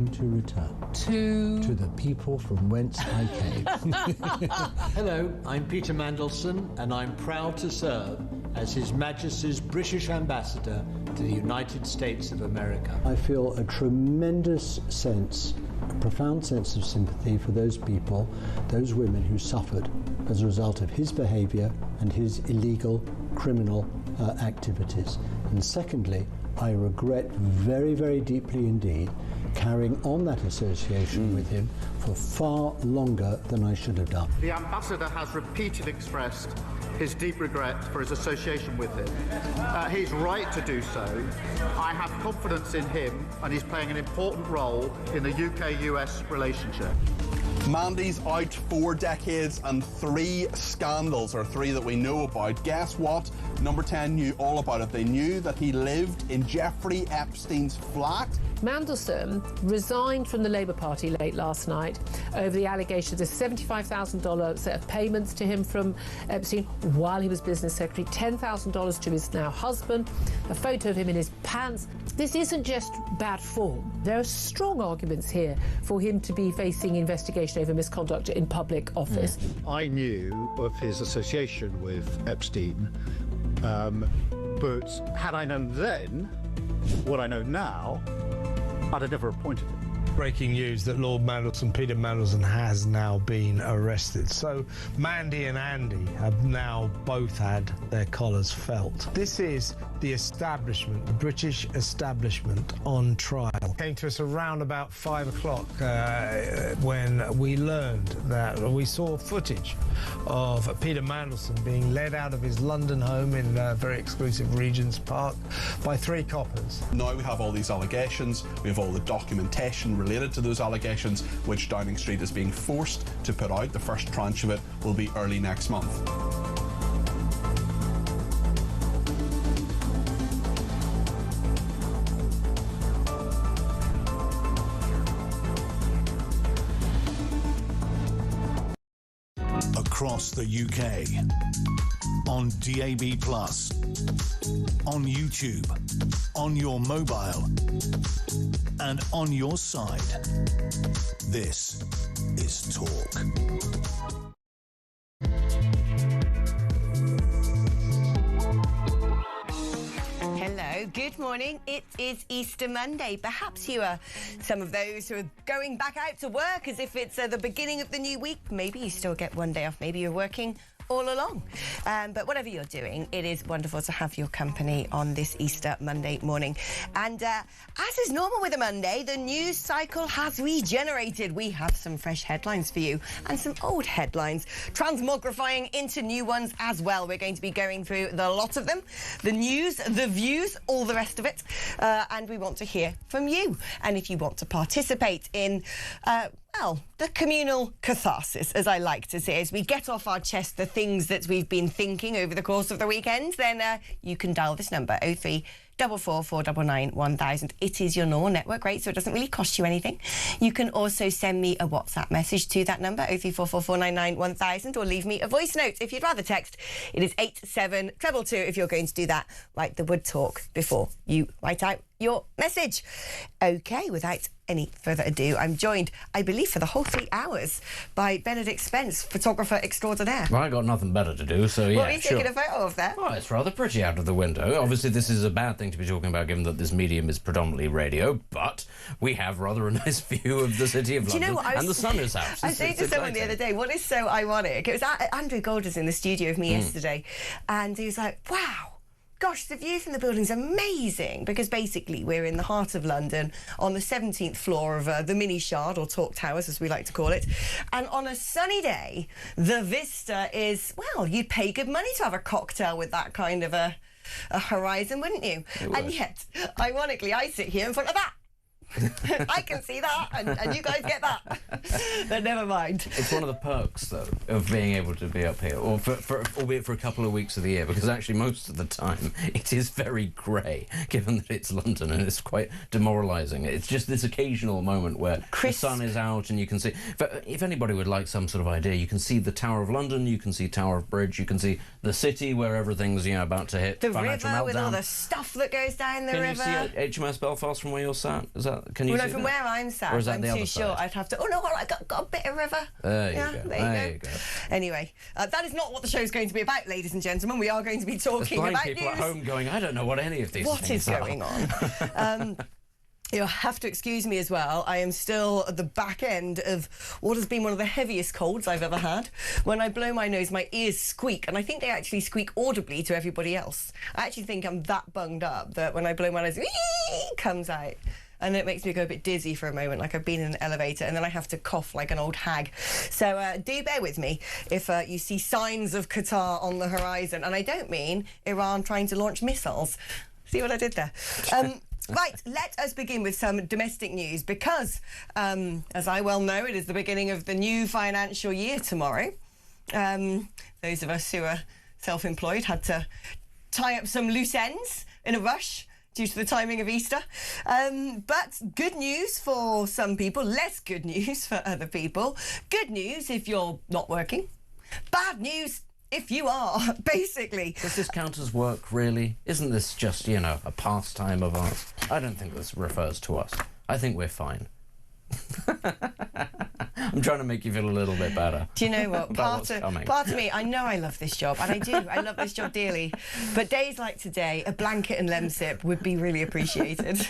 to return to the people from whence I came. Hello, I'm Peter Mandelson, and I'm proud to serve as His Majesty's British Ambassador to the United States of America. I feel a tremendous sense, a profound sense of sympathy for those people, those women who suffered as a result of his behaviour and his illegal criminal activities. And secondly, I regret very, very deeply indeed carrying on that association with him for far longer than I should have done. The Ambassador has repeatedly expressed his deep regret for his association with him. He's right to do so. I have confidence in him, and he's playing an important role in the UK-US relationship. Mandy's out 4 decades and 3 scandals, or 3 that we know about. Guess what? Number 10 knew all about it. They knew that he lived in Jeffrey Epstein's flat. Mandelson resigned from the Labour Party late last night over the allegation of a $75,000 set of payments to him from Epstein while he was business secretary, $10,000 to his now husband, a photo of him in his pants. This isn't just bad form. There are strong arguments here for him to be facing investigation over misconduct in public office. I knew of his association with Epstein, but had I known then what I know now, I'd have never appointed him. Breaking news that Lord Mandelson, Peter Mandelson, has now been arrested. So Mandy and Andy have now both had their collars felt. This is the establishment, the British establishment on trial. Came to us around about 5 o'clock when we learned that we saw footage of Peter Mandelson being led out of his London home in very exclusive Regent's Park by 3 coppers. Now we have all these allegations, we have all the documentation related to those allegations, which Downing Street is being forced to put out. The first tranche of it will be early next month. Across the UK, on DAB+, on YouTube, on your mobile, and on your side. This is Talk. Hello, good morning. It is Easter Monday. Perhaps you are some of those who are going back out to work as if it's the beginning of the new week. Maybe you still get one day off. Maybe you're working all along. But whatever you're doing, it is wonderful to have your company on this Easter Monday morning. And as is normal with a Monday, the news cycle has regenerated. We have some fresh headlines for you and some old headlines, transmogrifying into new ones as well. We're going to be going through the lot of them, the news, the views, all the rest of it. And we want to hear from you. And if you want to participate in well, the communal catharsis, as I like to say, as we get off our chest the things that we've been thinking over the course of the weekend, then you can dial this number, 0344 499 1000. It is your normal network rate, so it doesn't really cost you anything. You can also send me a WhatsApp message to that number, 0344 499 1000, or leave me a voice note. If you'd rather text, it is 87222 if you're going to do that, like the wood talk before you write out your message. OK, without any further ado, I'm joined, I believe, for the whole 3 hours by Benedict Spence, photographer extraordinaire. Well, I got nothing better to do, so yeah, what are you taking a photo of there? Oh, it's rather pretty out of the window. Obviously, this is a bad thing to be talking about, given that this medium is predominantly radio, but we have rather a nice view of the city of London, and the sun is out. I was saying to someone the other day, what is so ironic? It was Andrew Gold was in the studio with me yesterday, and he was like, wow, gosh, the view from the building's amazing, because basically we're in the heart of London on the 17th floor of the Mini Shard, or Talk Towers as we like to call it, and on a sunny day the vista is, well, you'd pay good money to have a cocktail with that kind of a horizon, wouldn't you? And yet, ironically, I sit here in front of that. I can see that, and you guys get that. But never mind. It's one of the perks, though, of being able to be up here, or albeit for a couple of weeks of the year, because actually most of the time it is very grey, given that it's London, and it's quite demoralising. It's just this occasional moment where the sun is out and you can see... If anybody would like some sort of idea, you can see the Tower of London, you can see Tower of Bridge, you can see the city where everything's, you know, about to hit the financial river meltdown. With all the stuff that goes down the river. Can you see HMS Belfast from where you're sat? Is that that? Can you see from that? where I'm sat, Or is that I'm the too other short. side? I'd have to. Oh no, I got a bit of river. There Yeah, you go. there you go. Anyway, that is not what the show's going to be about, ladies and gentlemen. We are going to be There's talking blind about people news. at home going, I don't know what any of these What things is are. going on? You'll have to excuse me as well. I am still at the back end of what has been one of the heaviest colds I've ever had. When I blow my nose, my ears squeak, and I think they actually squeak audibly to everybody else. I actually think I'm that bunged up that when I blow my nose, it comes out. And it makes me go a bit dizzy for a moment, like I've been in an elevator, and then I have to cough like an old hag. So do bear with me if you see signs of Qatar on the horizon. And I don't mean Iran trying to launch missiles. See what I did there? Right, let us begin with some domestic news because, as I well know, it is the beginning of the new financial year tomorrow. Those of us who are self-employed had to tie up some loose ends in a rush due to the timing of Easter. But good news for some people, less good news for other people. Good news if you're not working. Bad news if you are, basically. Does this count as work, really? Isn't this just, you know, a pastime of ours? I don't think this refers to us. I think we're fine. I'm trying to make you feel a little bit better. Do you know what? Part of me, I know I love this job, and I do. I love this job dearly. But days like today, a blanket and lemsip would be really appreciated.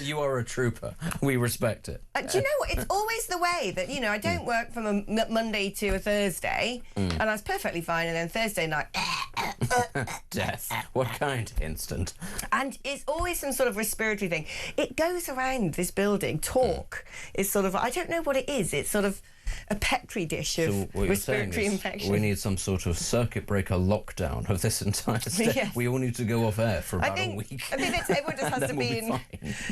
You are a trooper. We respect it. Do you know what? It's always the way that, you know, I don't work from a Monday to a Thursday, and that's perfectly fine, and then Thursday night... Death. What kind? Instant. And it's always some sort of respiratory thing. It goes around this building. Talk is sort of, I don't know what it is. It's sort of a petri dish of respiratory infection. We need some sort of circuit breaker lockdown of this entire state. Yes. We all need to go off air for about a week. I think everyone just has to be in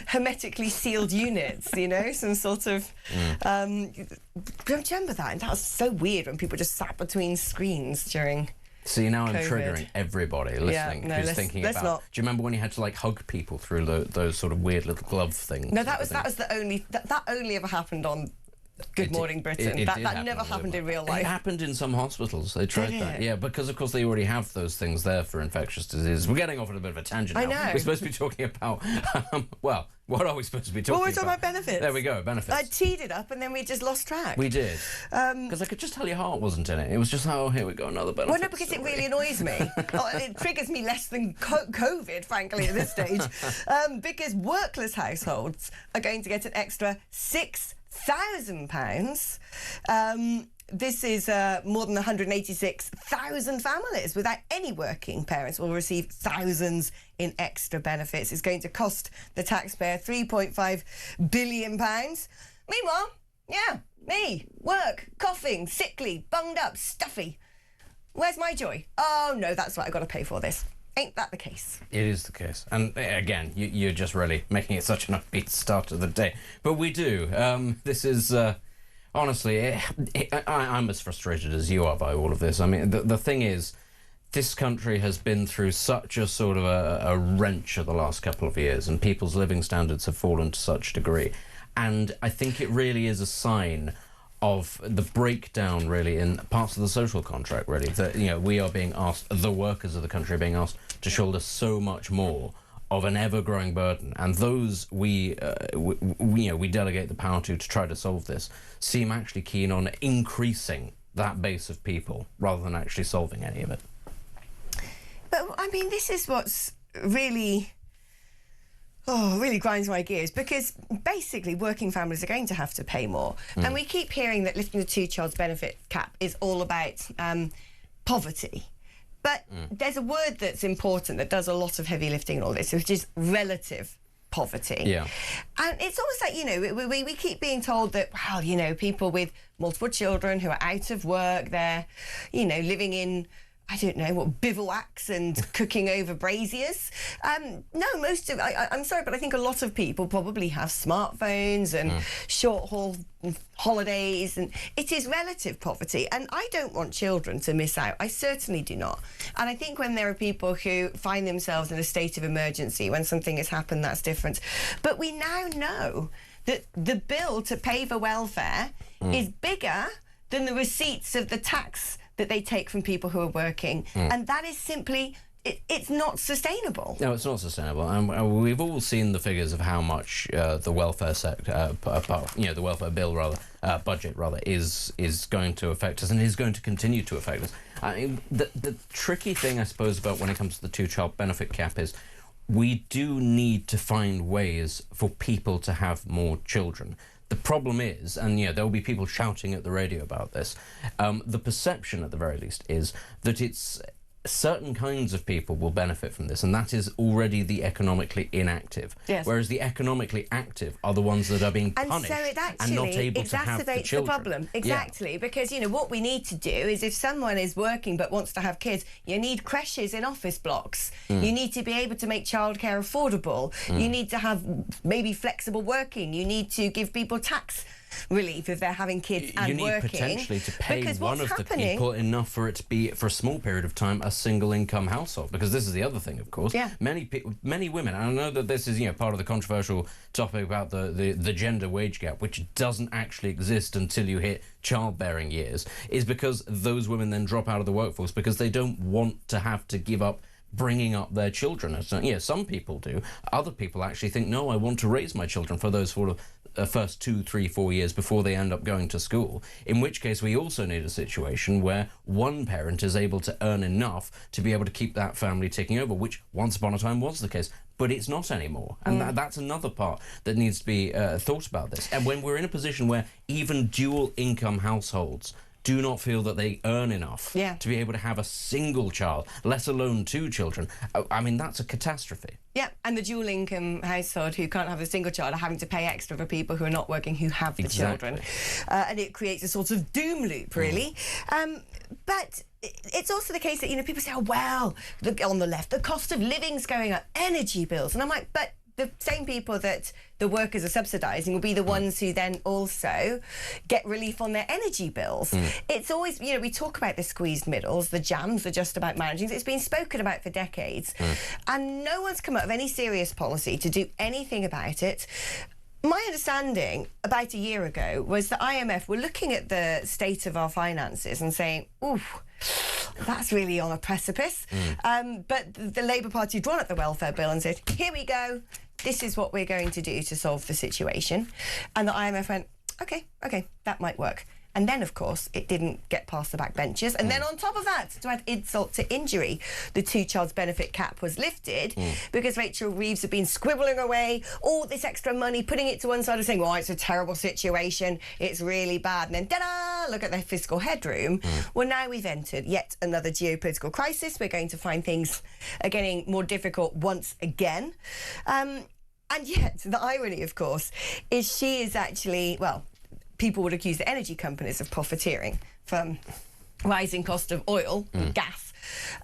hermetically sealed units, you know, some sort of... do you remember that? And that was so weird when people just sat between screens during... See, now I'm COVID. triggering everybody listening who's thinking about... Not. Do you remember when you had to, like, hug people through those sort of weird little glove things? No, that was the only... That only ever happened on Good Morning Britain. That never happened in real life. It happened in some hospitals. They tried that. Yeah, because, of course, they already have those things there for infectious diseases. We're getting off on a bit of a tangent now. I know. We're supposed to be talking about... well, what are we supposed to be talking about? Well, we're talking about benefits. There we go, benefits. I teed it up and then we just lost track. We did. Because I could just tell your heart wasn't in it. It was just, oh, here we go, another benefit. Well, no, because it really annoys me. It triggers me less than COVID, frankly, at this stage. Because workless households are going to get an extra £6,000. This is more than 186,000 families without any working parents will receive thousands in extra benefits. It's going to cost the taxpayer £3.5 billion. Meanwhile, yeah, me, work, coughing, sickly, bunged up, stuffy. Where's my joy? Oh, no, that's what I've got to pay for this. Ain't that the case? It is the case. And again, you're just really making it such an upbeat start to the day. But we do. This is... honestly, I'm as frustrated as you are by all of this. I mean, the thing is, this country has been through such a sort of a wrench of the last couple of years, and people's living standards have fallen to such a degree. And I think it really is a sign of the breakdown, really, in parts of the social contract, really, that, you know, we are being asked, the workers of the country are being asked to shoulder so much more of an ever-growing burden, and those we delegate the power to try to solve this seem actually keen on increasing that base of people rather than actually solving any of it. But I mean, this is what's really grinds my gears, because basically working families are going to have to pay more, and we keep hearing that lifting the two-child benefit cap is all about poverty. But there's a word that's important that does a lot of heavy lifting in all this, which is relative poverty. Yeah. And it's almost like, you know, we keep being told that, well, you know, people with multiple children who are out of work, they're, you know, living in, I don't know, what, bivouacs and cooking over braziers. No, most of... I'm sorry, but I think a lot of people probably have smartphones and short-haul holidays, and it is relative poverty. And I don't want children to miss out. I certainly do not. And I think when there are people who find themselves in a state of emergency, when something has happened, that's different. But we now know that the bill to pay for welfare is bigger than the receipts of the tax that they take from people who are working. And that is simply it's not sustainable. No, it's not sustainable. And we've all seen the figures of how much the welfare sector, the welfare bill budget is going to affect us, and is going to continue to affect us. I mean, the tricky thing, I suppose, about when it comes to the two-child benefit cap is we do need to find ways for people to have more children. The problem is, and there will be people shouting at the radio about this, the perception at the very least is that it's certain kinds of people will benefit from this, and that is already the economically inactive. Yes. Whereas the economically active are the ones that are being punished and not able to have the children. And so it exacerbates the problem. Exactly. Because, what we need to do is if someone is working but wants to have kids, you need creches in office blocks. You need to be able to make childcare affordable. You need to have maybe flexible working. You need to give people tax relief if they're having kids and working. You need potentially to pay one of the people enough for it to be, for a small period of time, a single income household. Because this is the other thing, of course. Yeah. Many women, and I know that this is part of the controversial topic about the gender wage gap, which doesn't actually exist until you hit childbearing years, is because those women then drop out of the workforce because they don't want to have to give up bringing up their children. So, some people do. Other people actually think, no, I want to raise my children for those sort of first 2, 3, 4 years before they end up going to school, in which case we also need a situation where one parent is able to earn enough to be able to keep that family ticking over, which once upon a time was the case, but it's not anymore. And that's another part that needs to be thought about this. And when we're in a position where even dual income households do not feel that they earn enough to be able to have a single child, let alone 2 children. I mean, that's a catastrophe. Yeah, and the dual income household who can't have a single child are having to pay extra for people who are not working who have the children. And it creates a sort of doom loop, really. But it's also the case that, people say, oh, well, on the left, the cost of living's going up, energy bills. And I'm like, but the same people that the workers are subsidising will be the ones who then also get relief on their energy bills. It's always, we talk about the squeezed middles, the jams are just about managing. It's been spoken about for decades. And no one's come up with any serious policy to do anything about it. My understanding about a year ago was the IMF were looking at the state of our finances and saying, ooh, that's really on a precipice. But the Labour Party drawn up the welfare bill and said, here we go, this is what we're going to do to solve the situation. And the IMF went, OK, that might work. And then, of course, it didn't get past the backbenchers. And then on top of that, to add insult to injury, the two-child benefit cap was lifted because Rachel Reeves had been squibbling away all this extra money, putting it to one side and saying, well, it's a terrible situation, it's really bad. And then, ta-da, look at the fiscal headroom. Well, now we've entered yet another geopolitical crisis. We're going to find things are getting more difficult once again. And yet, the irony, of course, is she is actually, well, people would accuse the energy companies of profiteering from rising cost of oil and gas.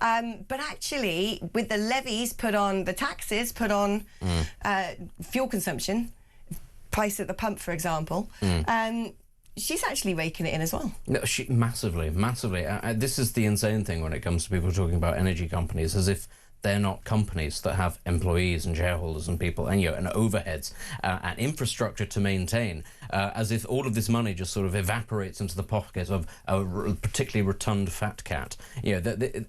But actually, with the levies put on, the taxes put on fuel consumption, price at the pump, for example, she's actually raking it in as well. No, massively. This is the insane thing when it comes to people talking about energy companies, as if they're not companies that have employees and shareholders and people and and overheads and infrastructure to maintain, as if all of this money just sort of evaporates into the pocket of a particularly rotund fat cat.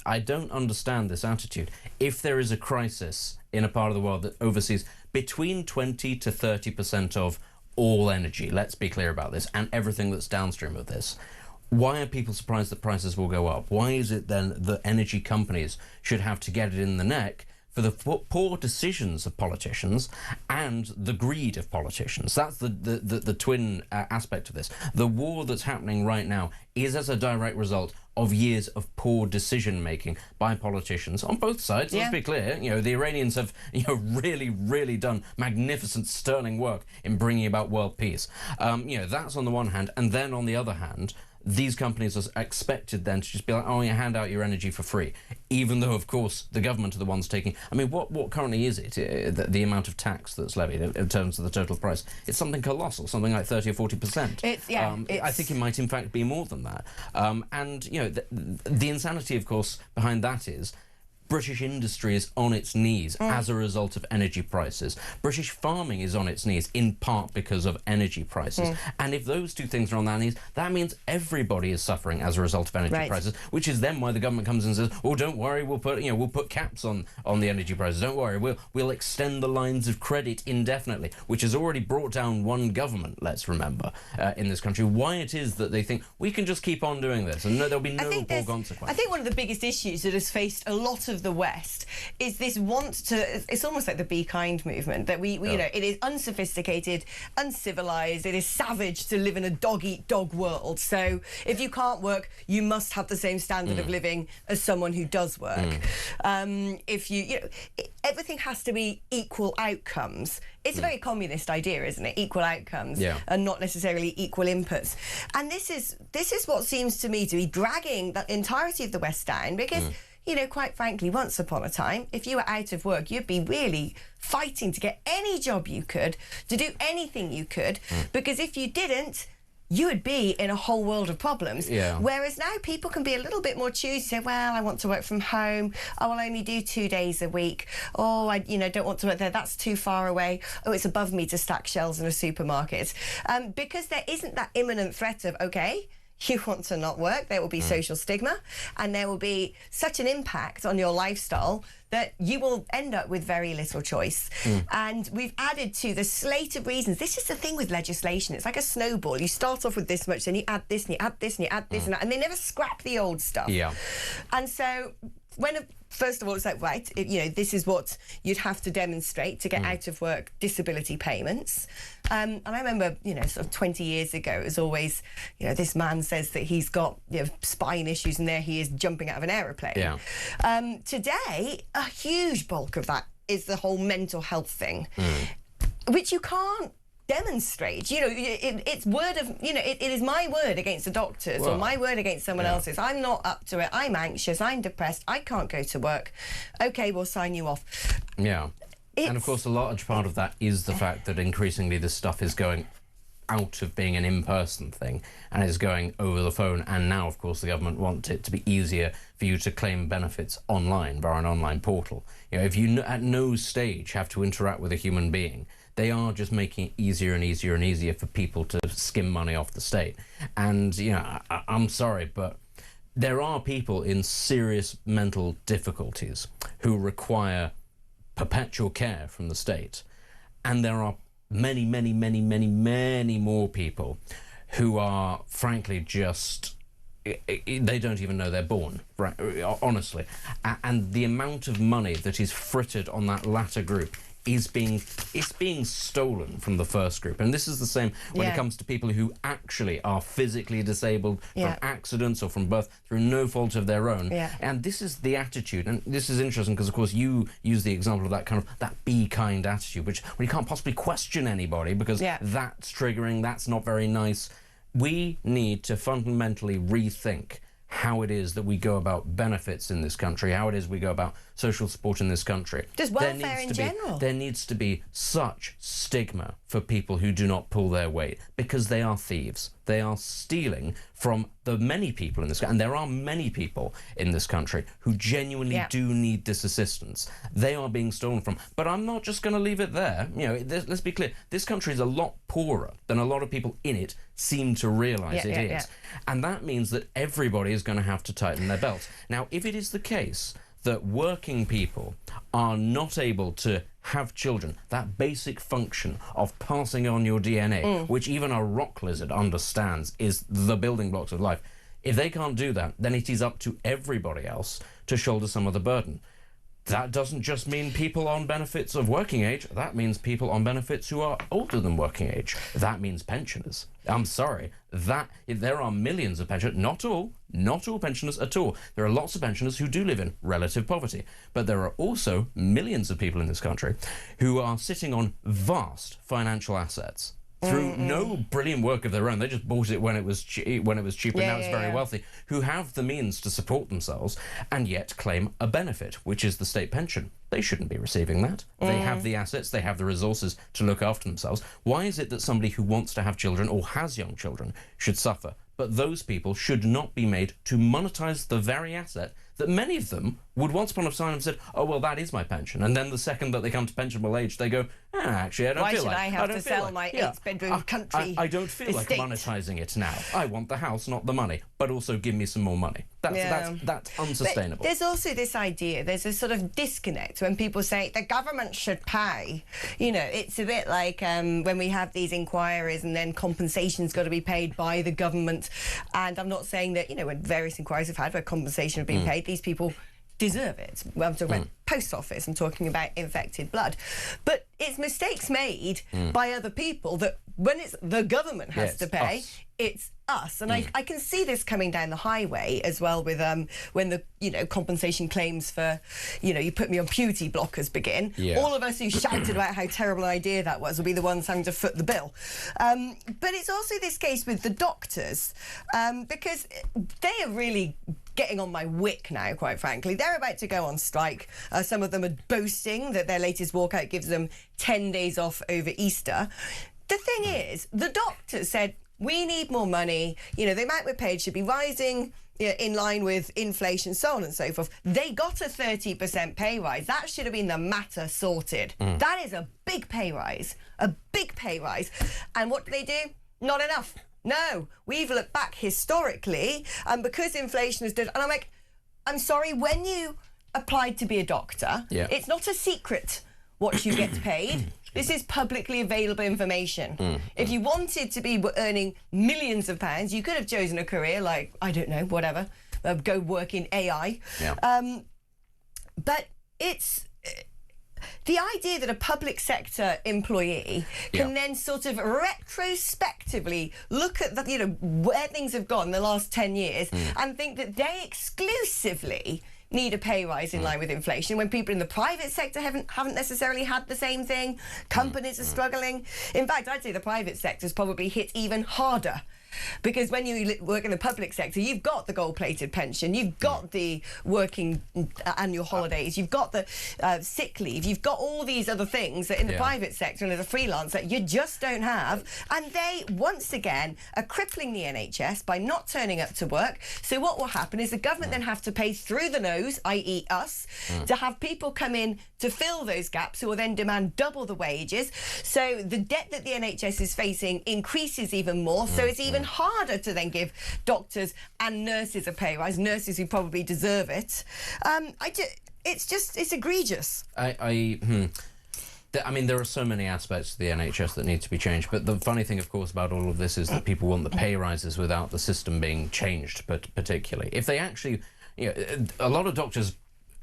I don't understand this attitude. If there is a crisis in a part of the world that oversees between 20 to 30% of all energy, let's be clear about this, and everything that's downstream of this, why are people surprised that prices will go up? Why is it then that energy companies should have to get it in the neck for the poor decisions of politicians and the greed of politicians? That's the twin aspect of this. The war that's happening right now is as a direct result of years of poor decision-making by politicians on both sides. Let's be clear, the Iranians have really done magnificent, sterling work in bringing about world peace. That's on the one hand, and then on the other hand, these companies are expected then to just be like, oh, you hand out your energy for free, even though, of course, the government are the ones taking... I mean, what currently is it, the amount of tax that's levied in terms of the total price? It's something colossal, something like 30 or 40%. I think it might, in fact, be more than that. The insanity, of course, behind that is British industry is on its knees as a result of energy prices. British farming is on its knees in part because of energy prices. And if those two things are on their knees, that means everybody is suffering as a result of energy prices, which is then why the government comes and says, "Oh, don't worry, we'll put caps on the energy prices. Don't worry, we'll extend the lines of credit indefinitely," which has already brought down one government, let's remember, in this country. Why it is that they think we can just keep on doing this and there'll be no poor consequences. I think one of the biggest issues that has faced a lot of the West is this want to, it's almost like the be kind movement, that we you know, it is unsophisticated, uncivilized, it is savage to live in a dog-eat-dog world. So if you can't work, you must have the same standard of living as someone who does work. If you know, everything has to be equal outcomes. It's a very communist idea, isn't it? Equal outcomes and not necessarily equal inputs. And this is what seems to me to be dragging the entirety of the West down, because you know, quite frankly, once upon a time, if you were out of work, you'd be really fighting to get any job you could, to do anything you could, because if you didn't, you would be in a whole world of problems. Whereas now people can be a little bit more choosy, say, well, I want to work from home. I will only do 2 days a week. Oh, I don't want to work there. That's too far away. Oh, it's above me to stack shelves in a supermarket. Because there isn't that imminent threat of, okay, you want to not work, there will be social stigma, and there will be such an impact on your lifestyle that you will end up with very little choice. And we've added to the slate of reasons. This is the thing with legislation. It's like a snowball. You start off with this much, then you add this, and you add this, and you add this, and that, and they never scrap the old stuff. And so first of all, it's like, right, this is what you'd have to demonstrate to get out of work disability payments. And I remember, sort of 20 years ago, it was always, this man says that he's got spine issues, and there he is jumping out of an aeroplane. Today, a huge bulk of that is the whole mental health thing, which you can't demonstrate. It's word of, it is my word against the doctors, or my word against someone else's. I'm not up to it. I'm anxious. I'm depressed. I can't go to work. Okay, we'll sign you off. And of course, a large part of that is the fact that increasingly this stuff is going out of being an in-person thing and is going over the phone. And now, of course, the government wants it to be easier for you to claim benefits online via an online portal. If you at no stage have to interact with a human being, they are just making it easier and easier and easier for people to skim money off the state. And, I'm sorry, but there are people in serious mental difficulties who require perpetual care from the state. And there are many, many, many, many, many more people who are, frankly, just... they don't even know they're born, right? Honestly. And the amount of money that is frittered on that latter group is being stolen from the first group. And this is the same when it comes to people who actually are physically disabled from accidents or from birth through no fault of their own. And this is the attitude. And this is interesting because, of course, you use the example of that be kind attitude, which you can't possibly question anybody because that's triggering, that's not very nice. We need to fundamentally rethink how it is that we go about benefits in this country, how it is we go about social support in this country. Just welfare in general. There needs to be such stigma for people who do not pull their weight, because they are thieves. They are stealing from the many people in this country, and there are many people in this country who genuinely do need this assistance. They are being stolen from. But I'm not just going to leave it there. Let's be clear. This country is a lot poorer than a lot of people in it seem to realise it is. And that means that everybody is going to have to tighten their belts. Now, if it is the case that working people are not able to have children, that basic function of passing on your DNA, which even a rock lizard understands is the building blocks of life, if they can't do that, then it is up to everybody else to shoulder some of the burden. That doesn't just mean people on benefits of working age. That means people on benefits who are older than working age. That means pensioners. I'm sorry. If there are millions of pensioners, not all pensioners at all. There are lots of pensioners who do live in relative poverty. But there are also millions of people in this country who are sitting on vast financial assets through no brilliant work of their own. They just bought it when it was cheap, and now it's very wealthy, who have the means to support themselves and yet claim a benefit, which is the state pension. They shouldn't be receiving that. They have the assets, they have the resources to look after themselves. Why is it that somebody who wants to have children or has young children should suffer? But those people should not be made to monetize the very asset that many of them would once upon a time have said, oh, well, that is my pension. And then the second that they come to pensionable age, they go, actually, I don't feel like... Why should I have to sell my 8-bedroom country I don't feel like monetising it now. I want the house, not the money, but also give me some more money. That's unsustainable. But there's also this idea, there's a sort of disconnect when people say the government should pay. You know, it's a bit like when we have these inquiries and then compensation's got to be paid by the government. And I'm not saying that, you know, when various inquiries have had where compensation have been paid, these people deserve it. Well, I'm talking about post office, I'm talking about infected blood. But it's mistakes made by other people that when it's the government has to pay, it's us. And I can see this coming down the highway as well with when the, you know, compensation claims for, you know, you put me on puberty blockers begin. All of us who shouted about how terrible an idea that was will be the ones having to foot the bill. But it's also this case with the doctors because they are really getting on my wick now, quite frankly. They're about to go on strike. Some of them are boasting that their latest walkout gives them 10 days off over Easter. The thing is, the doctors said, we need more money. You know, the amount we're paid should be rising in line with inflation, so on and so forth. They got a 30% pay rise. That should have been the matter sorted. That is a big pay rise, a big pay rise. And what do? Not enough. No, we've looked back historically, and because inflation is... And I'm like, I'm sorry, when you applied to be a doctor, it's not a secret what you get paid. This is publicly available information. If you wanted to be earning millions of pounds, you could have chosen a career like, I don't know, whatever, go work in AI. But it's... the idea that a public sector employee can then sort of retrospectively look at the, you know, where things have gone in the last 10 years and think that they exclusively need a pay rise in line with inflation when people in the private sector haven't necessarily had the same thing. Companies are struggling. In fact, I'd say the private sector's probably hit even harder. Because when you work in the public sector, you've got the gold-plated pension, you've got the working annual holidays, you've got the sick leave, you've got all these other things that in the private sector and as a freelancer you just don't have. And they, once again, are crippling the NHS by not turning up to work. So what will happen is the government then have to pay through the nose, i.e. us, to have people come in to fill those gaps who will then demand double the wages. So the debt that the NHS is facing increases even more. So it's even harder to then give doctors and nurses a pay rise, nurses who probably deserve it. It's egregious. I mean, there are so many aspects of the NHS that need to be changed, but the funny thing, of course, about all of this is that people want the pay rises without the system being changed, but particularly. If they actually, you know, a lot of doctors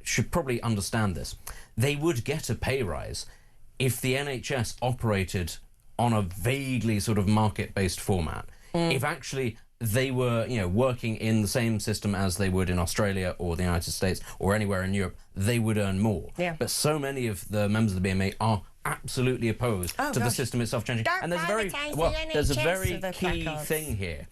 should probably understand this. They would get a pay rise if the NHS operated on a vaguely sort of market-based format. If actually they were, you know, working in the same system as they would in Australia or the United States or anywhere in Europe, they would earn more. But so many of the members of the BMA are absolutely opposed to the system itself changing. And there's a very key thing here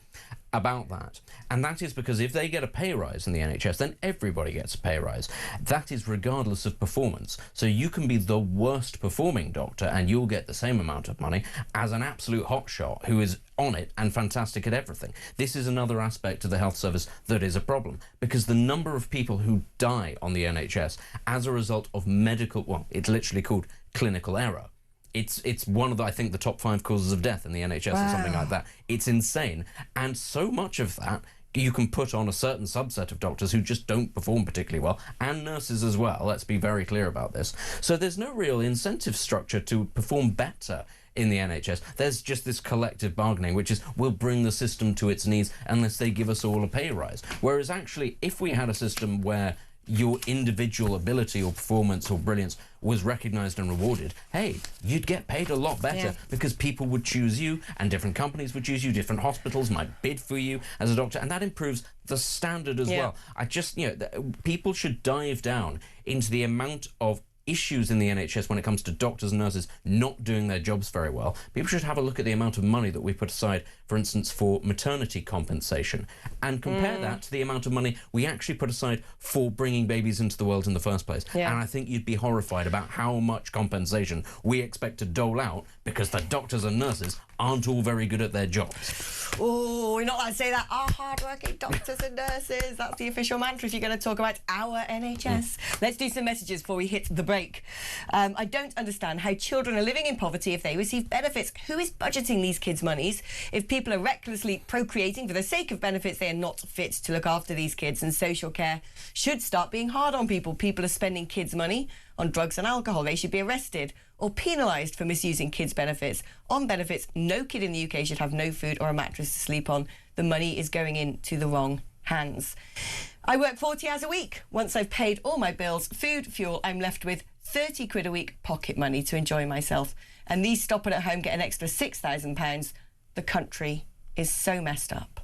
about that, and that is because if they get a pay rise in the NHS, then everybody gets a pay rise. That is regardless of performance. So you can be the worst performing doctor and you'll get the same amount of money as an absolute hotshot who is on it and fantastic at everything. This is another aspect of the health service that is a problem, because the number of people who die on the NHS as a result of medical, well, it's literally called clinical error. It's one of the, I think, the top 5 causes of death in the NHS or something like that. It's insane. And so much of that you can put on a certain subset of doctors who just don't perform particularly well, and nurses as well. Let's be very clear about this. So there's no real incentive structure to perform better in the NHS. There's just this collective bargaining, which is, we'll bring the system to its knees unless they give us all a pay rise. Whereas actually, if we had a system where your individual ability or performance or brilliance was recognised and rewarded, hey, you'd get paid a lot better because people would choose you and different companies would choose you, different hospitals might bid for you as a doctor, and that improves the standard as well. I just, you know, people should dive down into the amount of issues in the NHS when it comes to doctors and nurses not doing their jobs very well. People should have a look at the amount of money that we put aside, for instance, for maternity compensation, and compare that to the amount of money we actually put aside for bringing babies into the world in the first place. And I think you'd be horrified about how much compensation we expect to dole out because the doctors and nurses aren't all very good at their jobs. Oh, we're not allowed to say that. Our hard-working doctors and nurses. That's the official mantra if you're going to talk about our NHS. Let's do some messages before we hit the break. I don't understand how children are living in poverty if they receive benefits. Who is budgeting these kids' monies? If people are recklessly procreating for the sake of benefits, they are not fit to look after these kids, and social care should start being hard on people. People are spending kids' money on drugs and alcohol. They should be arrested or penalised for misusing kids' benefits. On benefits, no kid in the UK should have no food or a mattress to sleep on. The money is going into the wrong hands. I work 40 hours a week. Once I've paid all my bills, food, fuel, I'm left with 30 quid a week pocket money to enjoy myself. And these stopping at home get an extra £6,000. The country is so messed up.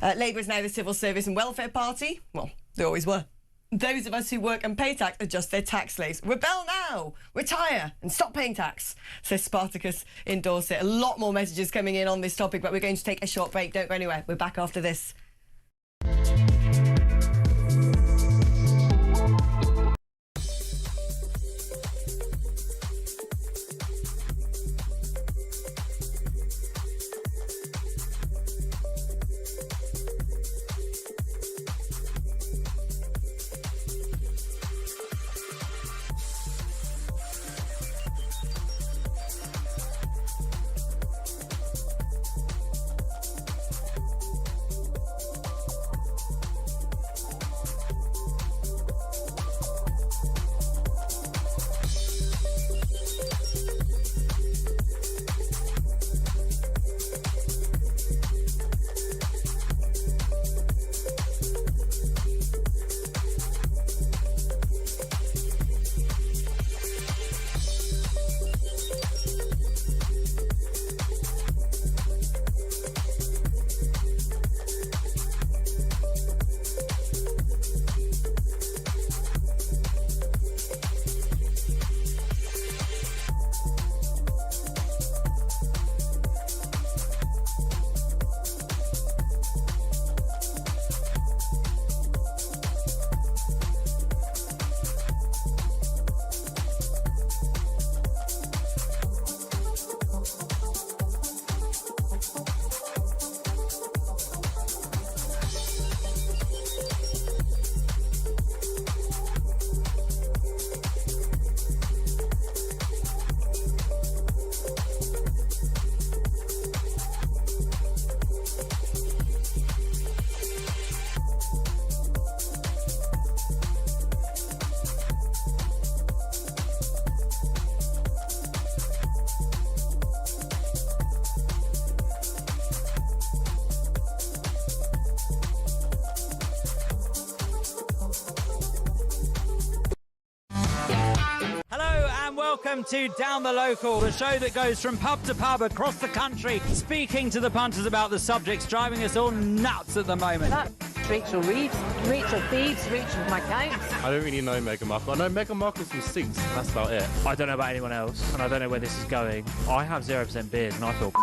Labour is now the Civil Service and Welfare Party. Well, they always were. Those of us who work and pay tax are just their tax slaves. Rebel now, retire and stop paying tax, says Spartacus in Dorset. A lot more messages coming in on this topic, but we're going to take a short break. Don't go anywhere. We're back after this. Welcome to Down the Local, the show that goes from pub to pub across the country, speaking to the punters about the subjects driving us all nuts at the moment. That's Rachel Reeves, Rachel Thieves, Rachel McCounts. I don't really know Meghan Markle. I know Meghan Markle's from Sinks, that's about it. I don't know about anyone else, and I don't know where this is going. I have 0% beard, and I feel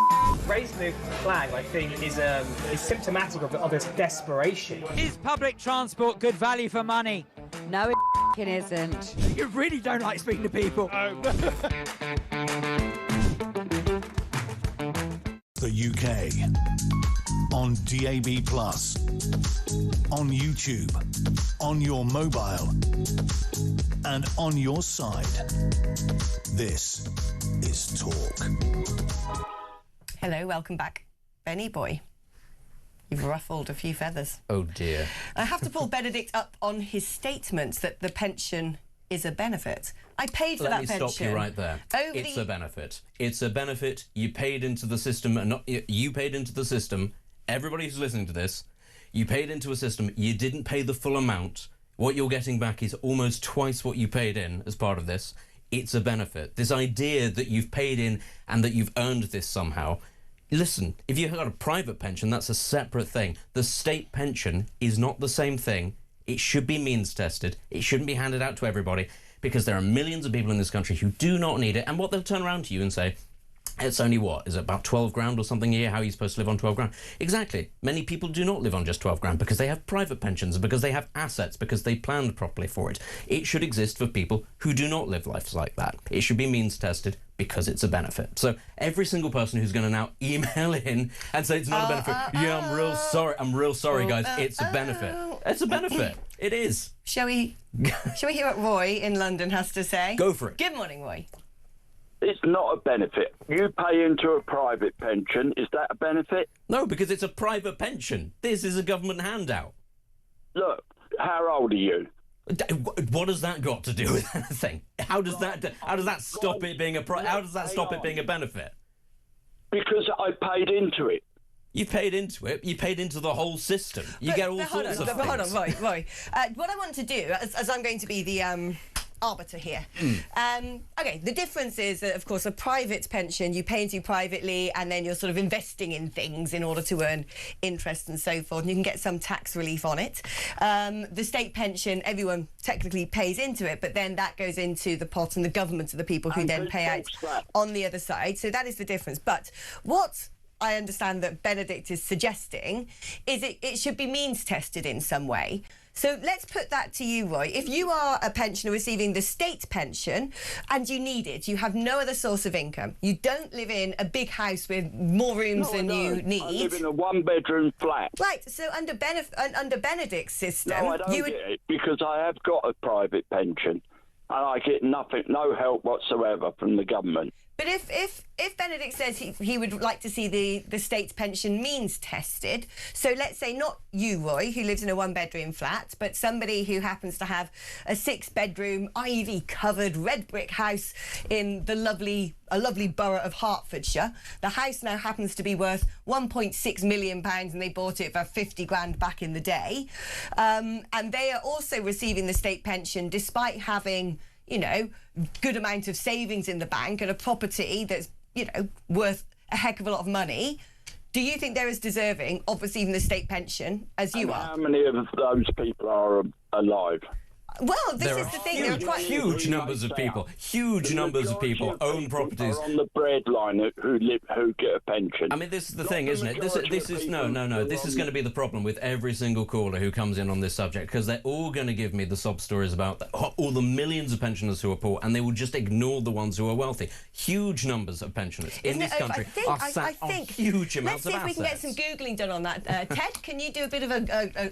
raising the flag, I think, is symptomatic of this desperation. Is public transport good value for money? No, it isn't. You really don't like speaking to people. The UK on DAB+, on YouTube, on your mobile, and on your side. This is Talk. Hello, welcome back. Benny boy, you've ruffled a few feathers. Oh dear. I have to pull Benedict up on his statement that the pension is a benefit. I paid for that pension. Let me stop you right there. It's a benefit. It's a benefit. You paid into the system, and not you paid into the system. Everybody who's listening to this, you paid into a system. You didn't pay the full amount. What you're getting back is almost twice what you paid in as part of this. It's a benefit. This idea that you've paid in and that you've earned this somehow. Listen, if you've got a private pension, that's a separate thing. The state pension is not the same thing. It should be means tested. It shouldn't be handed out to everybody, because there are millions of people in this country who do not need it. And what they'll turn around to you and say, It's only what? Is it about 12 grand or something a year? How are you supposed to live on 12 grand? Exactly. Many people do not live on just 12 grand because they have private pensions, because they have assets, because they planned properly for it. It should exist for people who do not live lives like that. It should be means tested because it's a benefit. So every single person who's going to now email in and say it's not a benefit, I'm real sorry, guys, it's a benefit. It's a benefit. It is. Shall we hear what Roy in London has to say? Go for it. Good morning, Roy. It's not a benefit. You pay into a private pension. Is that a benefit? No, because it's a private pension. This is a government handout. Look, how old are you? What has that got to do with anything? How does that stop it being a benefit? Because I paid into it. You paid into it. You paid into the whole system. You get all sorts of things. Hold on, Roy. What I want to do, as I'm going to be the arbiter here. Okay, the difference is that, of course, a private pension you pay into privately, and then you're sort of investing in things in order to earn interest and so forth, and you can get some tax relief on it. The state pension, everyone technically pays into it, but then that goes into the pot, and the government are the people who then pay out on the other side. So that is the difference. But what I understand that Benedict is suggesting is it should be means tested in some way. So let's put that to you, Roy. If you are a pensioner receiving the state pension and you need it, you have no other source of income, you don't live in a big house with more rooms than you need. I live in a one-bedroom flat. Right, so under Benedict's system... No, I don't get it, because I have got a private pension and I get nothing, no help whatsoever from the government. But if Benedict says he would like to see the state's pension means tested, so let's say not you, Roy, who lives in a one-bedroom flat, but somebody who happens to have a 6-bedroom, ivy-covered red brick house in a lovely borough of Hertfordshire. The house now happens to be worth £1.6 million, and they bought it for 50 grand back in the day. And they are also receiving the state pension despite having, good amount of savings in the bank and a property that's, worth a heck of a lot of money. Do you think they're as deserving of receiving the state pension as you are? How many of those people are alive? Well, this is the thing. There are quite huge numbers of people. Huge numbers of people own properties. Are on the breadline who get a pension. I mean, this is the thing, isn't it? This is no. This is going to be the problem with every single caller who comes in on this subject, because they're all going to give me the sob stories about all the millions of pensioners who are poor, and they will just ignore the ones who are wealthy. Huge numbers of pensioners in this country are sat on huge amounts of assets. Let's see if we can get some Googling done on that. Ted, can you do a bit of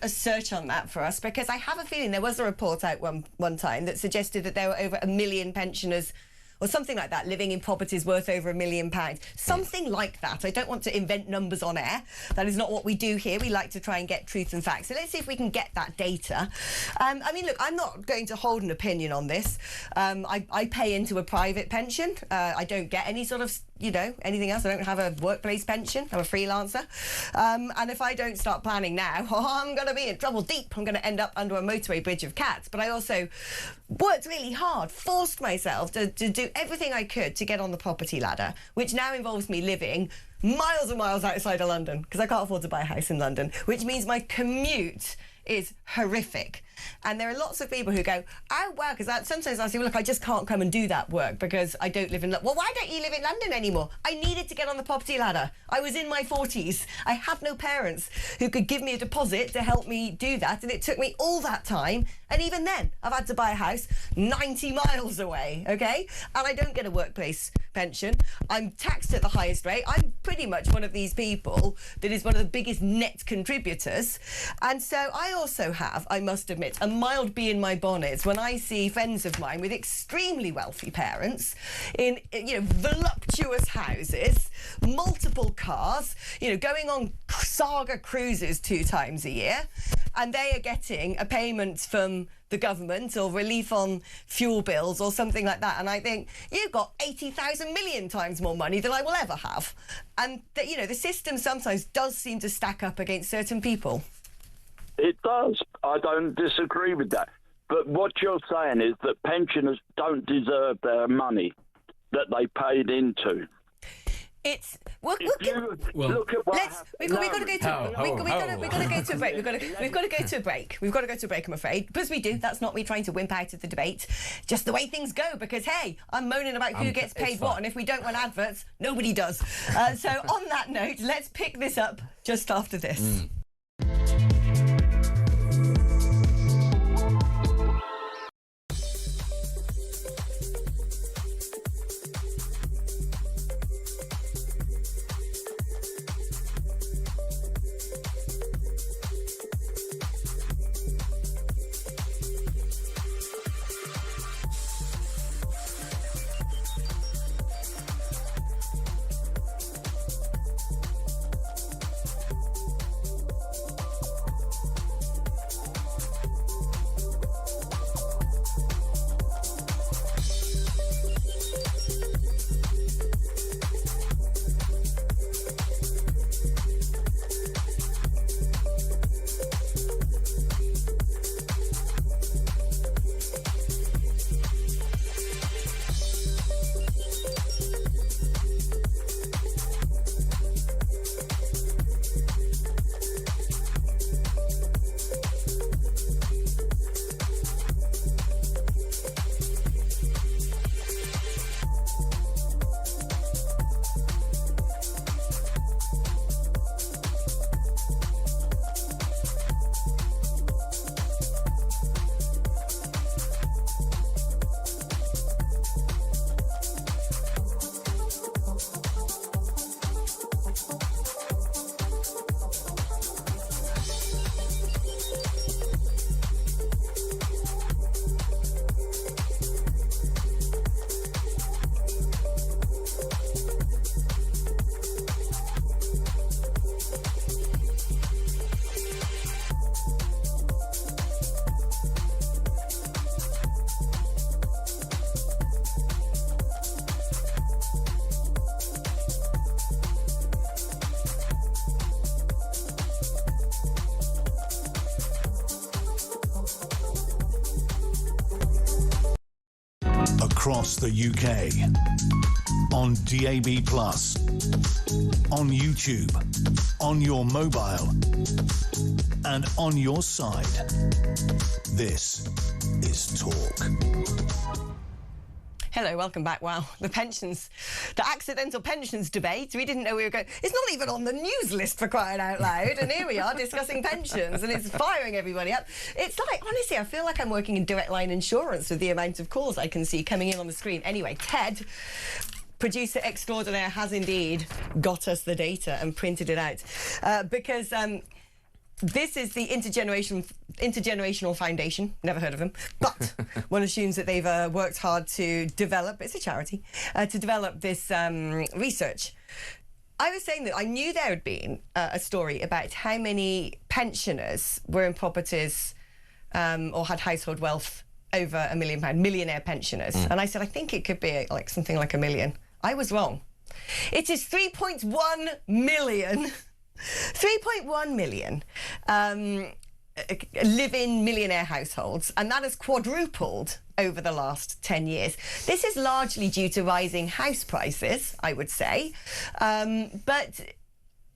a search on that for us? Because I have a feeling there was a report out one time that suggested that there were over 1 million pensioners or something like that living in properties worth over £1 million. Something like that. I don't want to invent numbers on air. That is not what we do here. We like to try and get truth and facts. So let's see if we can get that data. I mean, look, I'm not going to hold an opinion on this. I pay into a private pension. I don't get any sort of anything else. I don't have a workplace pension. I'm a freelancer. And if I don't start planning now, I'm going to be in trouble deep. I'm going to end up under a motorway bridge of cats. But I also worked really hard, forced myself to do everything I could to get on the property ladder, which now involves me living miles and miles outside of London because I can't afford to buy a house in London, which means my commute is horrific. And there are lots of people who go, oh, wow, because sometimes I say, well, look, I just can't come and do that work because I don't live in London. Well, why don't you live in London anymore? I needed to get on the property ladder. I was in my 40s. I had no parents who could give me a deposit to help me do that, and it took me all that time. And even then, I've had to buy a house 90 miles away, OK? And I don't get a workplace pension. I'm taxed at the highest rate. I'm pretty much one of these people that is one of the biggest net contributors. And so I also have, I must admit, a mild bee in my bonnet when I see friends of mine with extremely wealthy parents in, voluptuous houses, multiple cars, going on saga cruises 2 times a year, and they are getting a payment from the government or relief on fuel bills or something like that. And I think, you've got 80,000 million times more money than I will ever have. And, the system sometimes does seem to stack up against certain people. It does. I don't disagree with that. But what you're saying is that pensioners don't deserve their money that they paid into. It's Well, look at what we've got to go to a break. We've got to go to a break. We've got to go to a break, I'm afraid. Because we do. That's not me trying to wimp out of the debate. Just the way things go. Because hey, I'm moaning about who gets paid what, and if we don't want adverts, nobody does. So on that note, let's pick this up just after this. Across the UK, on DAB+, on YouTube, on your mobile, and on your side. This is Talk. Hello, welcome back. Wow, the accidental pensions debate. We didn't know we were going. It's not even on the news list, for crying out loud. And here we are discussing pensions, and it's firing everybody up. It's like, honestly, I feel like I'm working in Direct Line Insurance with the amount of calls I can see coming in on the screen. Anyway, Ted, producer extraordinaire, has indeed got us the data and printed it out because. This is the Intergenerational Foundation. Never heard of them, but one assumes that they've worked hard to develop. It's a charity to develop this research. I was saying that I knew there had been a story about how many pensioners were in properties or had household wealth over £1 million, millionaire pensioners, and I said I think it could be like something like 1 million. I was wrong. It is 3.1 million. 3.1 million live-in millionaire households, and that has quadrupled over the last 10 years. This is largely due to rising house prices, I would say, but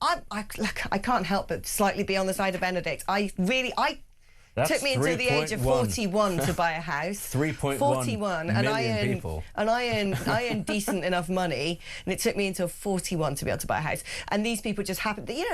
I can't help but slightly be on the side of Benedict. It took me until the age of 41 to buy a house. 3.1 million people. And I earn decent enough money, and it took me until 41 to be able to buy a house. And these people just happened, they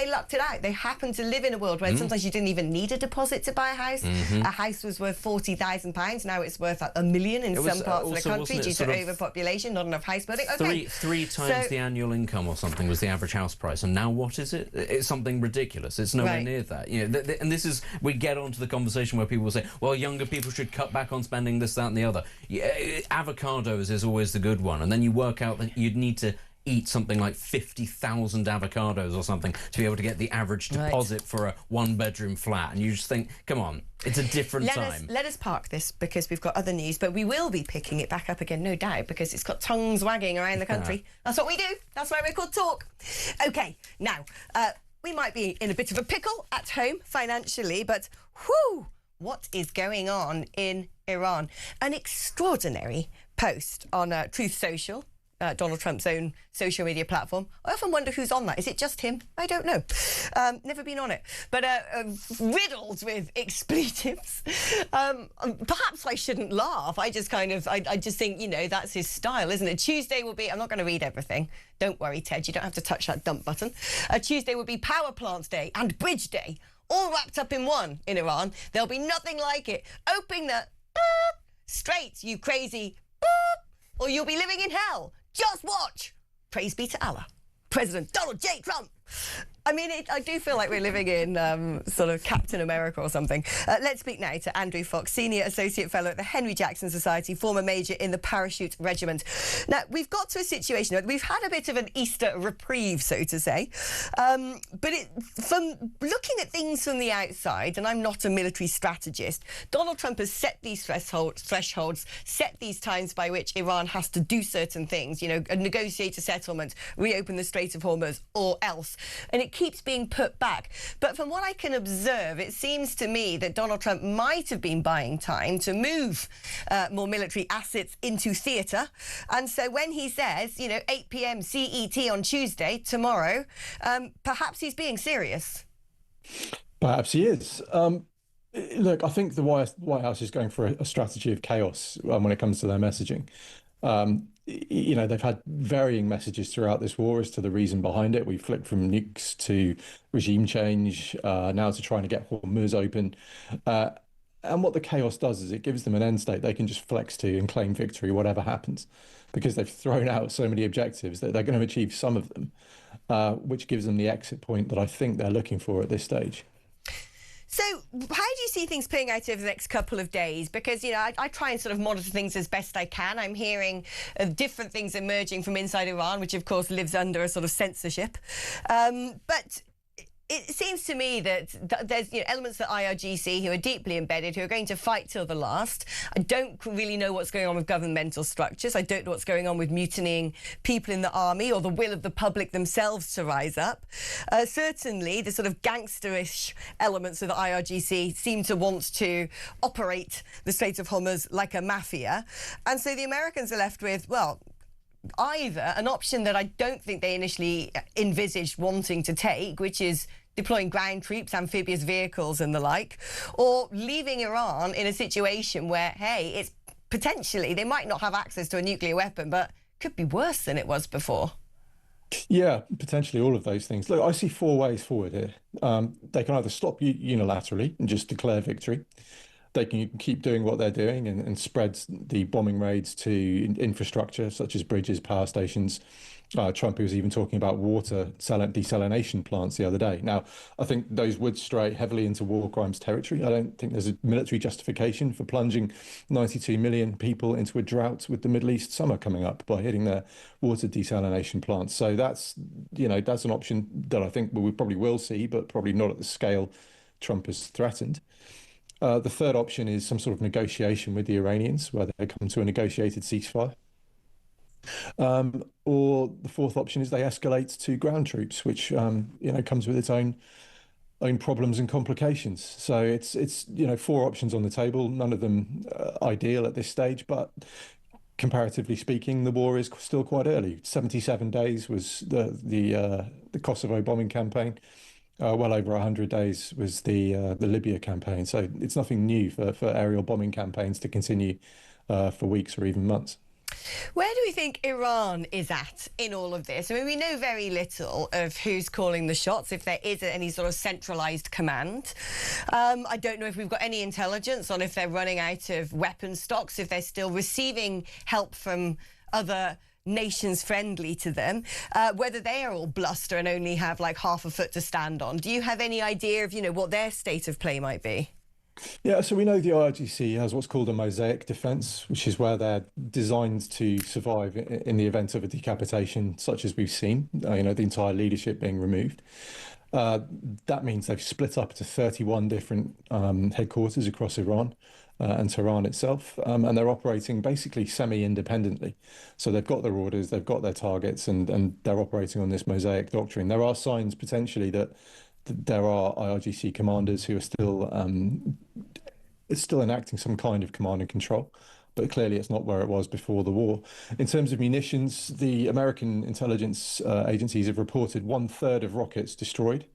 lucked it out. They happened to live in a world where sometimes you didn't even need a deposit to buy a house. A house was worth £40,000. Now it's worth like $1 million in some parts of the country due to overpopulation, not enough house building. Okay. Three times the annual income or something was the average house price, and now what is it? It's something ridiculous. It's nowhere near that. And this is, we get onto the conversation where people will say, well, younger people should cut back on spending this, that and the other. Avocados is always the good one, and then you work out that you'd need to eat something like 50,000 avocados or something to be able to get the average deposit for a one-bedroom flat, and you just think, come on, it's a different time. Let us park this because we've got other news, but we will be picking it back up again, no doubt, because it's got tongues wagging around the country. That's what we do. That's why we're called Talk. Okay, now, we might be in a bit of a pickle at home financially, but whew, what is going on in Iran? An extraordinary post on Truth Social Donald Trump's own social media platform. I often wonder who's on that. Is it just him? I don't know. Never been on it. But riddled with expletives. Perhaps I shouldn't laugh. I just think, that's his style, isn't it? Tuesday will be, I'm not going to read everything. Don't worry, Ted, you don't have to touch that dump button. Tuesday will be Power Plants Day and Bridge Day, all wrapped up in one in Iran. There'll be nothing like it. Open the straight, you crazy, or you'll be living in hell. Just watch. Praise be to Allah. President Donald J. Trump. I mean, I do feel like we're living in sort of Captain America or something. Let's speak now to Andrew Fox, Senior Associate Fellow at the Henry Jackson Society, former Major in the Parachute Regiment. Now, we've got to a situation, we've had a bit of an Easter reprieve, so to say, but from looking at things from the outside, and I'm not a military strategist, Donald Trump has set these thresholds, set these times by which Iran has to do certain things, negotiate a settlement, reopen the Strait of Hormuz, or else. And it keeps being put back. But from what I can observe, it seems to me that Donald Trump might have been buying time to move more military assets into theatre. And so when he says, 8 p.m. CET on Tuesday, tomorrow, perhaps he's being serious. Perhaps he is. Look, I think the White House is going for a strategy of chaos when it comes to their messaging. They've had varying messages throughout this war as to the reason behind it. We flipped from nukes to regime change, now to trying to get Hormuz open. And what the chaos does is it gives them an end state they can just flex to and claim victory, whatever happens, because they've thrown out so many objectives that they're going to achieve some of them, which gives them the exit point that I think they're looking for at this stage. So how do you see things playing out over the next couple of days? Because, I try and sort of monitor things as best I can. I'm hearing different things emerging from inside Iran, which, of course, lives under a sort of censorship. But it seems to me that there's elements of the IRGC who are deeply embedded, who are going to fight till the last. I don't really know what's going on with governmental structures. I don't know what's going on with mutinying people in the army or the will of the public themselves to rise up. Certainly, the sort of gangsterish elements of the IRGC seem to want to operate the Strait of Hormuz like a mafia. And so the Americans are left with, either an option that I don't think they initially envisaged wanting to take, which is deploying ground troops, amphibious vehicles and the like, or leaving Iran in a situation where, hey, it's potentially, they might not have access to a nuclear weapon, but could be worse than it was before. Yeah, potentially all of those things. Look, I see four ways forward here. They can either stop unilaterally and just declare victory. They can keep doing what they're doing and spread the bombing raids to infrastructure such as bridges, power stations. Trump was even talking about water desalination plants the other day. Now, I think those would stray heavily into war crimes territory. I don't think there's a military justification for plunging 92 million people into a drought with the Middle East summer coming up by hitting their water desalination plants. So that's an option that I think we probably will see, but probably not at the scale Trump has threatened. The third option is some sort of negotiation with the Iranians, where they come to a negotiated ceasefire. Or the fourth option is they escalate to ground troops, which comes with its own problems and complications. So it's four options on the table, none of them ideal at this stage, but comparatively speaking, the war is still quite early. 77 days was the Kosovo bombing campaign. Well over 100 days was the Libya campaign. So it's nothing new for aerial bombing campaigns to continue for weeks or even months. Where do we think Iran is at in all of this? I mean, we know very little of who's calling the shots, if there is any sort of centralised command. I don't know if we've got any intelligence on if they're running out of weapon stocks, if they're still receiving help from other nations friendly to them, whether they are all bluster and only have like half a foot to stand on. Do you have any idea of, what their state of play might be? Yeah, so we know the IRGC has what's called a mosaic defence, which is where they're designed to survive in the event of a decapitation, such as we've seen, the entire leadership being removed. That means they've split up to 31 different headquarters across Iran and Tehran itself, and they're operating basically semi-independently. So they've got their orders, they've got their targets, and they're operating on this mosaic doctrine. There are signs potentially that there are IRGC commanders who are still enacting some kind of command and control, but clearly it's not where it was before the war. In terms of munitions, the American intelligence agencies have reported 1/3 of rockets destroyed,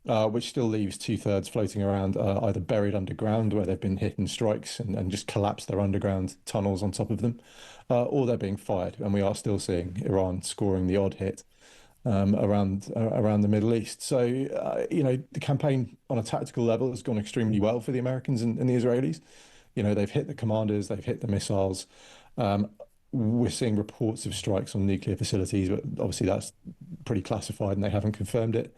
which still leaves 2/3 floating around, either buried underground where they've been hit in strikes and just collapsed their underground tunnels on top of them, or they're being fired. And we are still seeing Iran scoring the odd hit around the Middle East. So, the campaign on a tactical level has gone extremely well for the Americans and the Israelis. They've hit the commanders, they've hit the missiles. We're seeing reports of strikes on nuclear facilities, but obviously that's pretty classified and they haven't confirmed it.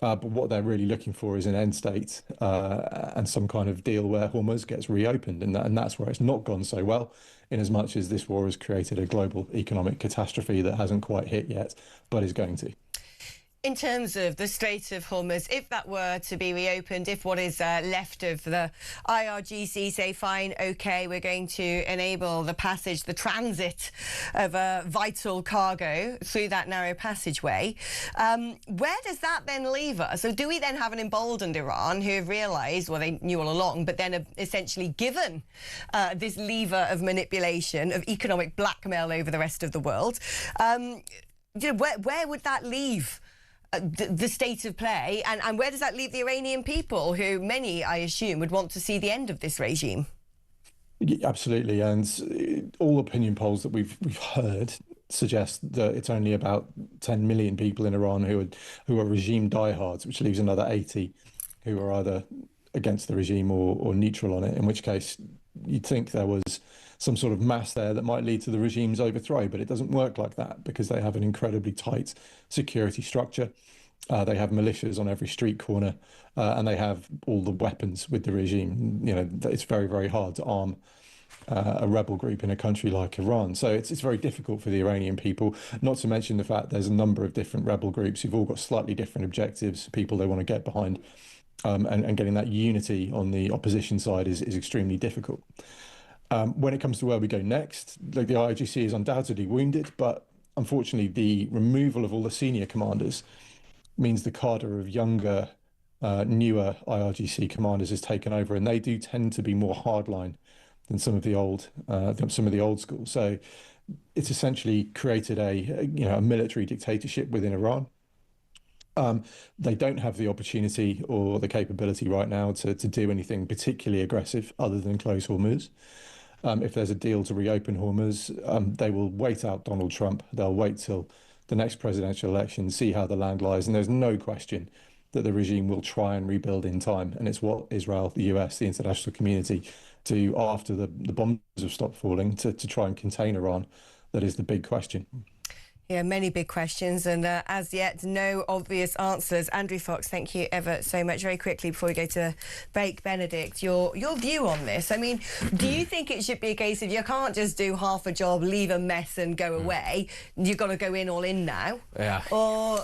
But what they're really looking for is an end state and some kind of deal where Hormuz gets reopened. And that's where it's not gone so well, in as much as this war has created a global economic catastrophe that hasn't quite hit yet, but is going to. In terms of the Strait of Hormuz, if that were to be reopened, if what is left of the IRGC say, fine, OK, we're going to enable the passage, the transit of a vital cargo through that narrow passageway, where does that then leave us? So do we then have an emboldened Iran who have realised, well, they knew all along, but then have essentially given this lever of manipulation, of economic blackmail over the rest of the world? Where would that leave the state of play, and where does that leave the Iranian people, who many, I assume, would want to see the end of this regime? Yeah, absolutely, and all opinion polls that we've heard suggest that it's only about 10 million people in Iran who are regime diehards, which leaves another 80 who are either against the regime or neutral on it, in which case you'd think there was some sort of mass there that might lead to the regime's overthrow, but it doesn't work like that because they have an incredibly tight security structure. They have militias on every street corner, and they have all the weapons with the regime. It's very, very hard to arm a rebel group in a country like Iran. So it's very difficult for the Iranian people, not to mention the fact there's a number of different rebel groups who've all got slightly different objectives, people they want to get behind, and getting that unity on the opposition side is extremely difficult. When it comes to where we go next, the IRGC is undoubtedly wounded, but unfortunately the removal of all the senior commanders means the cadre of younger, newer IRGC commanders has taken over, and they do tend to be more hardline than some of the old school. So it's essentially created a military dictatorship within Iran. They don't have the opportunity or the capability right now to do anything particularly aggressive other than close Hormuz. If there's a deal to reopen Hormuz, they will wait out Donald Trump. They'll wait till the next presidential election, see how the land lies. And there's no question that the regime will try and rebuild in time. And it's what Israel, the US, the international community do after the bombs have stopped falling to try and contain Iran. That is the big question. Yeah, many big questions, and as yet, no obvious answers. Andrew Fox, thank you ever so much. Very quickly, before we go to break, Benedict, your view on this. I mean, do you think it should be a case of you can't just do half a job, leave a mess and go away? You've got to go in all in now? Yeah. Or...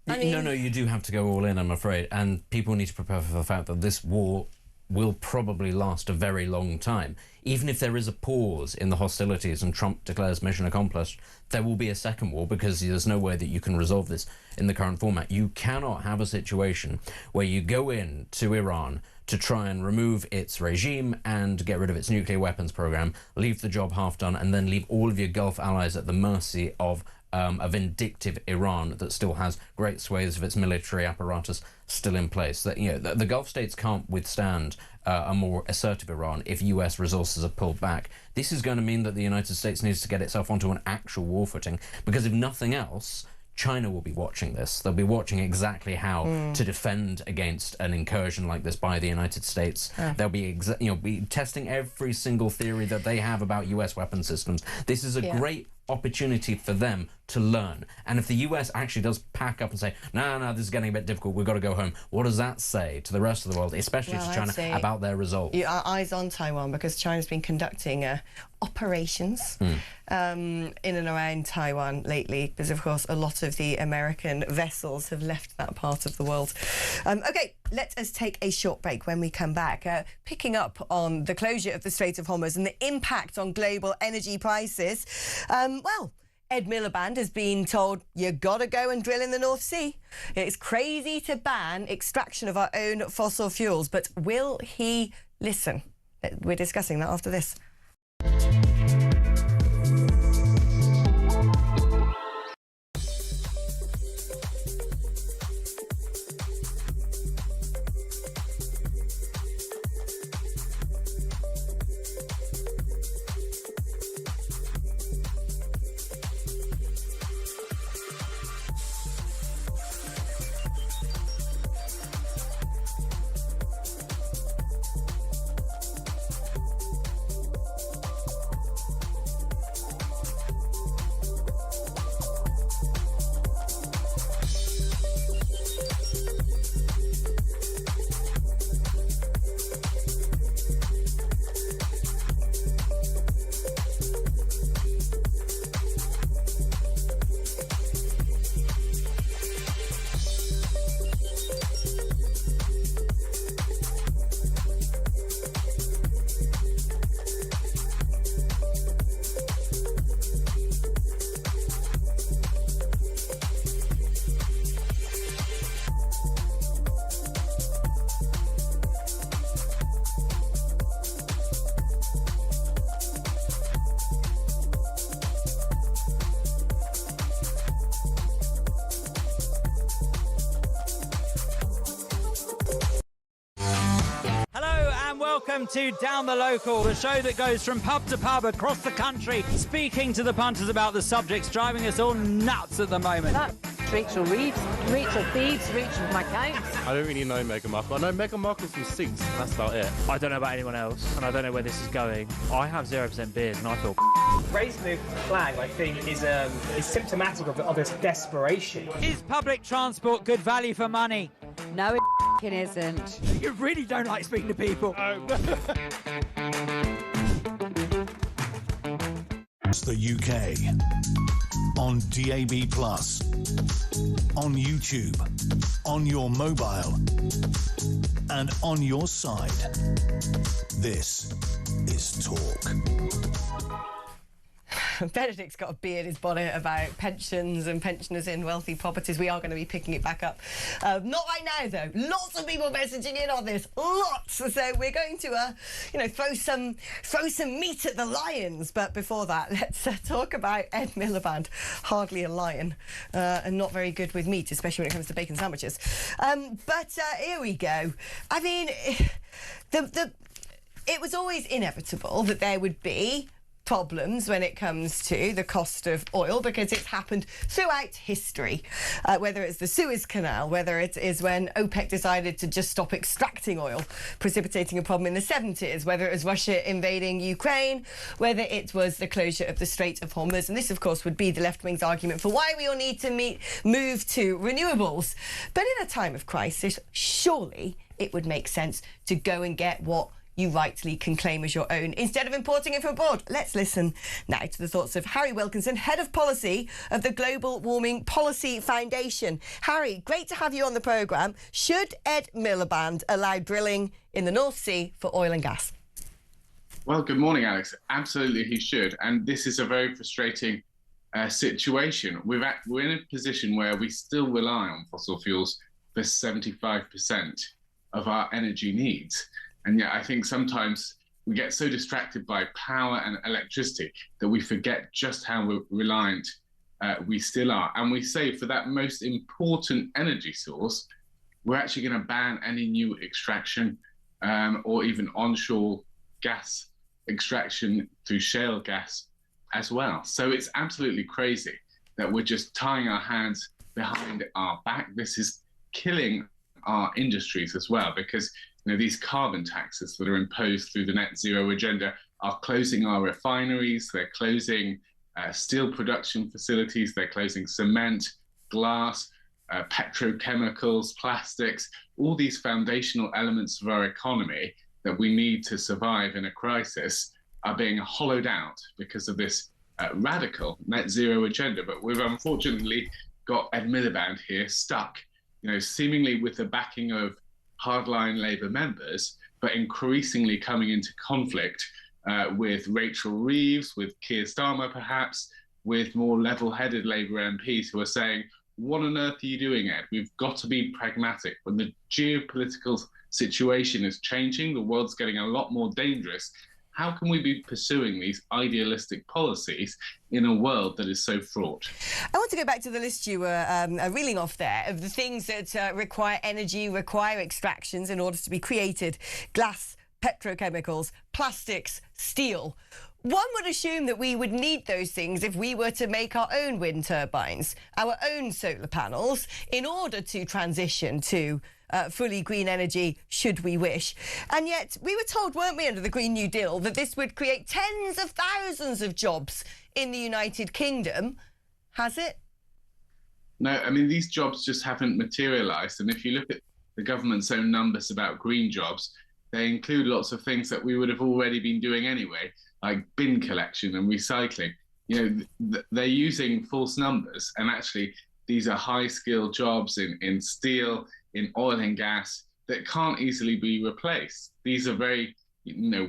No, you do have to go all in, I'm afraid. And people need to prepare for the fact that this war will probably last a very long time. Even if there is a pause in the hostilities and Trump declares mission accomplished, there will be a second war because there's no way that you can resolve this in the current format. You cannot have a situation where you go in to Iran to try and remove its regime and get rid of its nuclear weapons program, leave the job half done, and then leave all of your Gulf allies at the mercy of a vindictive Iran that still has great swathes of its military apparatus still in place. That the Gulf states can't withstand a more assertive Iran if US resources are pulled back. This is going to mean that the United States needs to get itself onto an actual war footing, because if nothing else, China will be watching this. They'll be watching exactly how to defend against an incursion like this by the United States. They'll be be testing every single theory that they have about US weapon systems. This is a great opportunity for them to learn. And if the US actually does pack up and say, no, this is getting a bit difficult, we've got to go home, what does that say to the rest of the world, especially to China, about their resolve? Eyes on Taiwan, because China's been conducting operations in and around Taiwan lately, because of course a lot of the American vessels have left that part of the world. OK, let us take a short break. When we come back, picking up on the closure of the Strait of Hormuz and the impact on global energy prices. Well, Ed Miliband has been told, you gotta go and drill in the North Sea. It's crazy to ban extraction of our own fossil fuels, but will he listen? We're discussing that after this. welcome to Down the Local, the show that goes from pub to pub across the country, speaking to the punters about the subjects driving us all nuts at the moment. That's Rachel Reeves, Rachel Thieves, Rachel McCounts. I don't really know Meghan Markle. I know Meghan Markle's from Sinks, and that's about it. I don't know about anyone else, and I don't know where this is going. I have 0% beard, and I feel Raising the flag, I think, is symptomatic of its desperation. Is public transport good value for money? No, it isn't. You really don't like speaking to people. It's the UK on DAB+, on YouTube, on your mobile, and on your side. This is Talk. Benedict's got a bee in his bonnet about pensions and pensioners in wealthy properties. We are going to be picking it back up. Not right now, though. Lots of people messaging in on this. Lots. So we're going to, throw some meat at the lions. But before that, let's talk about Ed Miliband. Hardly a lion, and not very good with meat, especially when it comes to bacon sandwiches. But here we go. I mean, it was always inevitable that there would be problems when it comes to the cost of oil, because it's happened throughout history, whether it's the Suez Canal, whether it is when OPEC decided to just stop extracting oil, precipitating a problem in the 70s, whether it was Russia invading Ukraine, whether it was the closure of the Strait of Hormuz. And this, of course, would be the left-wing's argument for why we all need to move to renewables. But in a time of crisis, surely it would make sense to go and get what you rightly can claim as your own, instead of importing it from abroad. Let's listen now to the thoughts of Harry Wilkinson, Head of Policy of the Global Warming Policy Foundation. Harry, great to have you on the programme. Should Ed Miliband allow drilling in the North Sea for oil and gas? Well, good morning, Alex. Absolutely, he should. And this is a very frustrating situation. We're in a position where we still rely on fossil fuels for 75% of our energy needs. And yet I think sometimes we get so distracted by power and electricity that we forget just how reliant we still are. And we say for that most important energy source, we're actually going to ban any new extraction or even onshore gas extraction through shale gas as well. So it's absolutely crazy that we're just tying our hands behind our back. This is killing our industries as well, because these carbon taxes that are imposed through the net zero agenda are closing our refineries, they're closing steel production facilities, they're closing cement, glass, petrochemicals, plastics, all these foundational elements of our economy that we need to survive in a crisis are being hollowed out because of this radical net zero agenda. But we've unfortunately got Ed Miliband here stuck, seemingly with the backing of hardline Labour members, but increasingly coming into conflict with Rachel Reeves, with Keir Starmer perhaps, with more level-headed Labour MPs who are saying, what on earth are you doing, Ed? We've got to be pragmatic. When the geopolitical situation is changing, the world's getting a lot more dangerous. How can we be pursuing these idealistic policies in a world that is so fraught? I want to go back to the list you were reeling off there of the things that require energy, require extractions in order to be created. Glass, petrochemicals, plastics, steel. One would assume that we would need those things if we were to make our own wind turbines, our own solar panels, in order to transition to fully green energy, should we wish. And yet we were told, weren't we, under the Green New Deal, that this would create tens of thousands of jobs in the United Kingdom. Has it? No, I mean, these jobs just haven't materialised. And if you look at the government's own numbers about green jobs, they include lots of things that we would have already been doing anyway, like bin collection and recycling. They're using false numbers, and actually these are high-skilled jobs in steel, in oil and gas that can't easily be replaced. These are very,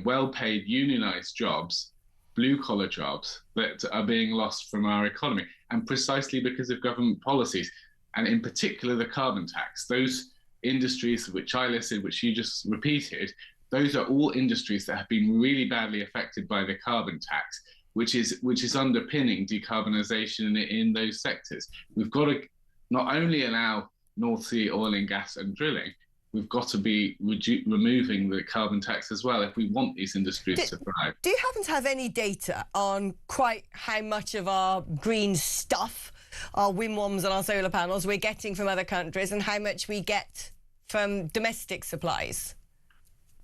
well-paid unionised jobs, blue-collar jobs that are being lost from our economy, and precisely because of government policies, and in particular the carbon tax. Those industries which I listed, which you just repeated, those are all industries that have been really badly affected by the carbon tax, which is underpinning decarbonisation in those sectors. We've got to not only allow North Sea oil and gas and drilling, we've got to be removing the carbon tax as well if we want these industries to thrive. Do you happen to have any data on quite how much of our green stuff, our windfarms and our solar panels, we're getting from other countries and how much we get from domestic supplies?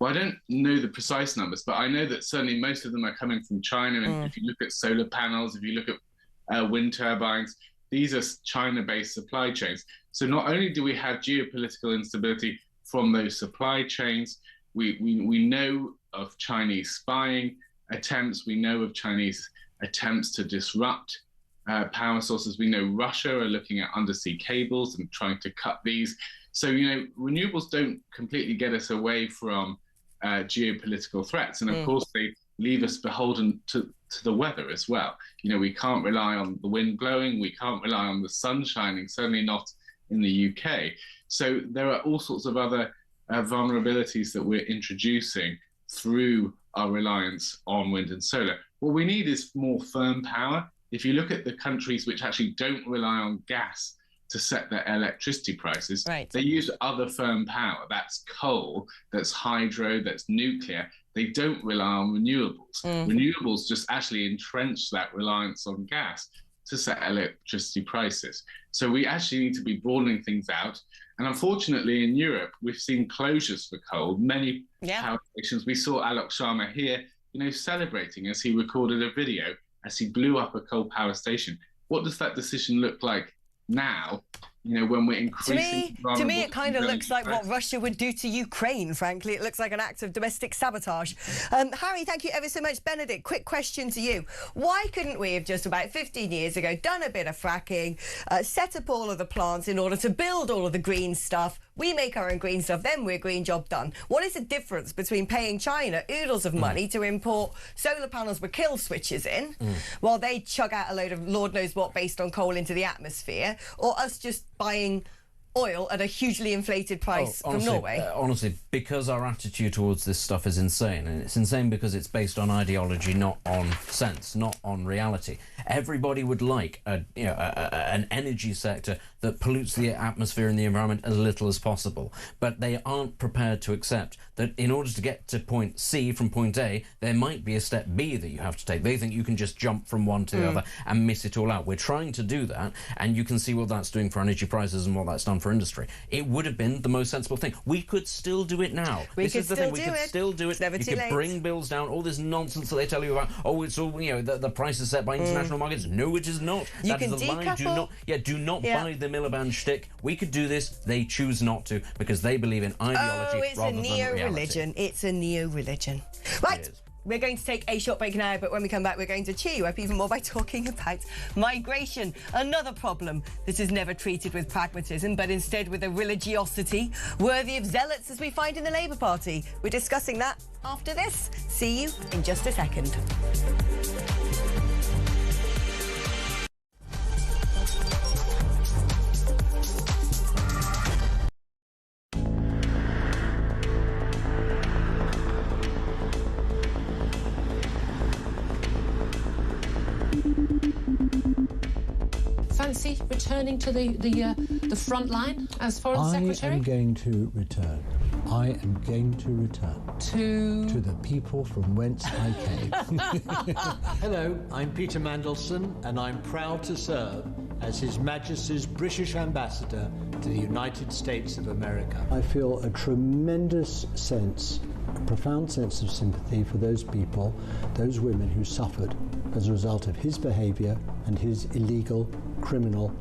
Well, I don't know the precise numbers, but I know that certainly most of them are coming from China. And if you look at solar panels, if you look at wind turbines, these are China-based supply chains. So not only do we have geopolitical instability from those supply chains, we know of Chinese spying attempts, we know of Chinese attempts to disrupt power sources. We know Russia are looking at undersea cables and trying to cut these. So, renewables don't completely get us away from geopolitical threats. And of course, they leave us beholden to the weather as well. We can't rely on the wind blowing, we can't rely on the sun shining, certainly not in the UK. So there are all sorts of other vulnerabilities that we're introducing through our reliance on wind and solar. What we need is more firm power. If you look at the countries which actually don't rely on gas to set their electricity prices, they use other firm power. That's coal, that's hydro, that's nuclear. They don't rely on renewables. Renewables just actually entrench that reliance on gas to set electricity prices. So we actually need to be broadening things out. And unfortunately, in Europe, we've seen closures for coal, many power stations. We saw Alex Phillips here, celebrating as he recorded a video as he blew up a coal power station. What does that decision look like now, when we're increasing... To me, it kind of looks like what Russia would do to Ukraine, frankly. It looks like an act of domestic sabotage. Harry, thank you ever so much. Benedict, quick question to you. Why couldn't we have just about 15 years ago done a bit of fracking, set up all of the plants in order to build all of the green stuff? We make our own green stuff, then we're green, job done. What is the difference between paying China oodles of money to import solar panels with kill switches in, while they chug out a load of Lord knows what based on coal into the atmosphere, or us just buying oil at a hugely inflated price from Norway? Honestly, because our attitude towards this stuff is insane, and it's insane because it's based on ideology, not on sense, not on reality. Everybody would like an energy sector that pollutes the atmosphere and the environment as little as possible, but they aren't prepared to accept that in order to get to point C from point A, there might be a step B that you have to take. They think you can just jump from one to the other and miss it all out. We're trying to do that, and you can see what that's doing for energy prices and what that's done for industry. It would have been the most sensible thing. We could still do it now. This is the thing. We could still do it. You could bring bills down. All this nonsense that they tell you about. Oh, it's all the price is set by international markets. No, it is not. That is a lie. Do not buy the Miliband shtick. We could do this. They choose not to because they believe in ideology rather than reality. It's a neo-religion. Right. We're going to take a short break now, but when we come back, we're going to cheer you up even more by talking about migration, another problem that is never treated with pragmatism, but instead with a religiosity worthy of zealots as we find in the Labour Party. We're discussing that after this. See you in just a second. Fancy returning to the front line as Foreign Secretary? I am going to return. I am going to return. To the people from whence I came. Hello, I'm Peter Mandelson, and I'm proud to serve as His Majesty's British Ambassador to the United States of America. I feel a tremendous sense, a profound sense of sympathy for those people, those women who suffered as a result of his behaviour and his illegal criminal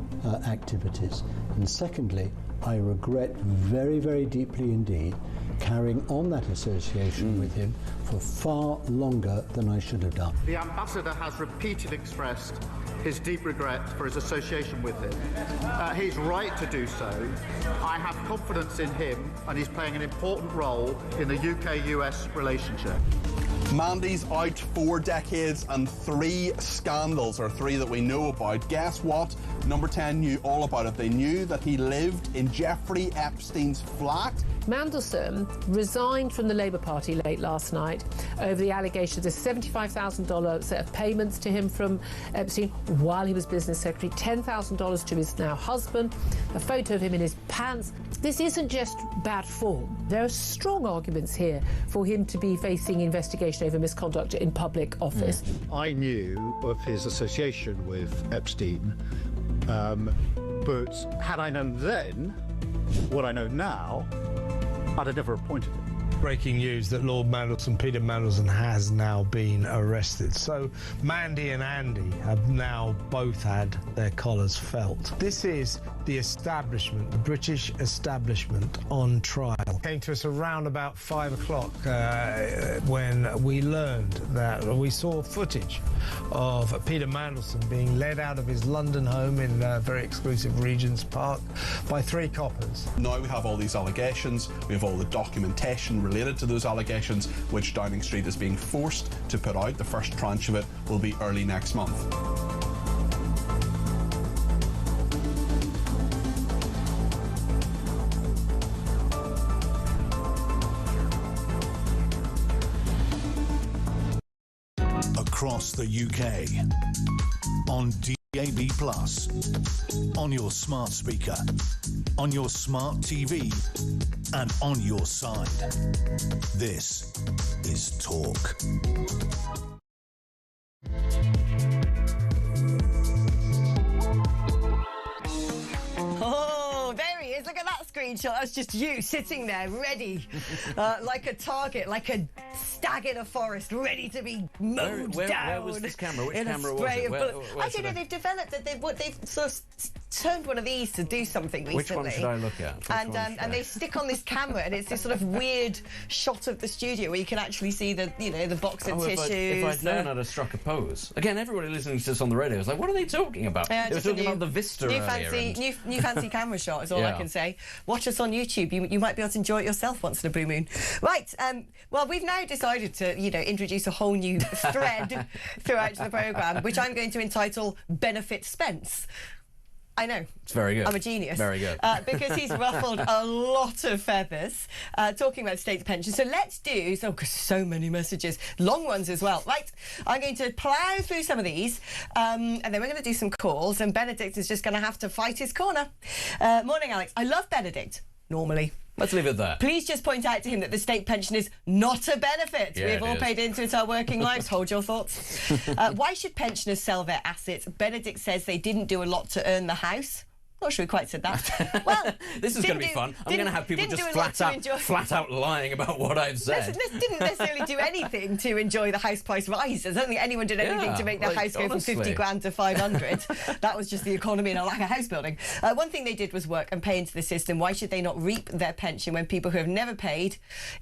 activities. And secondly, I regret very, very deeply indeed carrying on that association with him for far longer than I should have done. The ambassador has repeatedly expressed his deep regret for his association with him. He's right to do so. I have confidence in him, and he's playing an important role in the UK-US relationship. Mandy's out 4 decades and 3 scandals, or 3 that we know about. Guess what? Number 10 knew all about it. They knew that he lived in Jeffrey Epstein's flat. Mandelson resigned from the Labour Party late last night over the allegation of the $75,000 set of payments to him from Epstein while he was business secretary, $10,000 to his now husband, a photo of him in his pants. This isn't just bad form. There are strong arguments here for him to be facing investigation over misconduct in public office. I knew of his association with Epstein, but had I known then what I know now, I'd have never appointed him. Breaking news that Lord Mandelson, Peter Mandelson, has now been arrested. So Mandy and Andy have now both had their collars felt. This is the establishment, the British establishment on trial. Came to us around about 5 o'clock when we learned that we saw footage of Peter Mandelson being led out of his London home in very exclusive Regent's Park by 3 coppers. Now we have all these allegations, we have all the documentation related to those allegations, which Downing Street is being forced to put out. The first tranche of it will be early next month. Across the UK, on DAB+, on your smart speaker, on your smart TV, and on your side. This is Talk. Oh, there he is. Look at that screenshot. That's just you sitting there ready, like a target, like a stag in a forest, ready to be mowed down. Where was this camera? Which camera was it? I don't know. They've developed it. They've sort of turned one of these to do something recently. Which one should I look at? And they stick on this camera, and it's this sort of weird shot of the studio where you can actually see the the box of tissues. If I'd known I'd have struck a pose. Again, everybody listening to this on the radio is like, what are they talking about? They were talking about the Vista earlier. New fancy camera shot is all I can say. Watch us on YouTube. You might be able to enjoy it yourself once in a blue moon. Right. Well, we've now decided to introduce a whole new thread throughout the programme, which I'm going to entitle Benefit Spence. I know. It's very good. I'm a genius. Very good. Because he's ruffled a lot of feathers talking about state pensions. So let's do, so many messages, long ones as well. Right, I'm going to plough through some of these and then we're going to do some calls, and Benedict is just going to have to fight his corner. Morning, Alex. I love Benedict, normally. Let's leave it there. Please just point out to him that the state pension is not a benefit. Yeah, We've all paid into it our working lives. Hold your thoughts. Why should pensioners sell their assets? Benedict says they didn't do a lot to earn the house. Not sure we quite said that. Well, this is going to be fun. I'm going to have people just flat out lying about what I've said. Didn't necessarily do anything to enjoy the house price rises. I don't think anyone did anything to make their house go from 50 grand to 500. That was just the economy and a lack of house building. One thing they did was work and pay into the system. Why should they not reap their pension when people who have never paid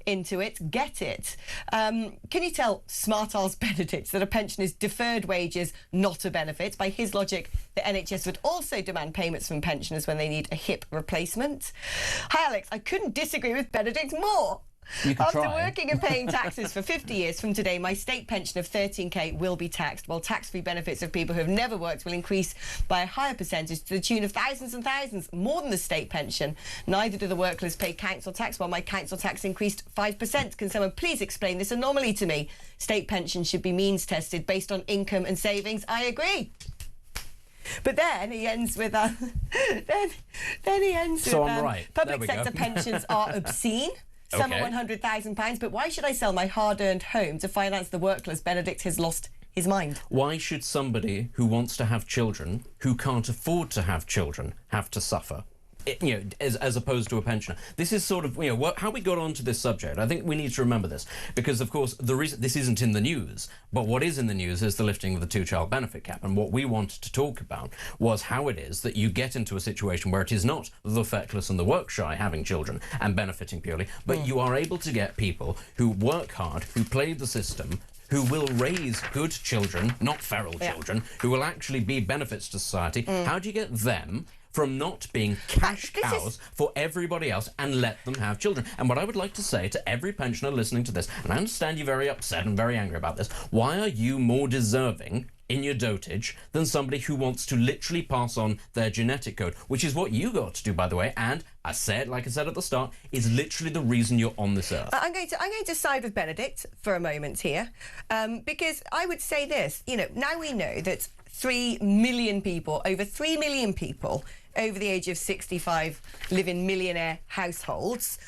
into it get it? Can you tell smart ass Benedict that a pension is deferred wages, not a benefit? By his logic, the NHS would also demand payments from pensioners when they need a hip replacement. Hi, Alex. I couldn't disagree with Benedict more. After working and paying taxes for 50 years from today, my state pension of 13k will be taxed, while tax-free benefits of people who have never worked will increase by a higher percentage to the tune of thousands and thousands, more than the state pension. Neither do the workless pay council tax, while my council tax increased 5%. Can someone please explain this anomaly to me? State pension should be means tested based on income and savings. I agree. But then he ends with then he ends with I'm right. Public sector pensions are obscene. Some are £100,000, but why should I sell my hard-earned home to finance the workless? Benedict has lost his mind. Why should somebody who wants to have children, who can't afford to have children, have to suffer? As opposed to a pensioner. This is sort of, how we got onto this subject. I think we need to remember this because, of course, the reason this isn't in the news, but what is in the news is the lifting of the 2-child benefit cap. And what we wanted to talk about was how it is that you get into a situation where it is not the feckless and the work shy having children and benefiting purely, but you are able to get people who work hard, who play the system, who will raise good children, not feral children, who will actually be benefits to society. How do you get them from not being cash cows for everybody else and let them have children? And what I would like to say to every pensioner listening to this, and I understand you're very upset and very angry about this, why are you more deserving in your dotage than somebody who wants to literally pass on their genetic code, which is what you got to do, by the way, and I said, like I said at the start, is literally the reason you're on this earth. I'm going to side with Benedict for a moment here, because I would say this, now we know that 3 million people, over 3 million people over the age of 65 live in millionaire households.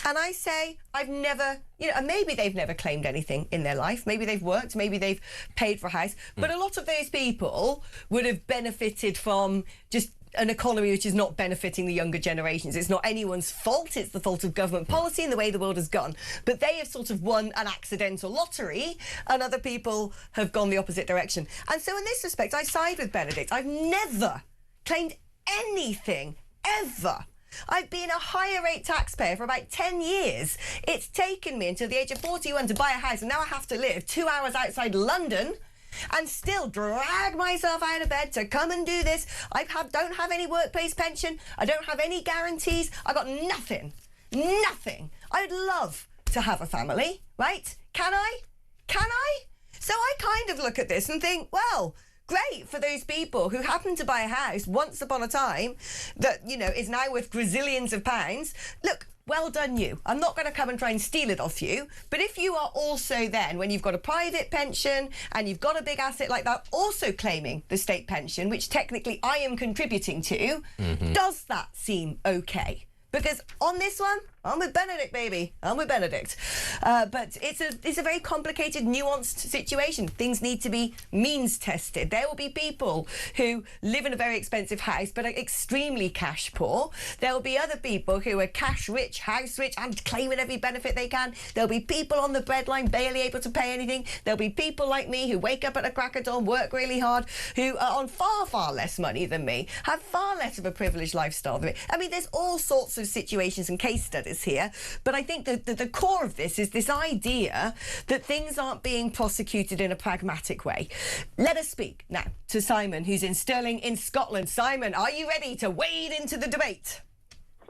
And I say, I've never, and maybe they've never claimed anything in their life. Maybe they've worked, maybe they've paid for a house. But a lot of those people would have benefited from just an economy which is not benefiting the younger generations. It's not anyone's fault. It's the fault of government policy and the way the world has gone. But they have sort of won an accidental lottery and other people have gone the opposite direction. And so in this respect, I side with Benedict. I've never claimed anything, ever. I've been a higher rate taxpayer for about 10 years. It's taken me until the age of 41 to buy a house, and now I have to live 2 hours outside London and still drag myself out of bed to come and do this. Don't have any workplace pension. I don't have any guarantees. I got nothing. Nothing. I'd love to have a family, right? Can I? Can I? So I kind of look at this and think, well, great for those people who happen to buy a house once upon a time that, is now worth gazillions of pounds. Look, well done you. I'm not going to come and try and steal it off you. But if you are also then, when you've got a private pension and you've got a big asset like that, also claiming the state pension, which technically I am contributing to, does that seem okay? Because on this one, I'm with Benedict, baby. I'm with Benedict. But it's a very complicated, nuanced situation. Things need to be means tested. There will be people who live in a very expensive house but are extremely cash poor. There will be other people who are cash rich, house rich, and claiming every benefit they can. There'll be people on the breadline barely able to pay anything. There'll be people like me who wake up at a crack of dawn, work really hard, who are on far, far less money than me, have far less of a privileged lifestyle than me. I mean, there's all sorts of situations and case studies here, but I think that the core of this is this idea that things aren't being prosecuted in a pragmatic way. Let us speak now to Simon, who's in Stirling in Scotland. Simon, are you ready to wade into the debate?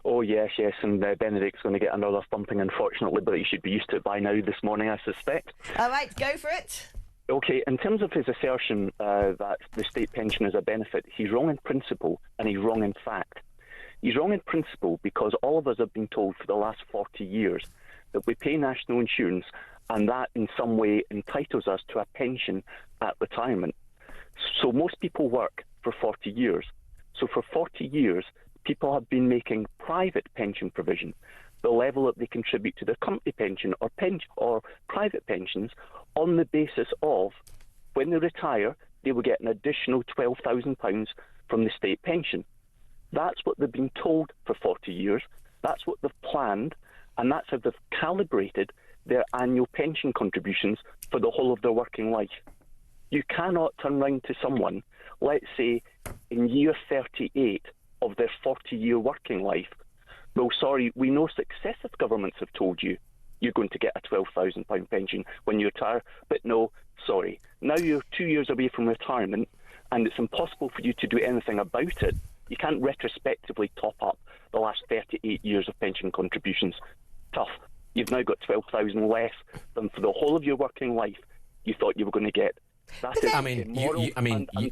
Oh, yes, and Benedict's going to get another thumping, unfortunately, but he should be used to it by now this morning, I suspect. All right, go for it. OK, in terms of his assertion that the state pension is a benefit, he's wrong in principle and he's wrong in fact. He's wrong in principle because all of us have been told for the last 40 years that we pay national insurance and that in some way entitles us to a pension at retirement. So most people work for 40 years. So for 40 years, people have been making private pension provision, the level that they contribute to their company pension or private pensions, on the basis of when they retire, they will get an additional £12,000 from the state pension. That's what they've been told for 40 years. That's what they've planned, and that's how they've calibrated their annual pension contributions for the whole of their working life. You cannot turn round to someone, let's say, in year 38 of their 40-year working life. Well, sorry, we know successive governments have told you you're going to get a £12,000 pension when you retire, but no, sorry. Now you're 2 years away from retirement, and it's impossible for you to do anything about it. You can't retrospectively top up the last 38 years of pension contributions. Tough. You've now got 12,000 less than for the whole of your working life you thought you were going to get.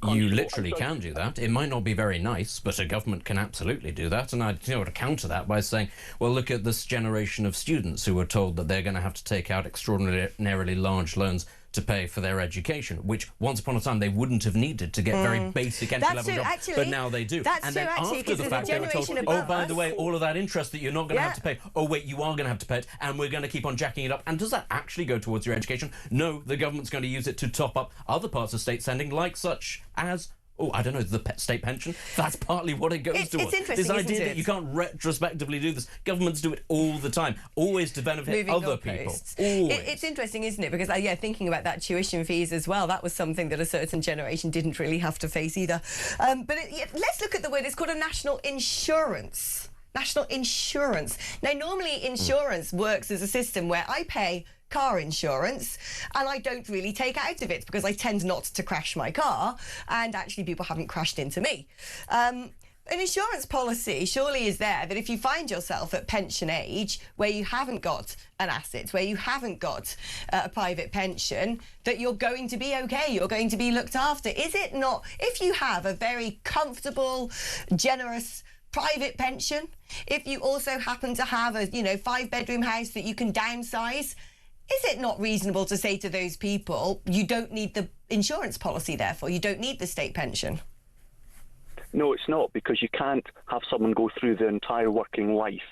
You literally can do that. It might not be very nice, but a government can absolutely do that. And I'd to counter that by saying, well, look at this generation of students who are told that they're going to have to take out extraordinarily large loans to pay for their education, which once upon a time they wouldn't have needed to get very basic entry-level jobs, but now they do. That's and true, then actually, after the fact they were told, oh, by the way, all of that interest that you're not going to have to pay, oh, wait, you are going to have to pay it, and we're going to keep on jacking it up. And does that actually go towards your education? No, the government's going to use it to top up other parts of state spending, like such as... oh, I don't know, the state pension. That's partly what it goes towards. It's interesting, this idea isn't it? that you can't retrospectively do this. Governments do it all the time, always to benefit other people. It's interesting, isn't it? Because, thinking about that tuition fees as well, that was something that a certain generation didn't really have to face either. Let's look at the word. It's called a national insurance. National insurance. Now, normally insurance works as a system where I pay car insurance and I don't really take out of it because I tend not to crash my car, and actually people haven't crashed into me. an insurance policy surely is there that if you find yourself at pension age where you haven't got an asset, where you haven't got a private pension, that you're going to be okay, you're going to be looked after. Is it not, if you have a very comfortable, generous private pension, if you also happen to have a 5-bedroom house that you can downsize, is it not reasonable to say to those people, you don't need the insurance policy, therefore you don't need the state pension? No, it's not, because you can't have someone go through their entire working life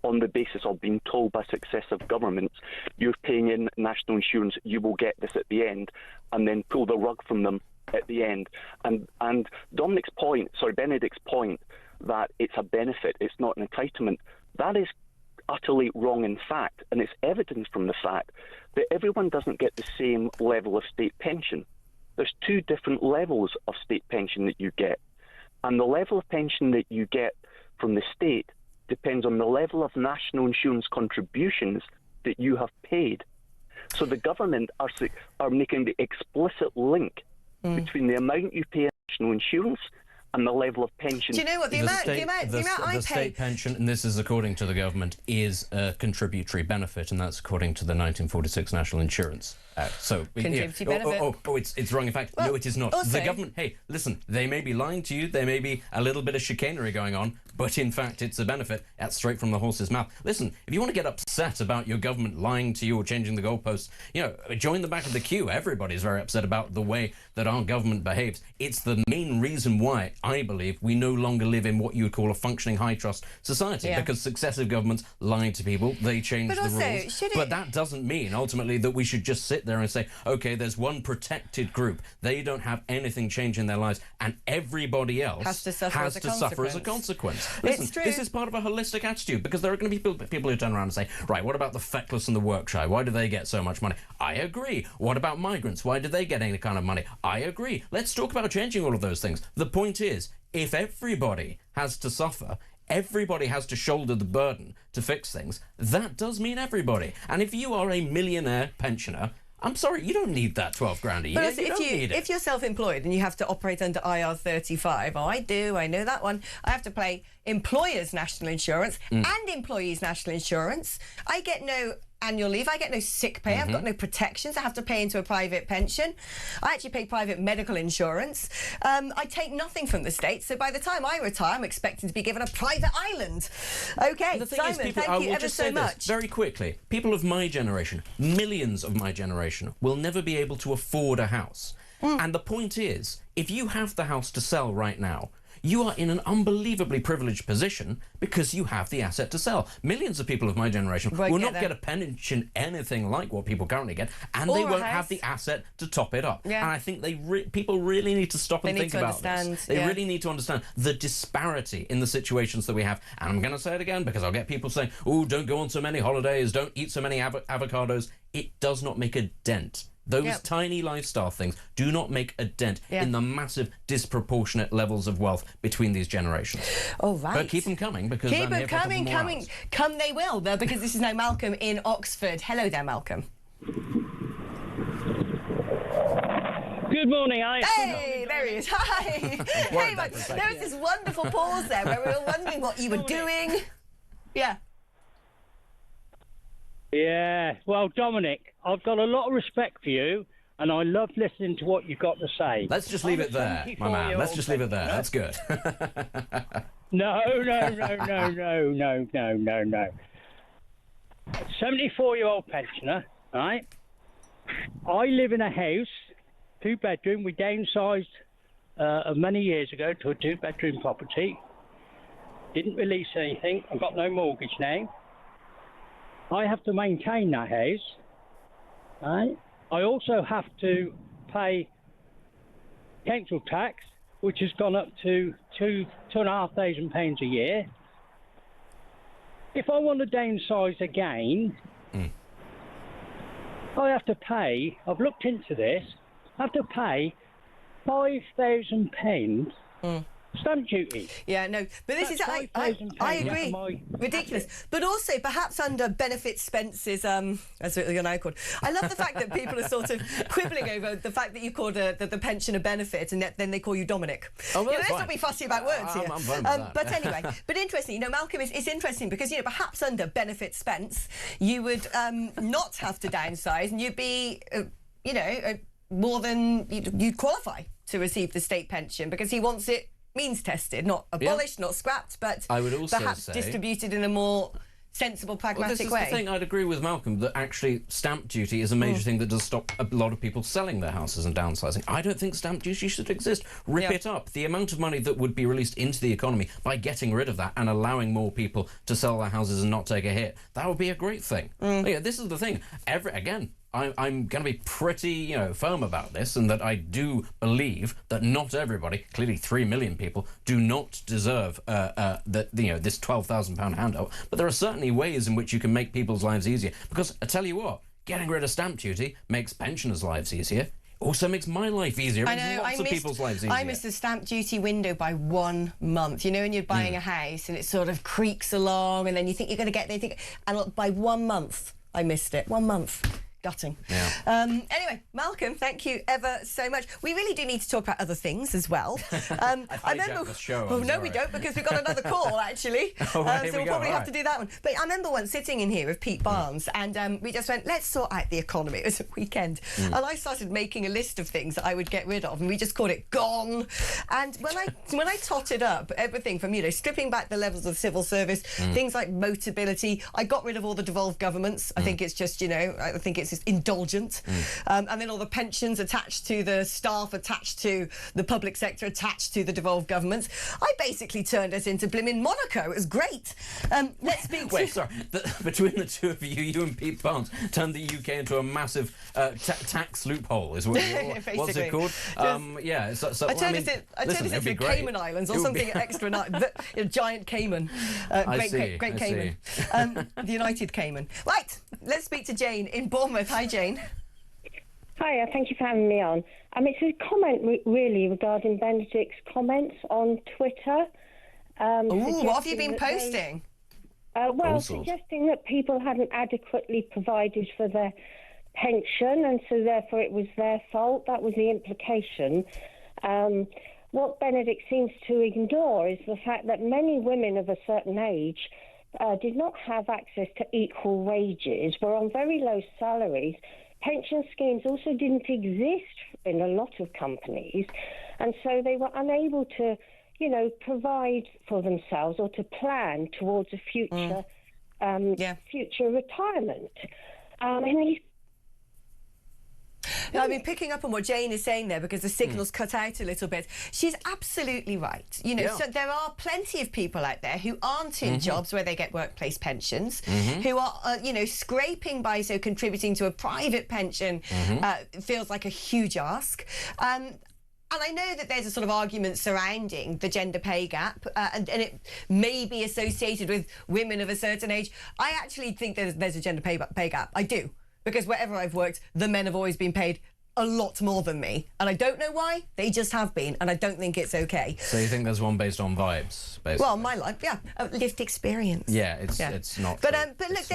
on the basis of being told by successive governments, you're paying in national insurance, you will get this at the end, and then pull the rug from them at the end. And Benedict's point that it's a benefit, it's not an entitlement, that is utterly wrong in fact, and it's evidence from the fact that everyone doesn't get the same level of state pension. There's 2 different levels of state pension that you get. And the level of pension that you get from the state depends on the level of national insurance contributions that you have paid. So the government are making the explicit link between the amount you pay in national insurance and the level of pension. Do you know what? The amount I pay... The state pension, and this is according to the government, is a contributory benefit, and that's according to the 1946 National Insurance Act. So, contributory benefit. It's wrong in fact. Well, no, it is not. also, the government, hey, listen, they may be lying to you, there may be a little bit of chicanery going on, but in fact it's a benefit. That's straight from the horse's mouth. Listen, if you want to get upset about your government lying to you or changing the goalposts, join the back of the queue. Everybody's very upset about the way that our government behaves. It's the main reason why I believe we no longer live in what you would call a functioning high trust society, because successive governments lie to people, they change the rules. But that doesn't mean ultimately that we should just sit there and say, okay, there's one protected group, they don't have anything change in their lives, and everybody else has to suffer as a consequence. Listen, this is part of a holistic attitude, because there are going to be people who turn around and say, right, what about the feckless and the work shy? Why do they get so much money? I agree. What about migrants? Why do they get any kind of money? I agree. Let's talk about changing all of those things. The point is, if everybody has to suffer, everybody has to shoulder the burden to fix things, that does mean everybody. And if you are a millionaire pensioner, I'm sorry, you don't need that 12 grand a year. But if you're self-employed and you have to operate under IR35, I do, I know that one. I have to pay employers' national insurance and employees' national insurance. I get no annual leave, I get no sick pay, I've got no protections, I have to pay into a private pension. I actually pay private medical insurance. I take nothing from the state, so by the time I retire, I'm expecting to be given a private island. Okay, Simon, thank you ever so much. Very quickly, people of my generation, millions of my generation, will never be able to afford a house. And the point is, if you have the house to sell right now, you are in an unbelievably privileged position because you have the asset to sell. Millions of people of my generation will not get a pension anything like what people currently get, and they won't have the asset to top it up. And I think people really need to stop and think about this. They really need to understand the disparity in the situations that we have. And I'm going to say it again because I'll get people saying, oh, don't go on so many holidays, don't eat so many avocados. It does not make a dent. Those tiny lifestyle things do not make a dent in the massive disproportionate levels of wealth between these generations. Oh, right. But keep them coming, because I'm here for a couple more hours. Come they will, though, because this is now Malcolm in Oxford. Hello there, Malcolm. Good morning, Alex. Hey, there he is. Hi. Hey, there was this wonderful pause there where we were wondering what you were doing. Yeah. Yeah, well, Dominic, I've got a lot of respect for you, and I love listening to what you've got to say. Let's just leave it there, my man. Let's just leave it there. That's good. No. 74-year-old pensioner, right? I live in a house, 2-bedroom. We downsized many years ago to a 2-bedroom property. Didn't release anything. I've got no mortgage now. I have to maintain that house, right? I also have to pay council tax, which has gone up to £2,500 a year. If I want to downsize again, I have to pay, I've looked into this, I have to pay £5,000 Stamp duty. Yeah, no, but this is I agree, ridiculous. But also perhaps under benefit Spence's, as you're now called. I love the fact that people are sort of quibbling over the fact that you called the pension a benefit, and then they call you Dominic. Oh, well, let's not be fussy about words here. I'm fine with that. But anyway, but interesting. Malcolm, it's interesting because perhaps under benefit Spence, you would not have to downsize, and you'd be, more than you'd qualify to receive the state pension because he wants it means tested, not abolished, not scrapped, but I would also perhaps say, distributed in a more sensible, pragmatic this is way. the thing, I'd agree with Malcolm that actually stamp duty is a major thing that does stop a lot of people selling their houses and downsizing. I don't think stamp duty should exist. Rip it up. The amount of money that would be released into the economy by getting rid of that and allowing more people to sell their houses and not take a hit, that would be a great thing. Yeah, this is the thing. I'm going to be pretty, firm about this, and that I do believe that not everybody, clearly 3 million people, do not deserve this £12,000 handout. But there are certainly ways in which you can make people's lives easier. Because I tell you what, getting rid of stamp duty makes pensioners' lives easier. Also makes my life easier. I know. Lots of people's lives easier. I missed the stamp duty window by 1 month. When you're buying a house and it sort of creaks along, and then you think you're going to get there, and by 1 month, I missed it. 1 month. Gutting. Yeah. Anyway, Malcolm, thank you ever so much. We really do need to talk about other things as well. I remember the show. Well, no, we don't, because we've got another call actually. So we'll probably have to do that one. But I remember once sitting in here with Pete Barnes, and we just went, let's sort out the economy. It was a weekend, and I started making a list of things that I would get rid of, and we just called it Gone. And when I totted up everything from stripping back the levels of civil service, things like Motability, I got rid of all the devolved governments. I think it's just I think it's just indulgent, and then all the pensions attached to the staff, attached to the public sector, attached to the devolved governments. I basically turned us into blimmin' Monaco. It was great. Let's speak. Wait, sorry. Between the two of you, you and Pete Barnes turned the UK into a massive tax loophole. Is what's it called? I turned us into the Cayman Islands or something extra nice. Giant Cayman, great Cayman, the United Cayman. Right, let's speak to Jane in Bournemouth. Hi, Jane. Hiya, thank you for having me on. It's a comment really regarding Benedict's comments on Twitter. What have you been posting? Suggesting that people hadn't adequately provided for their pension, and so therefore it was their fault. That was the implication. What Benedict seems to ignore is the fact that many women of a certain age did not have access to equal wages, were on very low salaries. Pension schemes also didn't exist in a lot of companies, and so they were unable to, provide for themselves or to plan towards a future, future retirement. I've been picking up on what Jane is saying there because the signal's cut out a little bit. She's absolutely right. So there are plenty of people out there who aren't in jobs where they get workplace pensions, who are, scraping by, so contributing to a private pension feels like a huge ask. And I know that there's a sort of argument surrounding the gender pay gap, and it may be associated with women of a certain age. I actually think there's a gender pay gap. I do. Because wherever I've worked, the men have always been paid a lot more than me. And I don't know why. They just have been. And I don't think it's okay. So you think there's one based on vibes, basically? Well, my life, lived experience. Yeah, it's not. But look,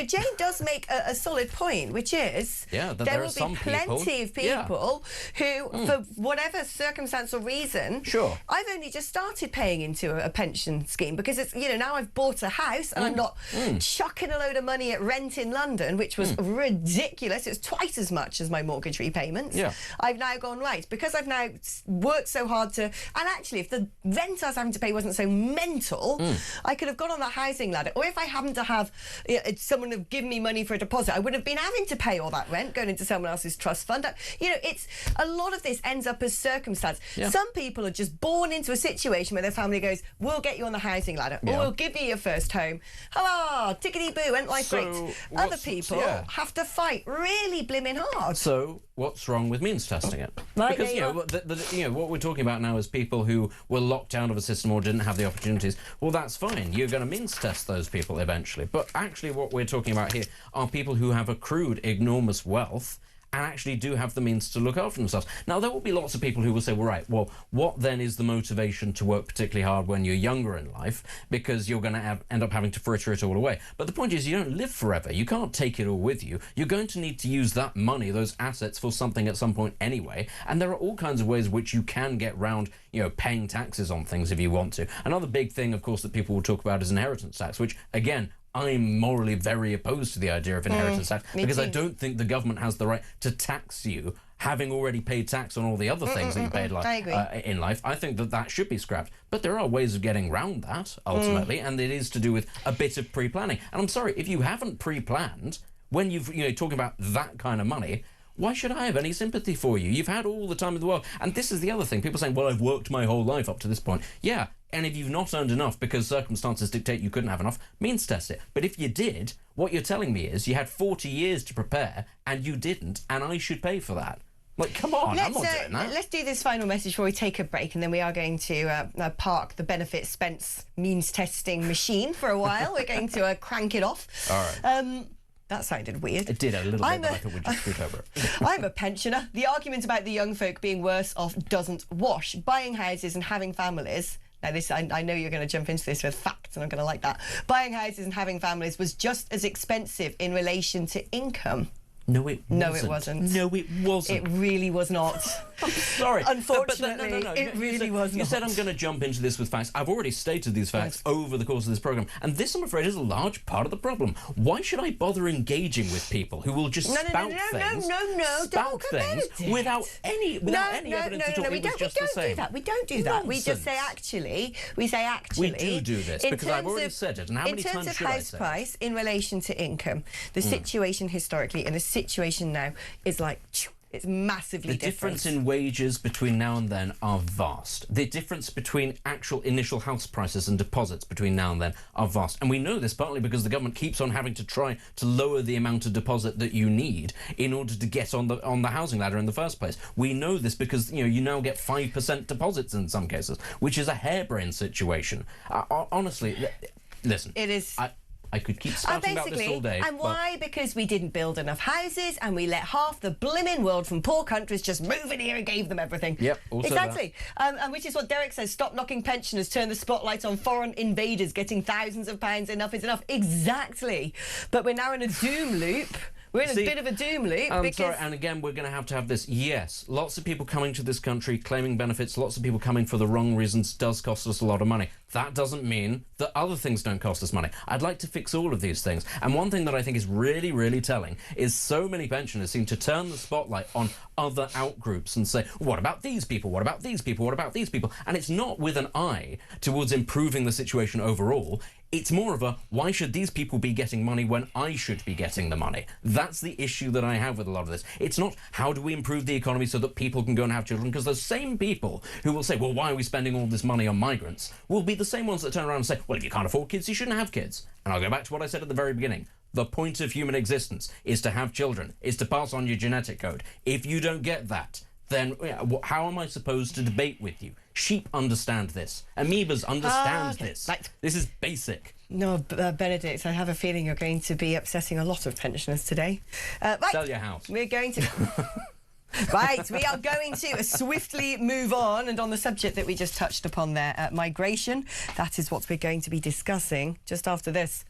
Jane does make a solid point, which is there will be plenty of people who, for whatever circumstance or reason, I've only just started paying into a pension scheme because it's now I've bought a house and I'm not chucking a load of money at rent in London, which was ridiculous. It's twice as much as my mortgage repayments. I've now gone, right, because I've now worked so hard to, and actually if the rent I was having to pay wasn't so mental, I could have gone on that housing ladder, or if I happened to have someone have given me money for a deposit, I wouldn't have been having to pay all that rent going into someone else's trust fund. It's a lot of this ends up as circumstance. Some people are just born into a situation where their family goes, we'll get you on the housing ladder, or we'll give you your first home. Hurrah, tickety-boo, went life great. Other people have to fight really blimmin' hard. So what's wrong with means testing it? Right, because what we're talking about now is people who were locked out of a system or didn't have the opportunities. Well, that's fine. You're going to means test those people eventually. But actually what we're talking about here are people who have accrued enormous wealth and actually do have the means to look after themselves. Now, there will be lots of people who will say, well, what then is the motivation to work particularly hard when you're younger in life? Because you're going to end up having to fritter it all away. But the point is, you don't live forever. You can't take it all with you. You're going to need to use that money, those assets, for something at some point anyway. And there are all kinds of ways which you can get round, paying taxes on things if you want to. Another big thing, of course, that people will talk about is inheritance tax, which, again, I'm morally very opposed to the idea of inheritance tax, because I don't think the government has the right to tax you having already paid tax on all the other things that you paid in life. I think that should be scrapped. But there are ways of getting around that, ultimately, and it is to do with a bit of pre-planning. And I'm sorry, if you haven't pre-planned, when you've, talking about that kind of money, why should I have any sympathy for you? You've had all the time in the world. And this is the other thing. People saying, well, I've worked my whole life up to this point. Yeah, and if you've not earned enough because circumstances dictate you couldn't have enough, means test it. But if you did, what you're telling me is you had 40 years to prepare and you didn't, and I should pay for that. Like, come on, I'm not doing that. Let's do this final message before we take a break, and then we are going to park the benefit Spence means testing machine for a while. We're going to crank it off. All right. That sounded weird. It did a little bit, but I thought we'd just scoot over it. I'm a pensioner. The argument about the young folk being worse off doesn't wash. Buying houses and having families... Now, this I know you're going to jump into this with facts, and I'm going to like that. Buying houses and having families was just as expensive in relation to income. No, it wasn't. No, it wasn't. No, it wasn't. It really was not. I'm sorry. Unfortunately, no. It really was not. You said I'm going to jump into this with facts. I've already stated these facts over the course of this programme. And this, I'm afraid, is a large part of the problem. Why should I bother engaging with people who will just spout things? Spout things without any evidence at all? We don't do that. We don't do that. We just say actually. We say actually. We do this because I've already said it. And how many times should I say it? In terms of house price in relation to income, the situation historically and the situation now is like... It's massively different. The difference in wages between now and then are vast. The difference between actual initial house prices and deposits between now and then are vast. And we know this partly because the government keeps on having to try to lower the amount of deposit that you need in order to get on the housing ladder in the first place. We know this because, you now get 5% deposits in some cases, which is a harebrained situation. Honestly, listen. It is... I could keep spouting about this all day. And why? Because we didn't build enough houses and we let half the blimmin' world from poor countries just move in here and gave them everything. Yep, also exactly. And which is what Derek says, stop knocking pensioners, turn the spotlight on foreign invaders, getting thousands of pounds, enough is enough. Exactly. But we're now in a doom loop. We're in a bit of a doom loop. I'm sorry, and again, we're going to have this. Yes, lots of people coming to this country claiming benefits, lots of people coming for the wrong reasons does cost us a lot of money. That doesn't mean that other things don't cost us money. I'd like to fix all of these things. And one thing that I think is really, really telling is so many pensioners seem to turn the spotlight on other outgroups and say, what about these people? What about these people? What about these people? And it's not with an eye towards improving the situation overall. It's more of a, why should these people be getting money when I should be getting the money? That's the issue that I have with a lot of this. It's not, how do we improve the economy so that people can go and have children? Because those same people who will say, well, why are we spending all this money on migrants, will be the same ones that turn around and say, well, if you can't afford kids, you shouldn't have kids. And I'll go back to what I said at the very beginning. The point of human existence is to have children, is to pass on your genetic code. If you don't get that, then how am I supposed to debate with you? Sheep understand this. Amoebas understand this. This is basic. No, Benedict, I have a feeling you're going to be upsetting a lot of pensioners today. Right. Sell your house. We're going to... Right, we are going to swiftly move on, and on the subject that we just touched upon there, migration, that is what we're going to be discussing just after this.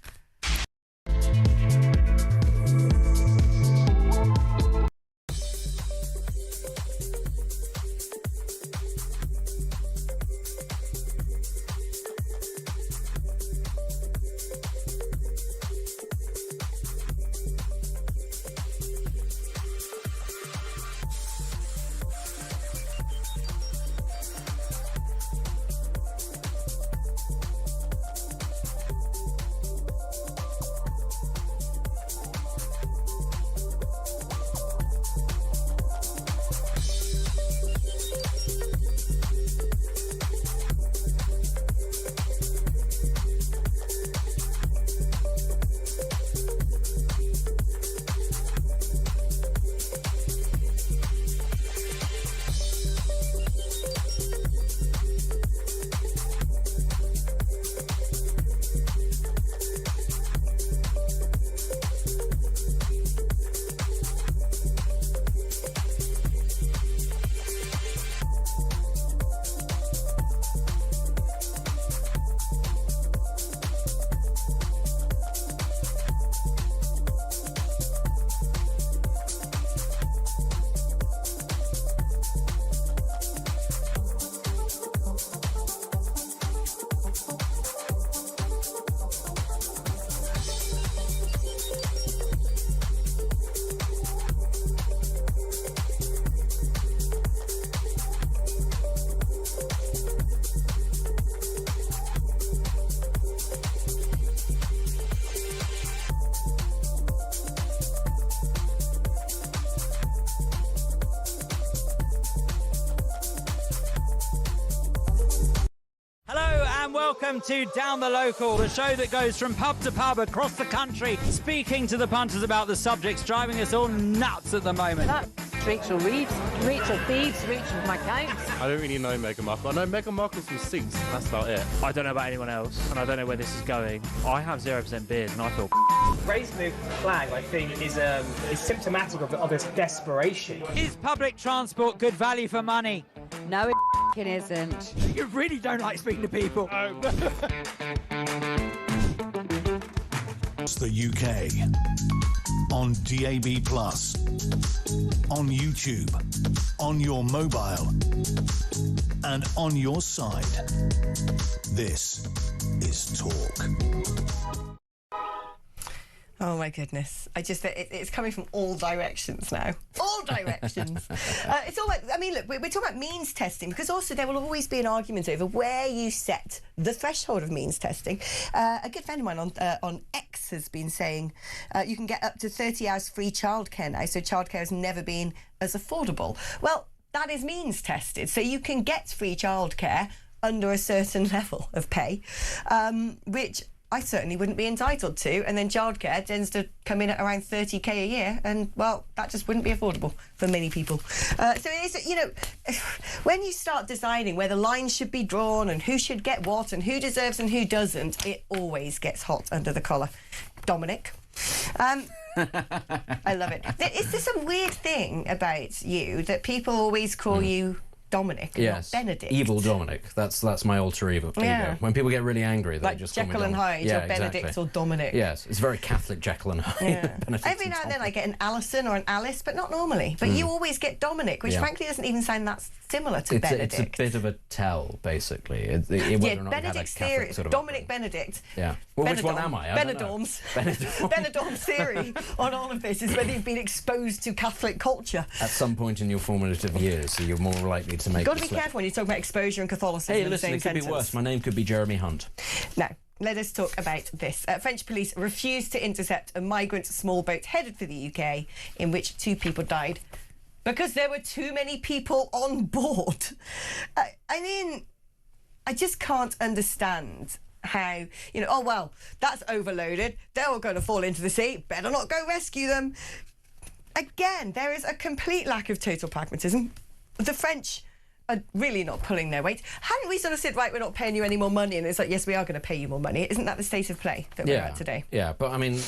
and welcome to Down the Local, the show that goes from pub to pub across the country, speaking to the punters about the subjects driving us all nuts at the moment. That's Rachel Reeves, Rachel Thieves, Rachel McCounts. I don't really know Meghan Markle. I know Meghan Markle's from Sinks, and that's about it. I don't know about anyone else, and I don't know where this is going. I have 0% beard, and I feel. Raising the flag, I think, is symptomatic of this desperation. Is public transport good value for money? No, it isn't. You really don't like speaking to people. It's the UK on DAB+, on YouTube, on your mobile, and on your side. This is Talk. Oh my goodness! It's coming from all directions now. All directions. It's all like, I mean, look, we're talking about means testing because also there will always be an argument over where you set the threshold of means testing. A good friend of mine on X has been saying you can get up to 30 hours free childcare now, so childcare has never been as affordable. Well, that is means tested, so you can get free childcare under a certain level of pay, which I certainly wouldn't be entitled to, and then childcare tends to come in at around 30k a year, and well, that just wouldn't be affordable for many people. So it is, you know, when you start deciding where the lines should be drawn and who should get what and who deserves and who doesn't, it always gets hot under the collar. Dominic. I love it. Is there some weird thing about you that people always call you Dominic, yes, not Benedict? Evil Dominic. That's my alter ego. Yeah. When people get really angry, they like just Jekyll call me and Dominic. Hyde, Yeah, or Benedict exactly. or Dominic. Yes, it's very Catholic Jekyll and Hyde. Yeah. Benedict Every and now and then Tom. I get an Alison or an Alice, but not normally. But you always get Dominic, which frankly doesn't even sound that similar to Benedict. It's a bit of a tell, basically. Yeah, Benedict's theory, sort of Dominic Benedict. Yeah. Well, which one am I? Benedorm's theory on all of this is whether you've been exposed to Catholic culture. At some point in your formative years, so you're more likely to make. You've got to the be slip. careful when you talk about exposure and Catholicism in the Listen, same it could sentence. be worse. My name could be Jeremy Hunt. Now, let us talk about this. French police refused to intercept a migrant small boat headed for the UK in which 2 people died because there were too many people on board. I mean, I just can't understand how, you know, oh, well, that's overloaded. They're all going to fall into the sea. Better not go rescue them. Again, there is a complete lack of total pragmatism. The French are really not pulling their weight. Hadn't we sort of said, right, we're not paying you any more money? And it's like, yes, we are going to pay you more money. Isn't that the state of play that we're at today? Yeah, but I mean,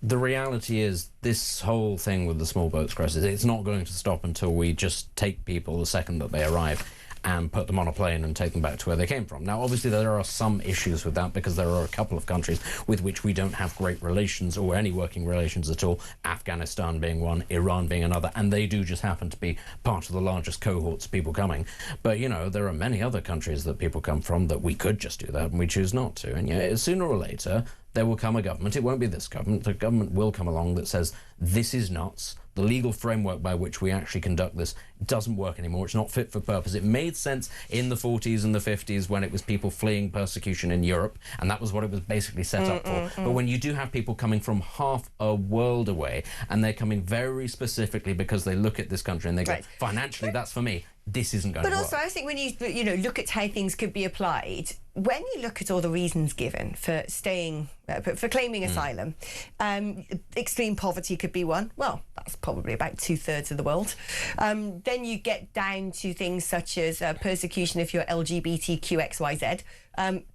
the reality is this whole thing with the small boats crisis, it's not going to stop until we just take people the second that they arrive and put them on a plane and take them back to where they came from. Now, obviously, there are some issues with that because there are a couple of countries with which we don't have great relations or any working relations at all, Afghanistan being one, Iran being another, and they do just happen to be part of the largest cohorts of people coming. But, you know, there are many other countries that people come from that we could just do that and we choose not to. And, yeah, sooner or later, there will come a government. It won't be this government. The government will come along that says, this is nuts. The legal framework by which we actually conduct this doesn't work anymore. It's not fit for purpose. It made sense in the 40s and the 50s when it was people fleeing persecution in Europe, and that was what it was basically set up for. But when you do have people coming from half a world away, and they're coming very specifically because they look at this country and they go, financially, that's for me. This isn't going to work. But also, I think when you know, look at how things could be applied, when you look at all the reasons given for staying, for claiming asylum, extreme poverty could be one. Well, that's probably about 2/3 of the world. Then you get down to things such as persecution if you're LGBTQXYZ.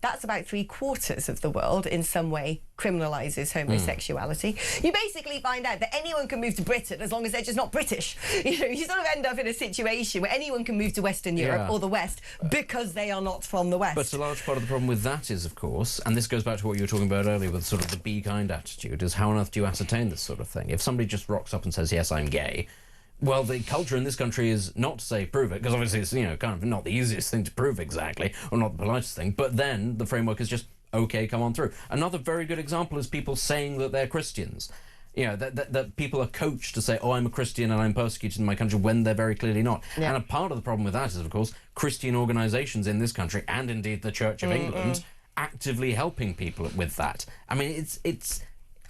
That's about 3/4 of the world in some way criminalises homosexuality. You basically find out that anyone can move to Britain as long as they're just not British. You know, you sort of end up in a situation where anyone can move to Western Europe or the West because they are not from the West. But a large part of the problem with that is, of course, and this goes back to what you were talking about earlier with sort of the be kind attitude, is how on earth do you ascertain this sort of thing? If somebody just rocks up and says, yes, I'm gay, well, the culture in this country is not to say prove it, because obviously it's, you know, kind of not the easiest thing to prove exactly, or not the politest thing, but then the framework is just, okay, come on through. Another very good example is people saying that they're Christians. You know, that people are coached to say, oh, I'm a Christian and I'm persecuted in my country, when they're very clearly not. And a part of the problem with that is, of course, Christian organisations in this country, and indeed the Church of England, actively helping people with that. I mean, it's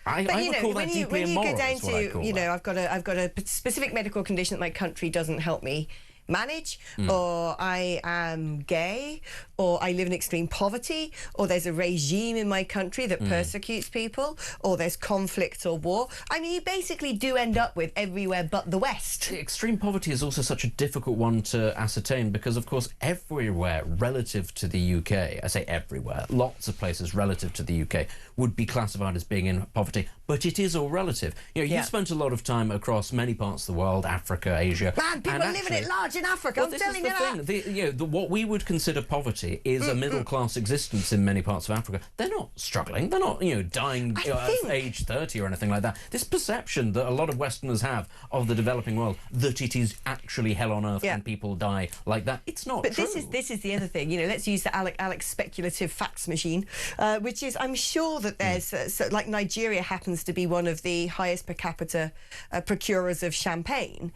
I would call that deeply immoral. When you go down to, you know, I've got a specific medical condition that my country doesn't help me manage, or I am gay, or I live in extreme poverty, or there's a regime in my country that persecutes people, or there's conflict or war. I mean, you basically do end up with everywhere but the West. Extreme poverty is also such a difficult one to ascertain because, of course, everywhere relative to the UK, I say everywhere, lots of places relative to the UK would be classified as being in poverty, but it is all relative. You know, you spent a lot of time across many parts of the world, Africa, Asia. Man, people are living it large in Africa, I'm telling you that. What we would consider poverty is a middle-class existence in many parts of Africa. They're not struggling. They're not, dying at age 30 or anything like that. This perception that a lot of Westerners have of the developing world, that it is actually hell on earth and people die like that, it's not true. But this is the other thing. Let's use the Alex speculative facts machine, which is, I'm sure that there's, like Nigeria happens to be one of the highest per capita procurers of champagne.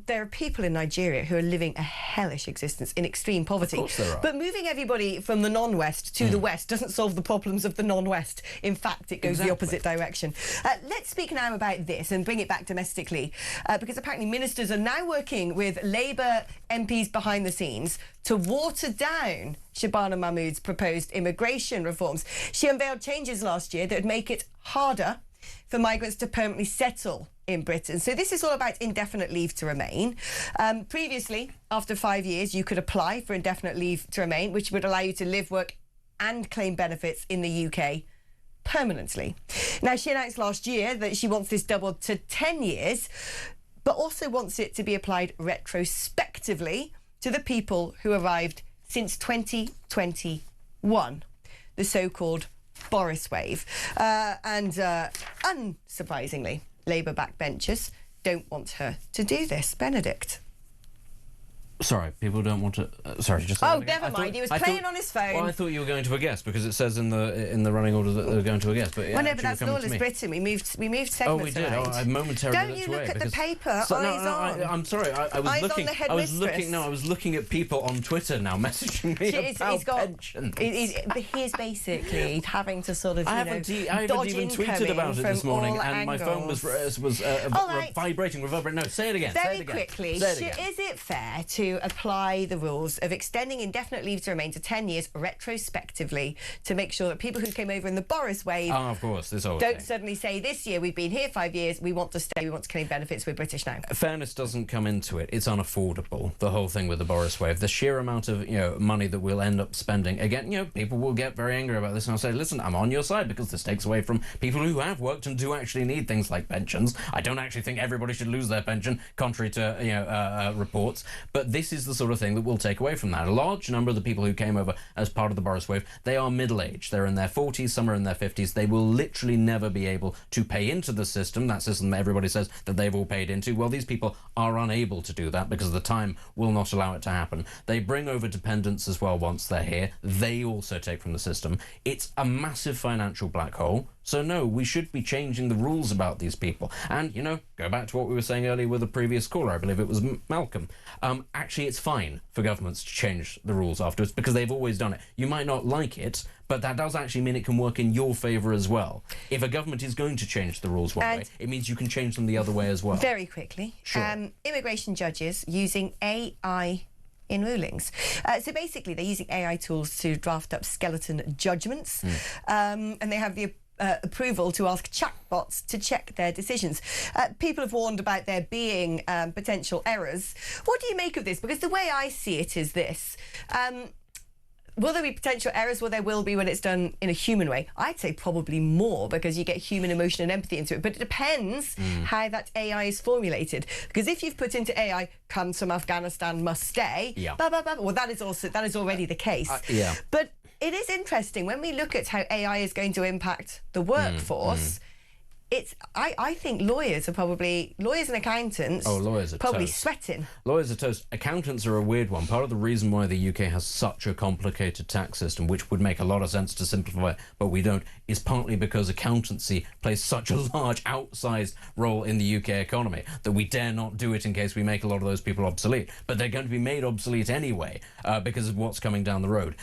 There are people in Nigeria who are living a hellish existence in extreme poverty. Of course there are. But moving everybody from the non-West to the West doesn't solve the problems of the non-West. In fact, it goes the opposite direction. Let's speak now about this and bring it back domestically, because apparently ministers are now working with Labour MPs behind the scenes to water down Shabana Mahmood's proposed immigration reforms. She unveiled changes last year that would make it harder for migrants to permanently settle in Britain. So this is all about indefinite leave to remain. Previously, after 5 years, you could apply for indefinite leave to remain, which would allow you to live, work and claim benefits in the UK permanently. Now, she announced last year that she wants this doubled to 10 years, but also wants it to be applied retrospectively to the people who arrived since 2021, the so-called Boris wave. And unsurprisingly, Labour backbenchers don't want her to do this. Benedict. Sorry, people don't want to. Sorry, just. Oh, never mind. He was playing on his phone. Well, I thought you were going to a guest because it says in the running order that they were going to a guest. But yeah, well, no, but that's lawless Britain. We moved segments. Oh, we did. Around. I momentarily don't you look at the paper? So, eyes on. I'm sorry. I was eyes looking. On the head I was mistress. looking. No, I was looking at people on Twitter now messaging me about pensions. He's basically having to sort of. I haven't even tweeted about it this morning, and my phone was vibrating. Reverberating. No, say it again. Very quickly. Is it fair to apply the rules of extending indefinite leave to remain to 10 years retrospectively to make sure that people who came over in the Boris wave of course, don't suddenly say, this year we've been here 5 years, we want to stay, we want to claim benefits, we're British now? Fairness doesn't come into it. It's unaffordable, the whole thing with the Boris wave. The sheer amount of money that we'll end up spending, again, people will get very angry about this, and I'll say, listen, I'm on your side because this takes away from people who have worked and do actually need things like pensions. I don't actually think everybody should lose their pension, contrary to reports, but this is the sort of thing that will take away from that. A large number of the people who came over as part of the Boris wave, they are middle-aged. They're in their 40s, some are in their 50s. They will literally never be able to pay into the system, that system that everybody says that they've all paid into. Well, these people are unable to do that because the time will not allow it to happen. They bring over dependents as well once they're here. They also take from the system. It's a massive financial black hole. So no, we should be changing the rules about these people. And, go back to what we were saying earlier with the previous caller, I believe it was Malcolm. Actually, it's fine for governments to change the rules afterwards because they've always done it. You might not like it, but that does actually mean it can work in your favour as well. If a government is going to change the rules one way, it means you can change them the other way as well. Very quickly. Sure. Immigration judges using AI in rulings. So basically, they're using AI tools to draft up skeleton judgments, and they have the approval to ask chatbots to check their decisions. People have warned about there being potential errors. What do you make of this? Because the way I see it is this. Will there be potential errors? Well, there will be when it's done in a human way. I'd say probably more because you get human emotion and empathy into it. But it depends how that AI is formulated. Because if you've put into AI, comes from Afghanistan, must stay, well, that is already the case. But it is interesting when we look at how AI is going to impact the workforce. I think lawyers and accountants lawyers are probably toast. sweating. Lawyers are toast. Accountants are a weird one. Part of the reason why the UK has such a complicated tax system, which would make a lot of sense to simplify, but we don't, is partly because accountancy plays such a large, outsized role in the UK economy that we dare not do it in case we make a lot of those people obsolete. But they're going to be made obsolete anyway because of what's coming down the road.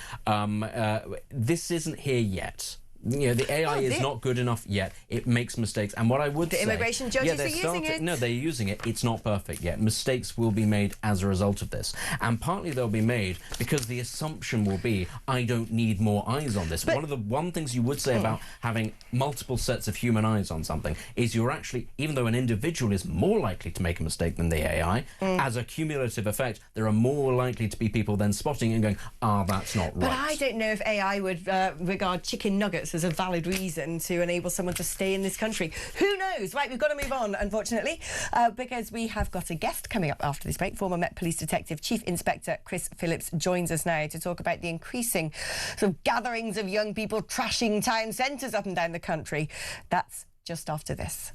This isn't here yet. The AI is not good enough yet. It makes mistakes. And what I would say... The immigration judges are using it. No, they're using it. It's not perfect yet. Mistakes will be made as a result of this. And partly they'll be made because the assumption will be, I don't need more eyes on this. But one things you would say about having multiple sets of human eyes on something is you're actually, even though an individual is more likely to make a mistake than the AI, as a cumulative effect, there are more likely to be people then spotting and going, that's not right. But I don't know if AI would regard chicken nuggets as a valid reason to enable someone to stay in this country. Who knows? Right, we've got to move on, unfortunately, because we have got a guest coming up after this break. Former Met Police Detective Chief Inspector Chris Phillips joins us now to talk about the increasing sort of gatherings of young people trashing town centres up and down the country. That's just after this.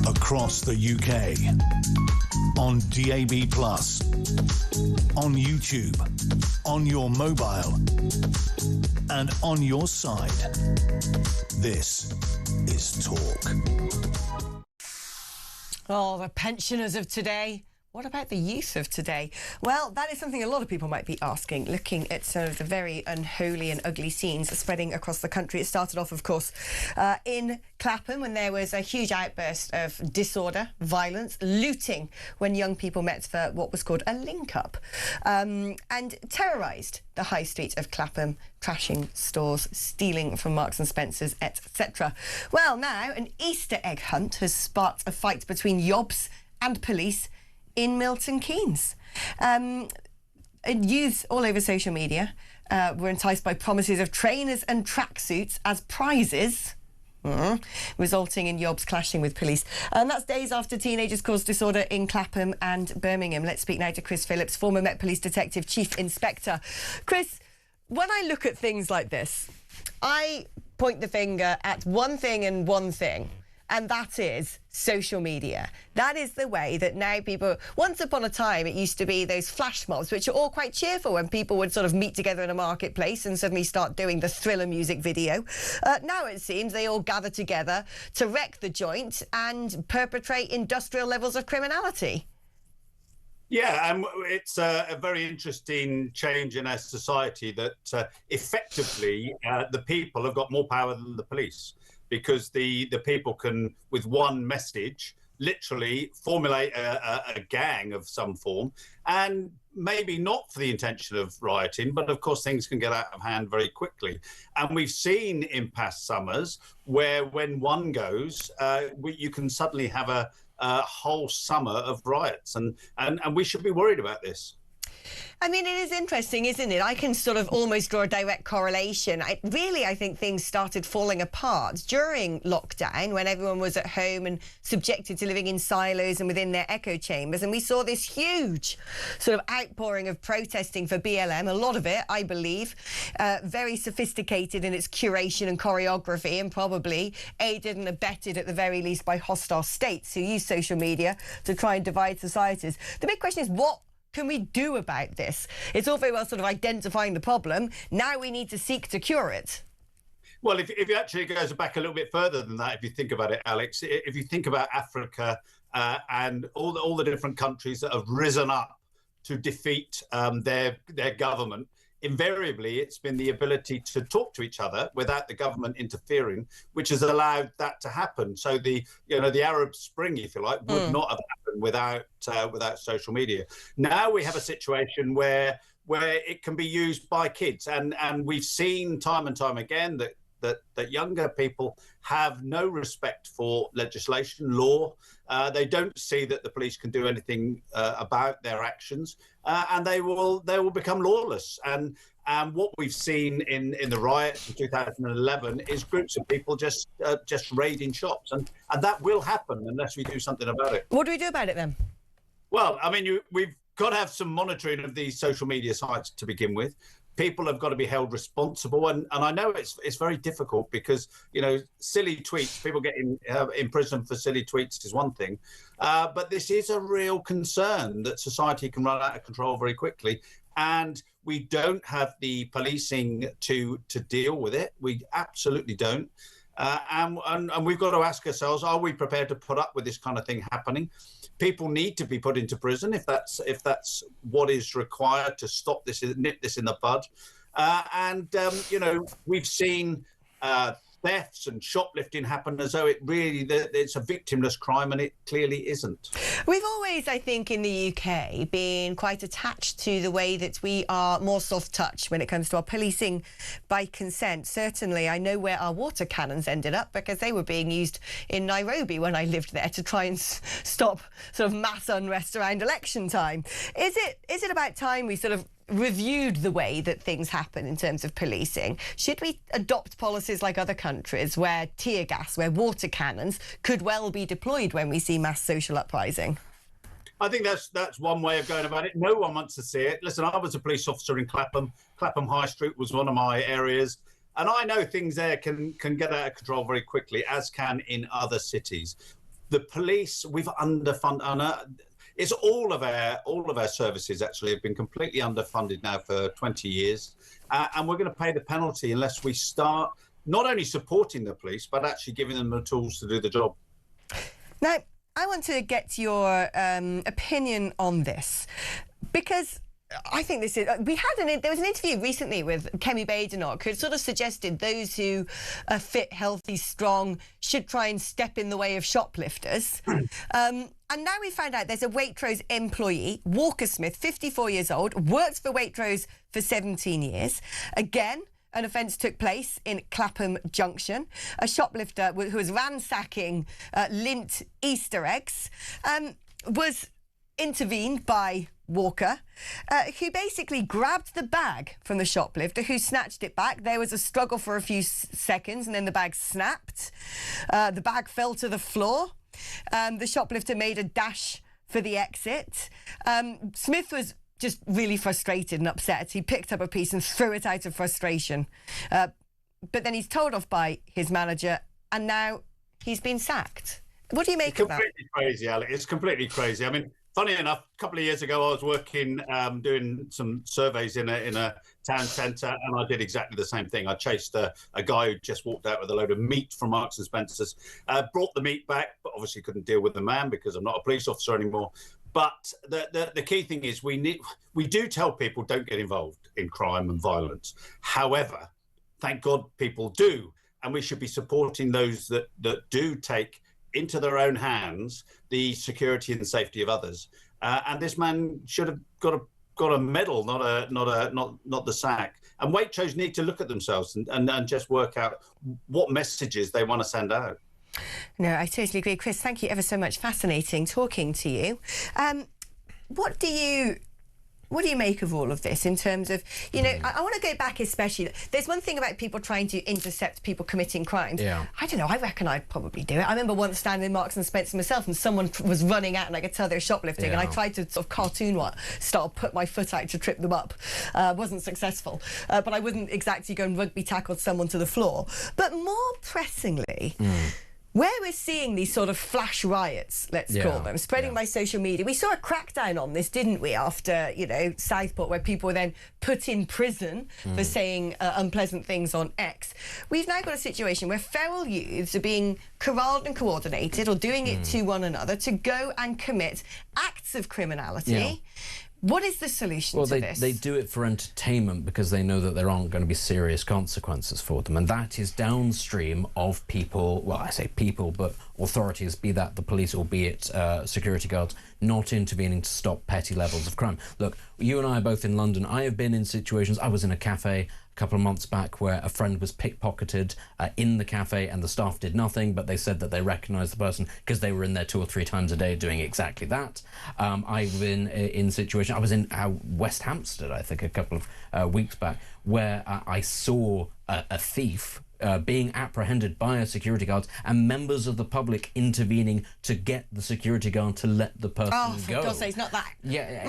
Across the UK, on DAB+, on YouTube, on your mobile, and on your side. This is Talk. Oh, the pensioners of today. What about the youth of today? Well, that is something a lot of people might be asking, looking at sort of the very unholy and ugly scenes spreading across the country. It started off, of course, in Clapham when there was a huge outburst of disorder, violence, looting when young people met for what was called a link-up and terrorised the high street of Clapham, trashing stores, stealing from Marks and Spencer's, etc. Well, now an Easter egg hunt has sparked a fight between yobs and police in Milton Keynes. Youths all over social media were enticed by promises of trainers and tracksuits as prizes, resulting in yobs clashing with police. And that's days after teenagers caused disorder in Clapham and Birmingham. Let's speak now to Chris Phillips, former Met Police Detective Chief Inspector. Chris, when I look at things like this, I point the finger at one thing and one thing, and that is social media. That is the way that now people... Once upon a time, it used to be those flash mobs, which are all quite cheerful when people would sort of meet together in a marketplace and suddenly start doing the Thriller music video. Now it seems they all gather together to wreck the joint and perpetrate industrial levels of criminality. Yeah, and it's a very interesting change in our society that effectively the people have got more power than the police, because the people can, with one message, literally formulate a gang of some form, and maybe not for the intention of rioting, but of course things can get out of hand very quickly. And we've seen in past summers where when one goes, you can suddenly have a whole summer of riots, and we should be worried about this. I mean, it is interesting, isn't it? I can sort of almost draw a direct correlation. I think things started falling apart during lockdown when everyone was at home and subjected to living in silos and within their echo chambers. And we saw this huge sort of outpouring of protesting for BLM, a lot of it, I believe, very sophisticated in its curation and choreography, and probably aided and abetted at the very least by hostile states who use social media to try and divide societies. The big question is, what can we do about this? It's all very well sort of identifying the problem. Now we need to seek to cure it. Well, if it actually goes back a little bit further than that, if you think about it, Alex, if you think about Africa and all the different countries that have risen up to defeat their government, invariably it's been the ability to talk to each other without the government interfering, which has allowed that to happen. So the Arab Spring, if you like, would not have happened without social media. Now we have a situation where it can be used by kids, and we've seen time and time again that younger people have no respect for legislation, law. They don't see that the police can do anything about their actions, and they will become lawless. And what we've seen in the riots in 2011 is groups of people just raiding shops, and that will happen unless we do something about it. What do we do about it then? Well, I mean, we've got to have some monitoring of these social media sites to begin with. People have got to be held responsible, and I know it's very difficult because silly tweets, people getting in prison for silly tweets is one thing, but this is a real concern that society can run out of control very quickly, and we don't have the policing to deal with it. We absolutely don't, and we've got to ask ourselves: are we prepared to put up with this kind of thing happening? People need to be put into prison if that's what is required to stop this, nip this in the bud. We've seen thefts and shoplifting happen as though it's a victimless crime, and it clearly isn't. We've always, I think, in the UK been quite attached to the way that we are more soft touch when it comes to our policing by consent. Certainly, I know where our water cannons ended up because they were being used in Nairobi when I lived there to try and stop sort of mass unrest around election time. Is it about time we sort of reviewed the way that things happen in terms of policing? Should we adopt policies like other countries where tear gas, where water cannons could well be deployed when we see mass social uprising? I think that's one way of going about it. No one wants to see it. Listen, I was a police officer in Clapham. Clapham High Street was one of my areas, and I know things there can get out of control very quickly, as can in other cities. The police, we've underfunded. It's all of our services actually have been completely underfunded now for 20 years, and we're going to pay the penalty unless we start not only supporting the police but actually giving them the tools to do the job. Now, I want to get your opinion on this because I think this is. There was an interview recently with Kemi Badenoch who sort of suggested those who are fit, healthy, strong should try and step in the way of shoplifters. And now we found out there's a Waitrose employee, Walker Smith, 54 years old, worked for Waitrose for 17 years. Again, an offence took place in Clapham Junction. A shoplifter who was ransacking Lindt Easter eggs was intervened by Walker, who basically grabbed the bag from the shoplifter, who snatched it back. There was a struggle for a few seconds, and then the bag snapped. The bag fell to the floor. The shoplifter made a dash for the exit. Smith was just really frustrated and upset. He picked up a piece and threw it out of frustration. But then he's told off by his manager, and now he's been sacked. What do you make of that? It's completely crazy, Alex. It's completely crazy. I mean, funny enough, a couple of years ago, I was working, doing some surveys in a town centre, and I did exactly the same thing. I chased a guy who just walked out with a load of meat from Marks and Spencer's, brought the meat back, but obviously couldn't deal with the man because I'm not a police officer anymore. But the key thing is we do tell people don't get involved in crime and violence. However, thank God people do, and we should be supporting those that do take into their own hands the security and safety of others. And this man should have got a medal, not the sack. And Waitrose need to look at themselves and just work out what messages they want to send out. No, I totally agree. Chris, thank you ever so much. Fascinating talking to you. What do you make of all of this in terms of, I want to go back especially. There's one thing about people trying to intercept people committing crimes. Yeah. I don't know, I reckon I'd probably do it. I remember once standing in Marks and Spencer myself and someone was running out and I could tell they were shoplifting and I tried to sort of cartoon-style put my foot out to trip them up. Wasn't successful. But I wouldn't exactly go and rugby tackle someone to the floor. But more pressingly, where we're seeing these sort of flash riots, let's call them, spreading by social media. We saw a crackdown on this, didn't we, after, Southport, where people were then put in prison for saying unpleasant things on X. We've now got a situation where feral youths are being corralled and coordinated, or doing it to one another, to go and commit acts of criminality. Yeah. What is the solution to this? They do it for entertainment because they know that there aren't going to be serious consequences for them, and that is downstream of people, well, I say people, but authorities, be that the police or be it security guards, not intervening to stop petty levels of crime. Look, you and I are both in London. I have been in situations, I was in a cafe a couple of months back where a friend was pickpocketed in the cafe, and the staff did nothing, but they said that they recognised the person because they were in there 2 or 3 times a day doing exactly that. I've been in situations, I was in West Hampstead, I think, a couple of weeks back, where I saw a thief being apprehended by a security guard, and members of the public intervening to get the security guard to let the person go. Oh, for God's sake, not that. Yeah,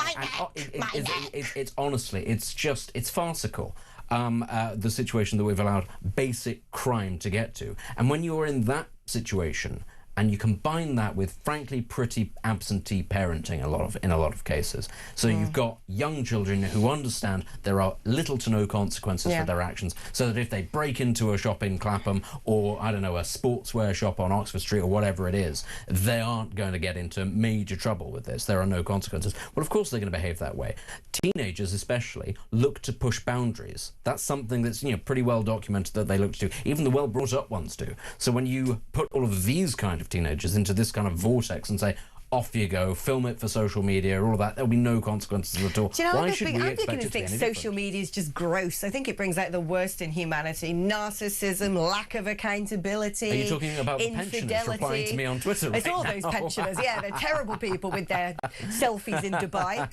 it's honestly, it's farcical. The situation that we've allowed basic crime to get to. And when you're in that situation, and you combine that with, frankly, pretty absentee parenting in a lot of cases. So you've got young children who understand there are little to no consequences for their actions, so that if they break into a shop in Clapham, or, I don't know, a sportswear shop on Oxford Street, or whatever it is, they aren't going to get into major trouble with this. There are no consequences. Well, of course they're going to behave that way. Teenagers, especially, look to push boundaries. That's something that's, pretty well documented that they look to do. Even the well-brought-up ones do. So when you put all of these kind of teenagers into this kind of vortex and say, off you go, film it for social media, all of that, there'll be no consequences at all. Do you know, Why should we expect beginning it to think be any social media is just gross. I think it brings out the worst in humanity. Narcissism, lack of accountability. Are you talking about the infidelity. pensioners replying to me on Twitter It's right all now? those pensioners, yeah, they're terrible people with their selfies in Dubai.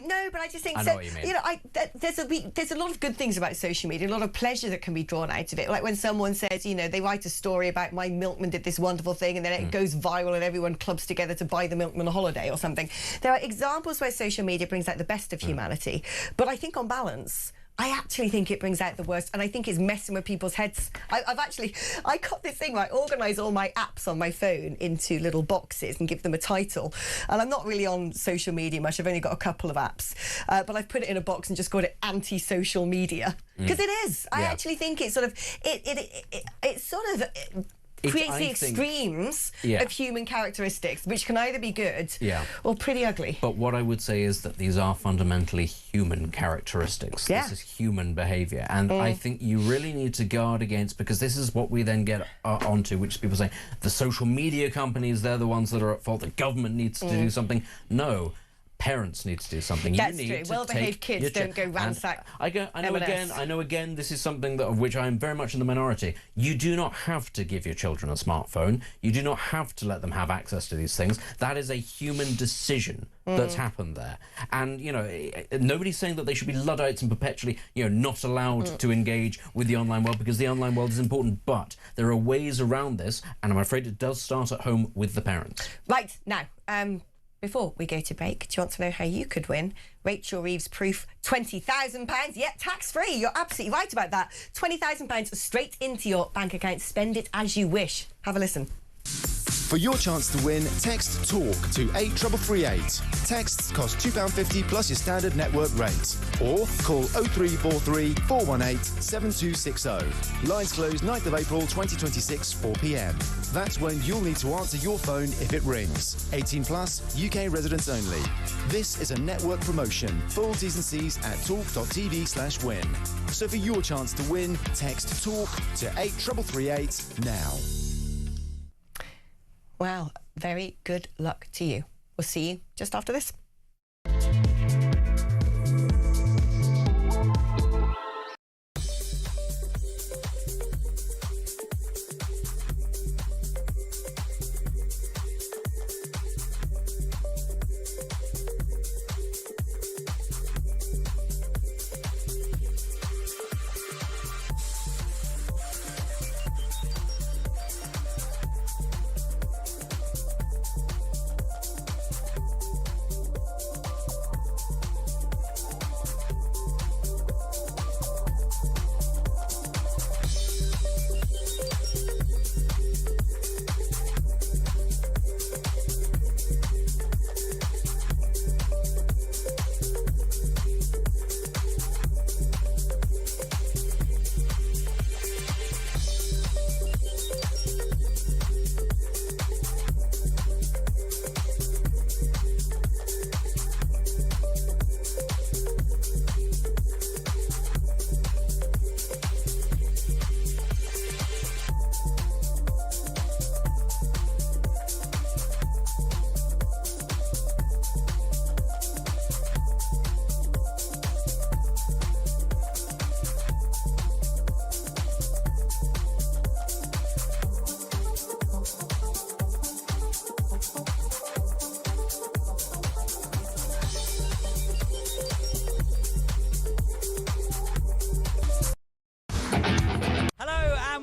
No, but I just think, I know what you mean. there's a lot of good things about social media, a lot of pleasure that can be drawn out of it. Like when someone says, they write a story about my milkman did this wonderful thing, and then it goes viral and everyone clubs together to buy the milkman a holiday or something. There are examples where social media brings out the best of humanity, but I think on balance, I actually think it brings out the worst, and I think it's messing with people's heads. I got this thing where I organise all my apps on my phone into little boxes and give them a title. And I'm not really on social media much. I've only got a couple of apps, but I've put it in a box and just called it anti-social media, because it is. I actually think it's sort of creates the extremes of human characteristics, which can either be good or pretty ugly. But what I would say is that these are fundamentally human characteristics. Yeah. This is human behaviour. And I think you really need to guard against, because this is what we then get onto, which is people saying, the social media companies, they're the ones that are at fault, the government needs to do something. No. Parents need to do something. That's you need true. Well-behaved kids don't go ransack. I know again, this is something of which I am very much in the minority. You do not have to give your children a smartphone. You do not have to let them have access to these things. That is a human decision that's happened there. And, nobody's saying that they should be Luddites and perpetually, not allowed to engage with the online world, because the online world is important. But there are ways around this, and I'm afraid it does start at home with the parents. Right, now, before we go to break, do you want to know how you could win Rachel Reeves proof £20,000? Yeah, tax-free. You're absolutely right about that. £20,000 straight into your bank account. Spend it as you wish. Have a listen. For your chance to win, text TALK to 83338. Texts cost £2.50 plus your standard network rate. Or call 0343 418 7260. Lines close 9th of April 2026, 4 p.m. That's when you'll need to answer your phone if it rings. 18 plus, UK residents only. This is a network promotion. Full T's and C's at talk.tv/win. So for your chance to win, text TALK to 83338 now. Well, very good luck to you. We'll see you just after this.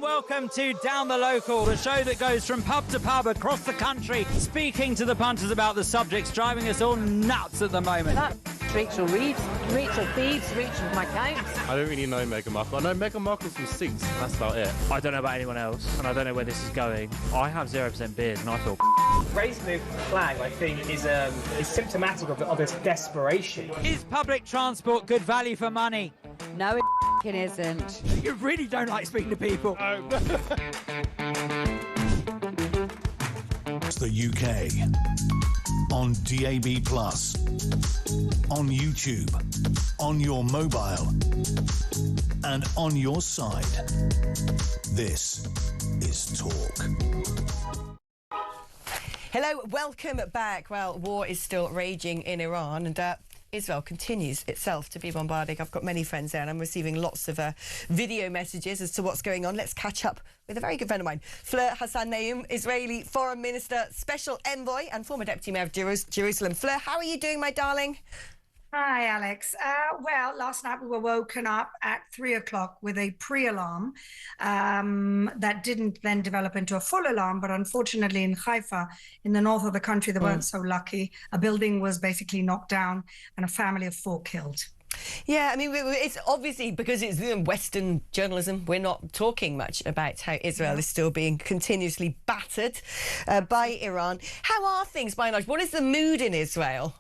and welcome to Down the Local, the show that goes from pub to pub across the country, speaking to the punters about the subjects driving us all nuts at the moment. Rachel Reeves, Rachel Thieves, Rachel McCounts. I don't really know Meghan Markle. I know Meghan Markle's from Sinks. That's about it. I don't know about anyone else, and I don't know where this is going. I have 0% beard, and I feel. Raising the flag, I think, is symptomatic of this desperation. Is public transport good value for money? No, it isn't. You really don't like speaking to people. It's the UK on DAB+, on YouTube, on your mobile, and on your side. This is Talk. Hello, welcome back. Well, war is still raging in Iran, and Israel continues itself to be bombarding. I've got many friends there and I'm receiving lots of video messages as to what's going on. Let's catch up with a very good friend of mine, Fleur Hassan-Naoum, Israeli Foreign Minister, Special Envoy and former Deputy Mayor of Jerusalem. Fleur, how are you doing, my darling? Hi, Alex. Well, last night we were woken up at 3 o'clock with a pre-alarm that didn't then develop into a full alarm. But unfortunately, in Haifa, in the north of the country, they weren't so lucky. A building was basically knocked down and a family of 4 killed. Yeah, I mean, it's obviously because it's Western journalism. We're not talking much about how Israel is still being continuously battered by Iran. How are things by and large? What is the mood in Israel?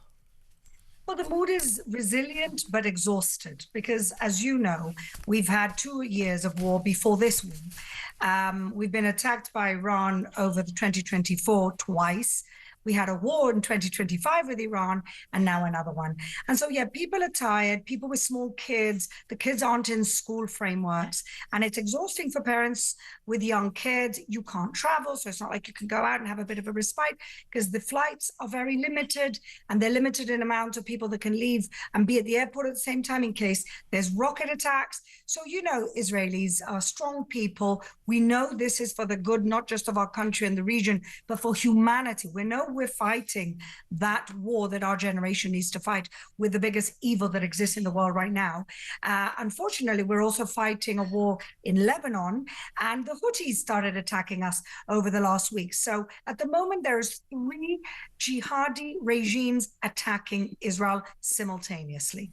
Well, the mood is resilient but exhausted because, as you know, we've had 2 years of war before this war. We've been attacked by Iran over the 2024 twice. We had a war in 2025 with Iran and now another one. And so, yeah, people are tired, people with small kids, the kids aren't in school frameworks, and it's exhausting for parents with young kids. You can't travel, so it's not like you can go out and have a bit of a respite because the flights are very limited and they're limited in amount of people that can leave and be at the airport at the same time in case there's rocket attacks. So, you know, Israelis are strong people. We know this is for the good, not just of our country and the region, but for humanity. We know we're fighting that war that our generation needs to fight with the biggest evil that exists in the world right now. Unfortunately, we're also fighting a war in Lebanon, and the Houthis started attacking us over the last week. So at the moment, there's 3 jihadi regimes attacking Israel simultaneously.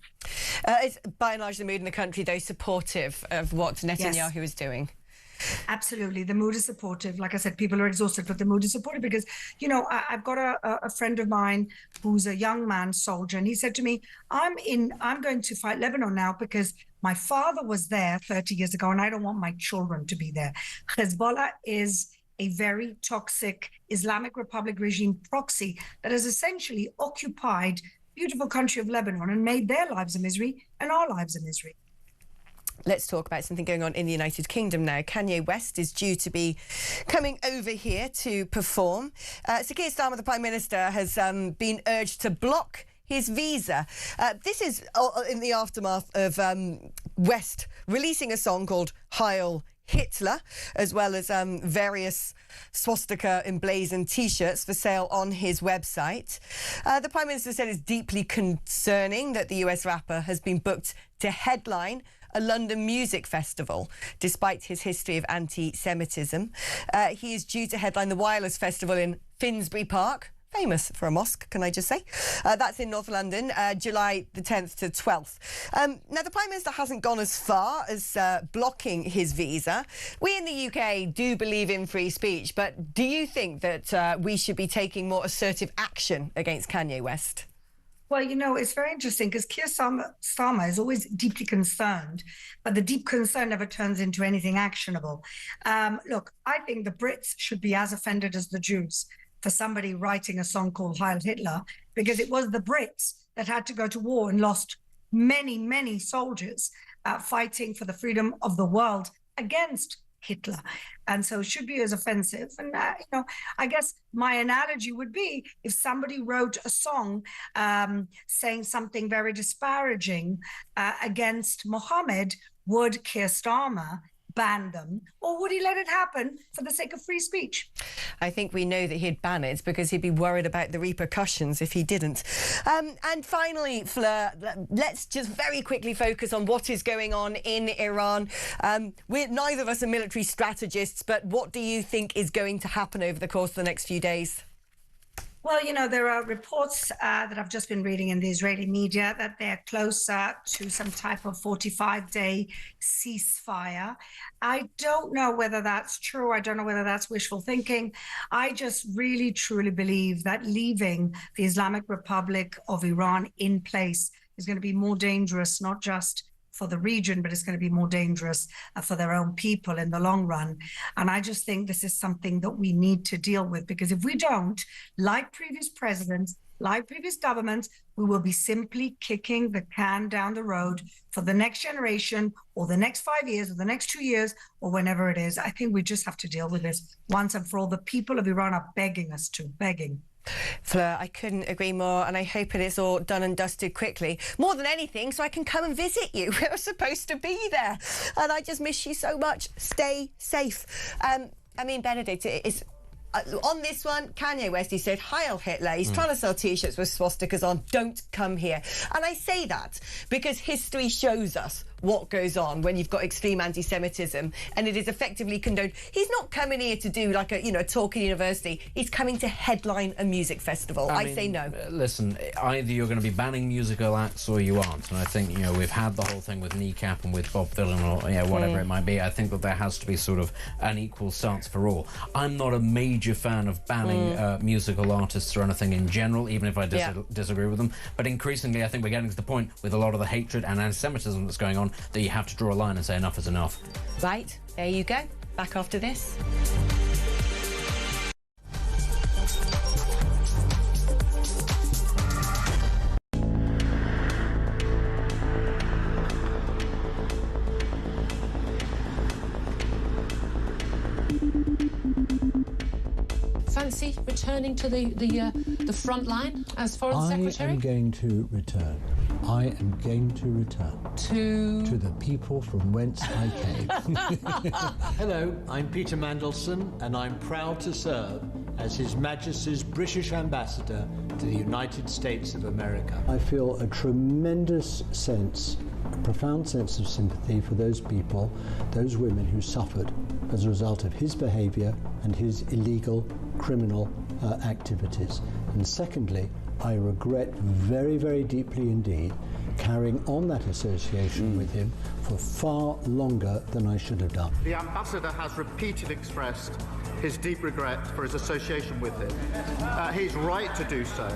Is by and large the mood in the country, though, supportive of what Netanyahu is doing? Absolutely. The mood is supportive. Like I said, people are exhausted, but the mood is supportive because, you know, I've got a friend of mine who's a young man soldier, and he said to me, I'm going to fight Lebanon now because my father was there 30 years ago and I don't want my children to be there. Hezbollah is a very toxic Islamic Republic regime proxy that has essentially occupied beautiful country of Lebanon and made their lives a misery and our lives a misery. Let's talk about something going on in the United Kingdom now. Kanye West is due to be coming over here to perform. Sir Keir Starmer, the Prime Minister, has been urged to block his visa. This is in the aftermath of West releasing a song called Heil Hitler, as well as various swastika emblazoned T-shirts for sale on his website. The Prime Minister said it's deeply concerning that the US rapper has been booked to headline a London music festival, despite his history of anti-Semitism. He is due to headline the Wireless Festival in Finsbury Park, famous for a mosque, can I just say? That's in North London, July the 10th to 12th. Now, the Prime Minister hasn't gone as far as blocking his visa. We in the UK do believe in free speech, but do you think that we should be taking more assertive action against Kanye West? Well, you know, it's very interesting because Keir Starmer is always deeply concerned, but the deep concern never turns into anything actionable. Look, I think the Brits should be as offended as the Jews for somebody writing a song called Heil Hitler, because it was the Brits that had to go to war and lost many, many soldiers fighting for the freedom of the world against Hitler. And so it should be as offensive. And, you know, I guess my analogy would be if somebody wrote a song saying something very disparaging against Mohammed, would Keir Starmer ban them, or would he let it happen for the sake of free speech? I think we know that he'd ban it because he'd be worried about the repercussions if he didn't. And finally, Fleur, let's just very quickly focus on what is going on in Iran. Neither of us are military strategists, but what do you think is going to happen over the course of the next few days? Well, you know, there are reports that I've just been reading in the Israeli media that they're closer to some type of 45-day ceasefire. I don't know whether that's true. I don't know whether that's wishful thinking. I just really, truly believe that leaving the Islamic Republic of Iran in place is going to be more dangerous, not just for the region, but it's going to be more dangerous for their own people in the long run. And I just think this is something that we need to deal with, because if we don't, like previous presidents, like previous governments, we will be simply kicking the can down the road for the next generation or the next 5 years or the next 2 years or whenever it is. I think we just have to deal with this once and for all. The people of Iran are begging us to, begging. Fleur, I couldn't agree more, and I hope it is all done and dusted quickly. More than anything, so I can come and visit you. We're supposed to be there, and I just miss you so much. Stay safe. I mean, Benedict, it's... on this one, Kanye West, he said, Heil Hitler. He's trying to sell T-shirts with swastikas on. Don't come here. And I say that because history shows us what goes on when you've got extreme anti-Semitism, and it is effectively condoned. He's not coming here to do like a talk at university. He's coming to headline a music festival. I say no. Listen, either you're going to be banning musical acts or you aren't. And I think, we've had the whole thing with Kneecap and with Bob Dylan or whatever it might be. I think that there has to be sort of an equal stance for all. I'm not a major fan of banning musical artists or anything in general, even if I disagree with them. But increasingly, I think we're getting to the point with a lot of the hatred and anti-Semitism that's going on that you have to draw a line and say enough is enough. Right, there you go. Back after this. Fancy returning to the front line as Foreign Secretary? I am going to return. I am going to return. To the people from whence I came. Hello, I'm Peter Mandelson, and I'm proud to serve as His Majesty's British Ambassador to the United States of America. I feel a tremendous sense, a profound sense of sympathy for those people, those women who suffered as a result of his behaviour and his illegal criminal activities. And secondly, I regret very, very deeply indeed carrying on that association with him for far longer than I should have done. The ambassador has repeatedly expressed his deep regret for his association with him. He's right to do so.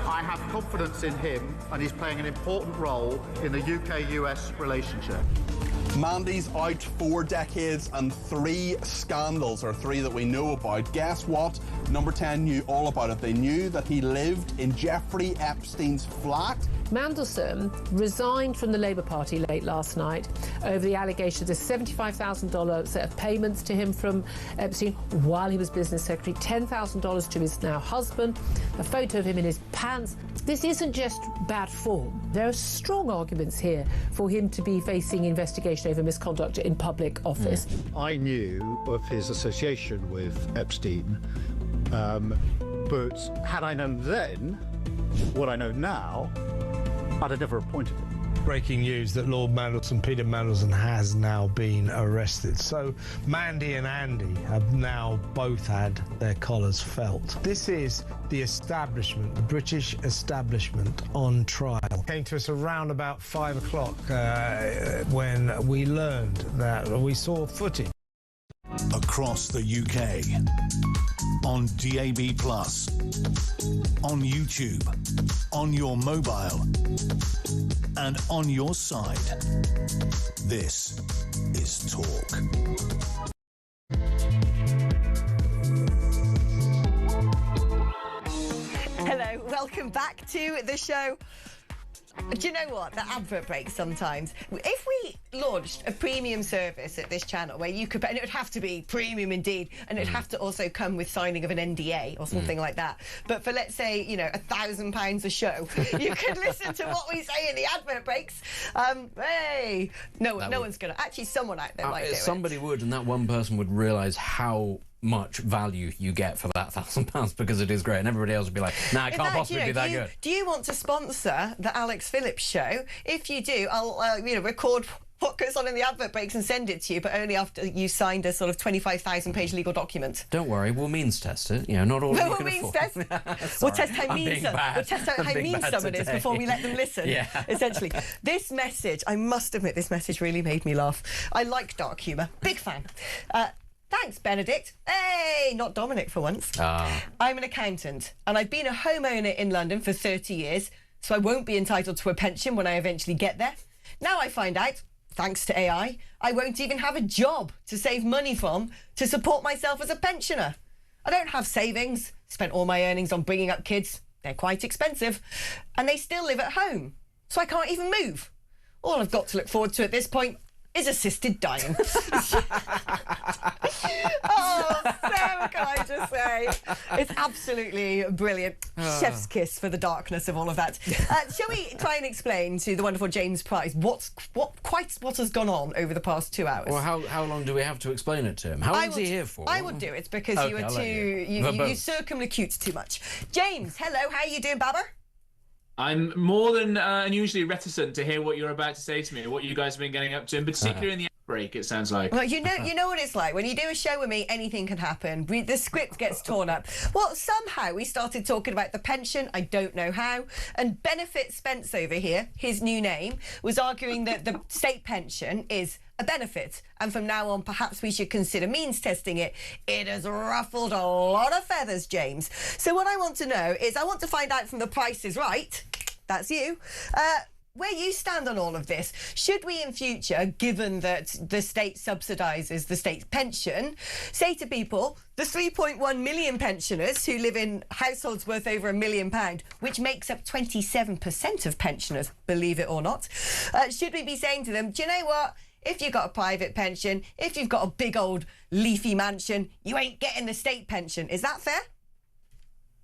I have confidence in him, and he's playing an important role in the UK-US relationship. Mandy's out 4 decades and 3 scandals, or 3 that we know about. Guess what? Number 10 knew all about it. They knew that he lived in Jeffrey Epstein's flat. Mandelson resigned from the Labour Party late last night over the allegation of a $75,000 set of payments to him from Epstein while he was business secretary, $10,000 to his now husband, a photo of him in his pants. This isn't just bad form. There are strong arguments here for him to be facing investigation over misconduct in public office. I knew of his association with Epstein, but had I known then what I know now, I'd have never appointed him. Breaking news that Lord Mandelson, Peter Mandelson, has now been arrested. So Mandy and Andy have now both had their collars felt. This is the establishment, the British establishment on trial. Came to us around about 5 o'clock when we learned that we saw footage. Across the UK, on DAB+, on YouTube, on your mobile, and on your side. This is Talk. Hello, welcome back to the show. Do you know what? The advert breaks sometimes. If we launched a premium service at this channel where you could, and it would have to be premium indeed, and it'd have to also come with signing of an NDA or something like that. But for, let's say, you know, £1,000 a show, you could listen to what we say in the advert breaks. Hey, no one's going to. Actually, someone out there might do it. Somebody would, and that one person would realise how much value you get for that £1,000 because it is great, and everybody else would be like, nah, it can't possibly be that good. Do you want to sponsor the Alex Phillips show? If you do, I'll record what goes on in the advert breaks and send it to you, but only after you signed a sort of 25,000-page legal document. Don't worry, we'll means test it. You know, not all. We'll means test. We'll test how mean someone is before we let them listen. Yeah. Essentially, this message, I must admit, this message really made me laugh. I like dark humour. Big fan. Thanks, Benedict. Hey, not Dominic for once. I'm an accountant, and I've been a homeowner in London for 30 years, so I won't be entitled to a pension when I eventually get there. Now I find out, thanks to AI, I won't even have a job to save money from to support myself as a pensioner. I don't have savings, spent all my earnings on bringing up kids. They're quite expensive, and they still live at home, so I can't even move. All I've got to look forward to at this point is assisted dying. Oh, Sarah, can I just say, it's absolutely brilliant. Chef's kiss for the darkness of all of that. Shall we try and explain to the wonderful James Price what has gone on over the past 2 hours? Well, how long do we have to explain it to him? How long is he here for? I would do it because you are you circumlocute too much. James, hello, how are you doing, Babber? I'm more than unusually reticent to hear what you're about to say to me, what you guys have been getting up to, in particular in the break, it sounds like. Well, you know what it's like. When you do a show with me, anything can happen. The script gets torn up. Well, somehow we started talking about the pension, I don't know how, and Benefit Spence over here, his new name, was arguing that the state pension is a benefit, and from now on perhaps we should consider means testing it. It has ruffled a lot of feathers, James. So what I want to know is, I want to find out from the Price is Right, that's you, where you stand on all of this. Should we in future, given that the state subsidises the state pension, say to people, the 3.1 million pensioners who live in households worth over £1 million, which makes up 27% of pensioners, believe it or not, should we be saying to them, do you know what? If you've got a private pension, if you've got a big old leafy mansion, you ain't getting the state pension. Is that fair?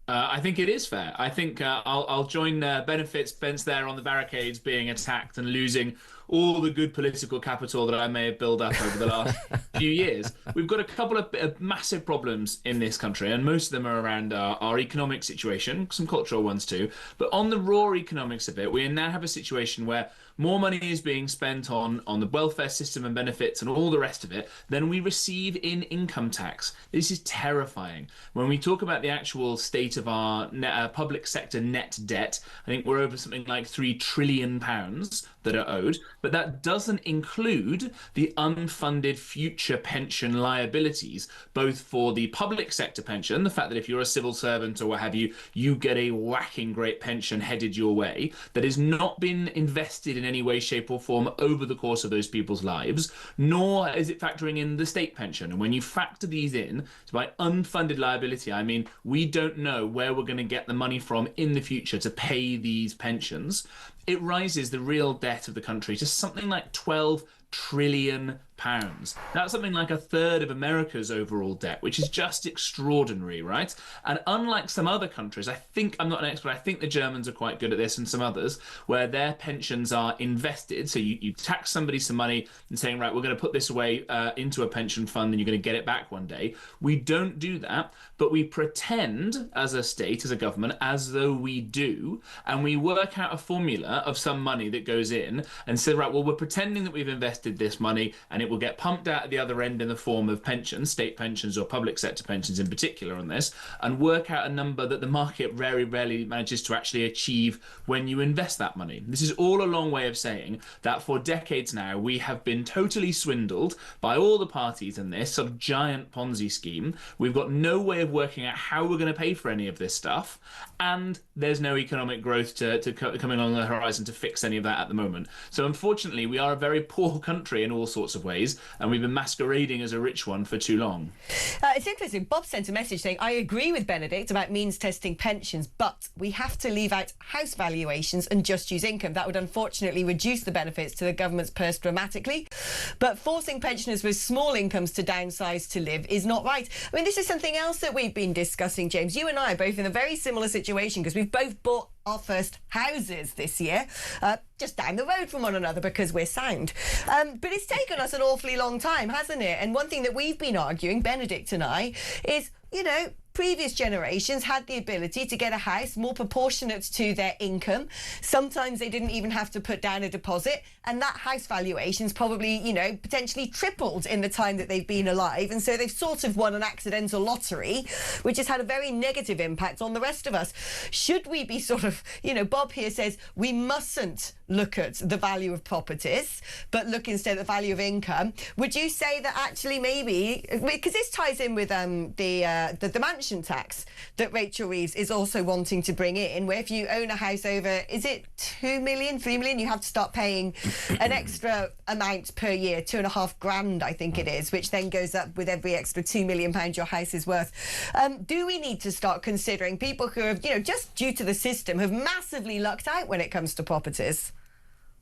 I think it is fair. I think I'll join Benefit Spence there on the barricades, being attacked and losing all the good political capital that I may have built up over the last few years. We've got a couple of massive problems in this country, and most of them are around our economic situation, some cultural ones too. But on the raw economics of it, we now have a situation where more money is being spent on the welfare system and benefits and all the rest of it than we receive in income tax. This is terrifying. When we talk about the actual state of our public sector net debt, I think we're over something like £3 trillion that are owed, but that doesn't include the unfunded future pension liabilities, both for the public sector pension, the fact that if you're a civil servant or what have you, you get a whacking great pension headed your way that has not been invested in any way, shape or form over the course of those people's lives, nor is it factoring in the state pension. And when you factor these in, so by unfunded liability, I mean we don't know where we're going to get the money from in the future to pay these pensions. It rises the real debt of the country to something like £12 trillion. That's something like a third of America's overall debt, which is just extraordinary, right? And unlike some other countries, I'm not an expert, I think the Germans are quite good at this, and some others, where their pensions are invested. So you tax somebody some money and saying, right, we're going to put this away into a pension fund and you're going to get it back one day. We don't do that, but we pretend as a state, as a government, as though we do, and we work out a formula of some money that goes in and say, right, well, we're pretending that we've invested this money and it will get pumped out at the other end in the form of pensions, state pensions or public sector pensions in particular on this, and work out a number that the market very rarely manages to actually achieve when you invest that money. This is all a long way of saying that for decades now we have been totally swindled by all the parties in this sort of giant Ponzi scheme. We've got no way of working out how we're going to pay for any of this stuff, and there's no economic growth to coming along the horizon to fix any of that at the moment. So unfortunately we are a very poor country in all sorts of ways, and we've been masquerading as a rich one for too long. It's interesting. Bob sent a message saying, I agree with Benedict about means testing pensions, but we have to leave out house valuations and just use income. That would unfortunately reduce the benefits to the government's purse dramatically. But forcing pensioners with small incomes to downsize to live is not right. I mean, this is something else that we've been discussing, James. You and I are both in a very similar situation because we've both bought our first houses this year, just down the road from one another because we're sound. But it's taken us an awfully long time, hasn't it? And one thing that we've been arguing, Benedict and I, is, you know, previous generations had the ability to get a house more proportionate to their income. Sometimes they didn't even have to put down a deposit, and that house valuation's probably, you know, potentially tripled in the time that they've been alive. And so they've sort of won an accidental lottery, which has had a very negative impact on the rest of us. Should we be sort of, you know, Bob here says we mustn't look at the value of properties, but look instead at the value of income. Would you say that actually maybe, because this ties in with the mansion tax that Rachel Reeves is also wanting to bring in, where if you own a house over, is it 2 million, 3 million, you have to start paying an extra amount per year, £2,500, I think it is, which then goes up with every extra £2 million your house is worth. Do we need to start considering people who have, you know, just due to the system, have massively lucked out when it comes to properties?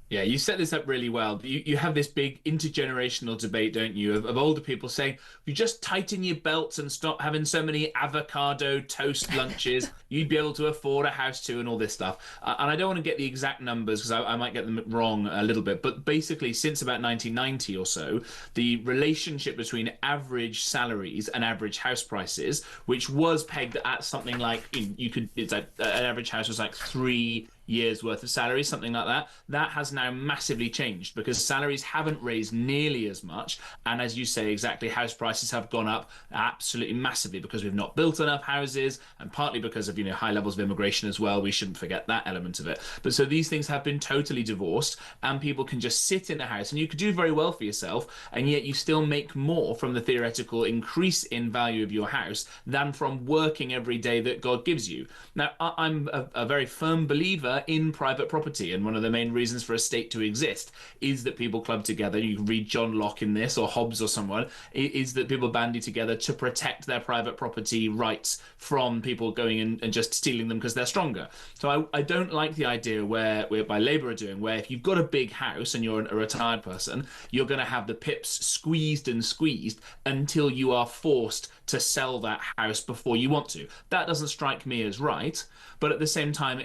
Yeah, you set this up really well. You have this big intergenerational debate, don't you, of older people saying, if you just tighten your belts and stop having so many avocado toast lunches, you'd be able to afford a house too and all this stuff. And I don't want to get the exact numbers because I might get them wrong a little bit. But basically, since about 1990 or so, the relationship between average salaries and average house prices, which was pegged at something like, it's like an average house was like 3 years worth of salary, something like that. That has now massively changed because salaries haven't raised nearly as much. And as you say, exactly, house prices have gone up absolutely massively because we've not built enough houses, and partly because of, you know, high levels of immigration as well. We shouldn't forget that element of it. But so these things have been totally divorced, and people can just sit in a house and you could do very well for yourself, and yet you still make more from the theoretical increase in value of your house than from working every day that God gives you. Now, I'm a very firm believer in private property, and one of the main reasons for a state to exist is that people club together. You can read John Locke in this, or Hobbes or someone, is that people bandy together to protect their private property rights from people going in and just stealing them because they're stronger. So I don't like the idea whereby Labour are doing, where if you've got a big house and you're a retired person, you're going to have the pips squeezed and squeezed until you are forced to sell that house before you want to. That doesn't strike me as right, but at the same time,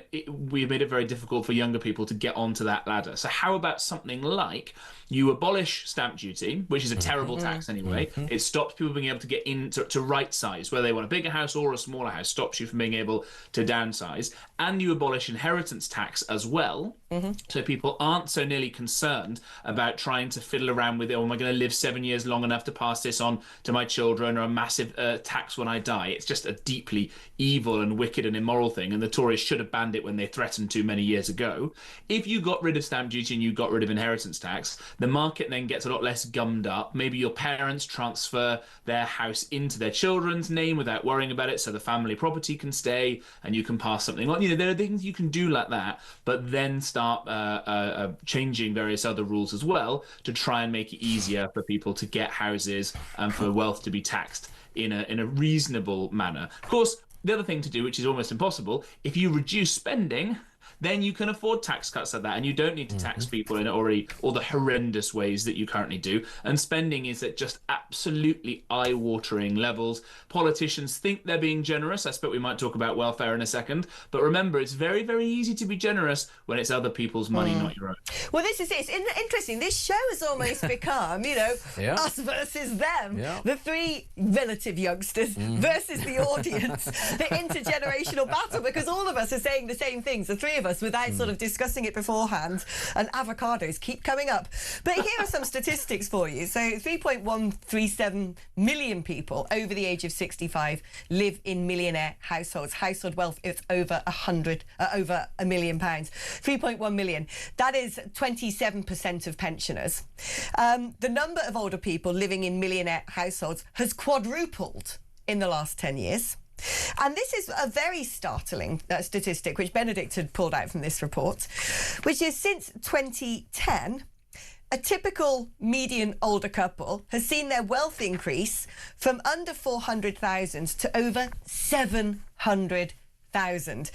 we've made it very difficult for younger people to get onto that ladder. So how about something like you abolish stamp duty, which is a terrible tax anyway. It stops people being able to get into right size, whether they want a bigger house or a smaller house, stops you from being able to downsize. And you abolish inheritance tax as well. So people aren't so nearly concerned about trying to fiddle around with it. Oh, am I going to live 7 years long enough to pass this on to my children, or a massive tax when I die? It's just a deeply evil and wicked and immoral thing, and the Tories should have banned it when they threatened to many years ago. If you got rid of stamp duty and you got rid of inheritance tax, the market then gets a lot less gummed up. Maybe your parents transfer their house into their children's name without worrying about it, so the family property can stay and you can pass something on. You know, there are things you can do like that, but then start changing various other rules as well to try and make it easier for people to get houses and for wealth to be taxed in a reasonable manner. Of course, the other thing to do, which is almost impossible, if you reduce spending, then you can afford tax cuts like that, and you don't need to tax people in already all the horrendous ways that you currently do. And spending is at just absolutely eye-watering levels. Politicians think they're being generous. I expect we might talk about welfare in a second. But remember, it's very, very easy to be generous when it's other people's money, not your own. Well, this is it. It's interesting. This show has almost become, you know, us versus them. The three relative youngsters versus the audience. The intergenerational battle, because all of us are saying the same things. The three of us, without sort of discussing it beforehand, and avocados keep coming up. But here are some statistics for you. So 3.137 million people over the age of 65 live in millionaire households. Household wealth is over £1 million. 3.1 million. That is 27% of pensioners. The number of older people living in millionaire households has quadrupled in the last 10 years. And this is a very startling statistic, which Benedict had pulled out from this report, which is since 2010, a typical median older couple has seen their wealth increase from under 400,000 to over 700,000.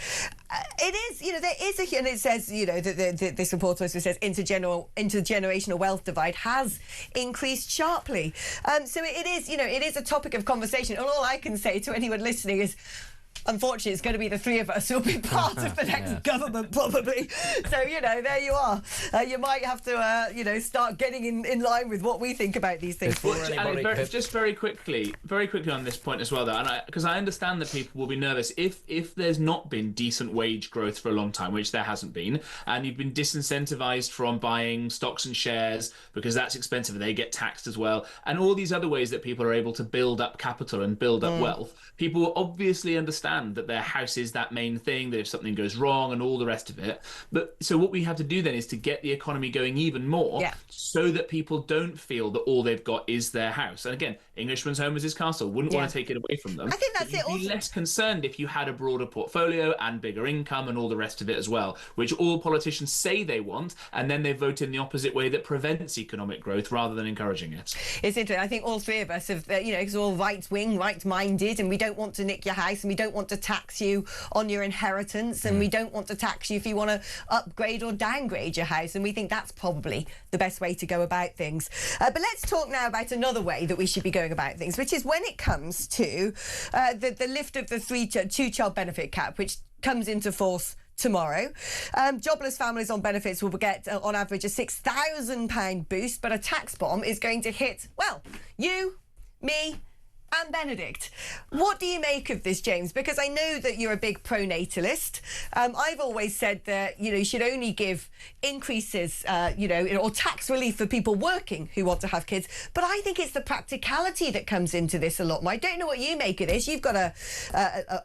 It is, there is and it says, this report also says intergenerational wealth divide has increased sharply. So it is a topic of conversation. And all I can say to anyone listening is, unfortunately, it's going to be the three of us who'll be part of the next government, probably. So, there you are. You might have to, start getting in line with what we think about these things. Just very quickly on this point as well, though, and because I understand that people will be nervous if there's not been decent wage growth for a long time, which there hasn't been, and you've been disincentivized from buying stocks and shares because that's expensive and they get taxed as well, and all these other ways that people are able to build up capital and build up wealth. People will obviously understand that their house is that main thing, that if something goes wrong and all the rest of it. But so what we have to do then is to get the economy going even more so that people don't feel that all they've got is their house. And again, Englishman's home is his castle. Wouldn't want to take it away from them. I think that's it. You'd be less concerned if you had a broader portfolio and bigger income and all the rest of it as well, which all politicians say they want, and then they vote in the opposite way that prevents economic growth rather than encouraging it. It's interesting. I think all three of us have, because we're all right-wing, right-minded, and we don't want to nick your house, and we don't want to tax you on your inheritance, and we don't want to tax you if you want to upgrade or downgrade your house, and we think that's probably the best way to go about things. But let's talk now about another way that we should be going about things, which is when it comes to the lift of the two-child benefit cap, which comes into force tomorrow. Jobless families on benefits will get, on average, a £6,000 boost, but a tax bomb is going to hit, well, you, me, and Benedict. What do you make of this, James? Because I know that you're a big pro-natalist. I've always said that, you should only give increases, or tax relief for people working who want to have kids. But I think it's the practicality that comes into this a lot more. I don't know what you make of this. You've got a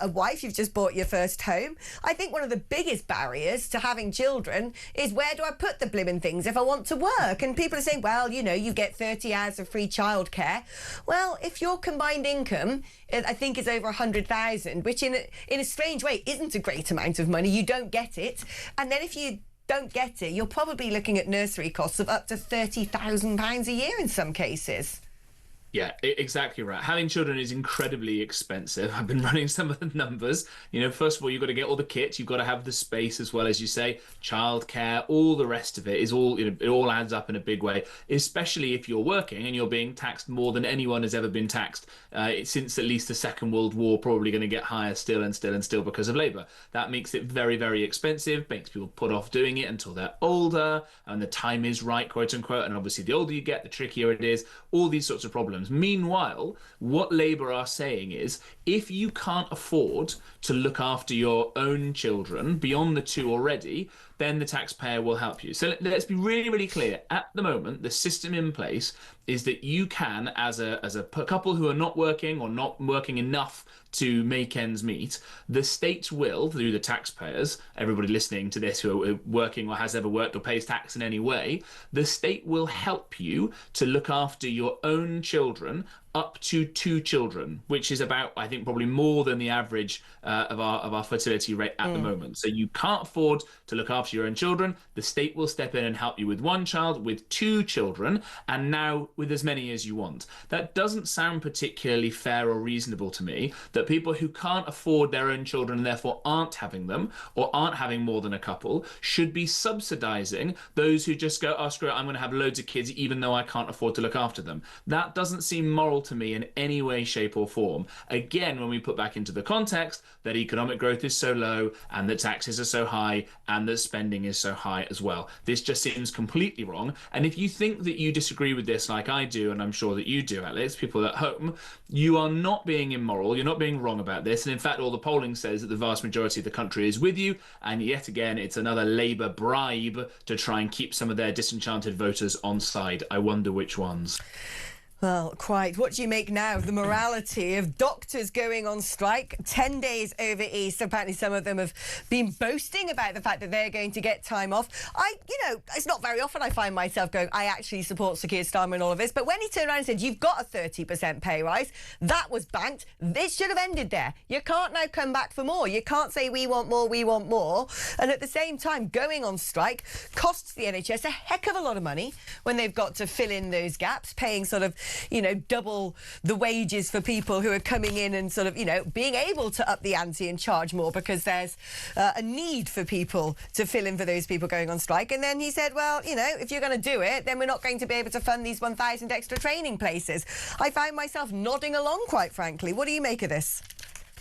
wife. You've just bought your first home. I think one of the biggest barriers to having children is, where do I put the blimmin' things if I want to work? And people are saying, well, you get 30 hours of free childcare. Well, if you're combined income, I think, is over 100,000, which in a strange way isn't a great amount of money. You don't get it, and then if you don't get it, you're probably looking at nursery costs of up to £30,000 a year in some cases. Yeah, exactly right. Having children is incredibly expensive. I've been running some of the numbers. First of all, you've got to get all the kits. You've got to have the space as well, as you say, childcare, all the rest of it is all, it all adds up in a big way, especially if you're working and you're being taxed more than anyone has ever been taxed since at least the Second World War, probably going to get higher still and still and still because of labour. That makes it very, very expensive, makes people put off doing it until they're older and the time is right, quote unquote. And obviously the older you get, the trickier it is, all these sorts of problems. Meanwhile, what Labour are saying is, if you can't afford to look after your own children beyond the two already, then the taxpayer will help you. So let's be really, really clear. At the moment, the system in place is that you can, as a couple who are not working or not working enough to make ends meet, the state will, through the taxpayers, everybody listening to this who are working or has ever worked or pays tax in any way, the state will help you to look after your own children up to 2 children, which is about, I think, probably more than the average of our fertility rate at the moment. So you can't afford to look after your own children. The state will step in and help you with 1 child, with 2 children, and now with as many as you want. That doesn't sound particularly fair or reasonable to me, that people who can't afford their own children and therefore aren't having them or aren't having more than a couple should be subsidising those who just go, oh, screw it, I'm going to have loads of kids even though I can't afford to look after them. That doesn't seem moral to me in any way, shape or form. Again, when we put back into the context that economic growth is so low and that taxes are so high and that spending is so high as well. This just seems completely wrong. And if you think that you disagree with this like I do, and I'm sure that you do, Alex, people at home, you are not being immoral, you're not being wrong about this. And in fact, all the polling says that the vast majority of the country is with you. And yet again, it's another Labour bribe to try and keep some of their disenchanted voters on side. I wonder which ones. Well, quite. What do you make now of the morality of doctors going on strike 10 days over Easter? Apparently some of them have been boasting about the fact that they're going to get time off. It's not very often I find myself going, I actually support Sir Keir Starmer in all of this. But when he turned around and said, you've got a 30% pay rise, that was banked. This should have ended there. You can't now come back for more. You can't say we want more, we want more. And at the same time, going on strike costs the NHS a heck of a lot of money when they've got to fill in those gaps, paying sort of, double the wages for people who are coming in and sort of, being able to up the ante and charge more because there's a need for people to fill in for those people going on strike. And then he said, well, if you're going to do it, then we're not going to be able to fund these 1,000 extra training places. I found myself nodding along, quite frankly. What do you make of this?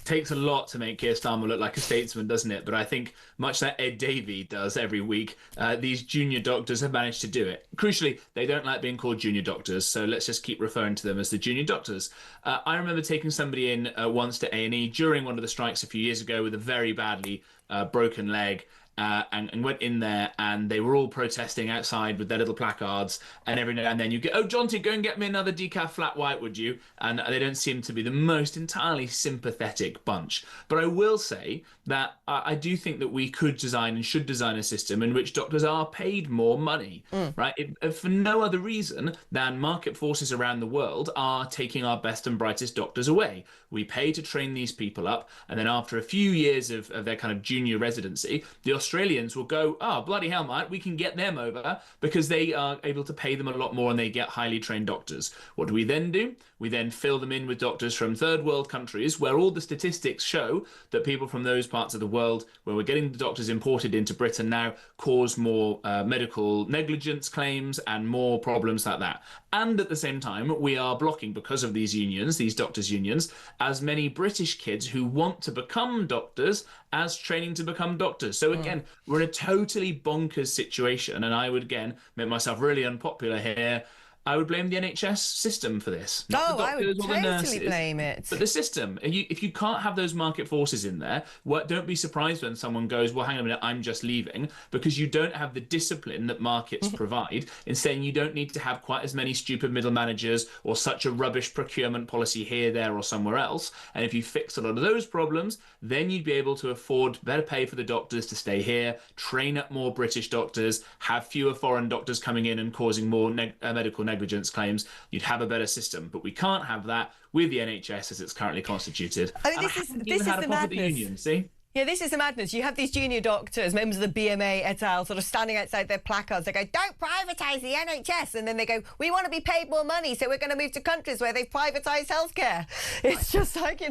Takes a lot to make Keir Starmer look like a statesman, doesn't it? But I think, much like Ed Davey does every week, these junior doctors have managed to do it. Crucially, they don't like being called junior doctors, so let's just keep referring to them as the junior doctors. I remember taking somebody in once to A&E during one of the strikes a few years ago with a very badly broken leg. And went in there, and they were all protesting outside with their little placards, and every now and then you go, oh, Jonty, go and get me another decaf flat white, would you? And they don't seem to be the most entirely sympathetic bunch. But I will say that I do think that we could design and should design a system in which doctors are paid more money, right? For no other reason than market forces around the world are taking our best and brightest doctors away. We pay to train these people up, and then after a few years of their kind of junior residency, the Australians will go, oh, bloody hell, mate, we can get them over because they are able to pay them a lot more and they get highly trained doctors. What do? We then fill them in with doctors from third world countries where all the statistics show that people from those parts of the world where we're getting the doctors imported into Britain now cause more medical negligence claims and more problems like that. And at the same time, we are blocking, because of these unions, these doctors' unions, as many British kids who want to become doctors as training to become doctors. So again, we're in a totally bonkers situation, and I would again make myself really unpopular here. I would blame the NHS system for this. Not the doctors or the nurses, blame it. But the system. If you can't have those market forces in there, don't be surprised when someone goes, well, hang on a minute, I'm just leaving, because you don't have the discipline that markets provide in saying you don't need to have quite as many stupid middle managers or such a rubbish procurement policy here, there or somewhere else. And if you fix a lot of those problems, then you'd be able to afford better pay for the doctors to stay here, train up more British doctors, have fewer foreign doctors coming in and causing more medical negligence claims. You'd have a better system, but we can't have that with the NHS as it's currently constituted. I mean, this is the madness. Union, see? Yeah, this is the madness. You have these junior doctors, members of the BMA et al, sort of standing outside their placards. They go, don't privatise the NHS. And then they go, we want to be paid more money, so we're going to move to countries where they've privatised healthcare. It's just like,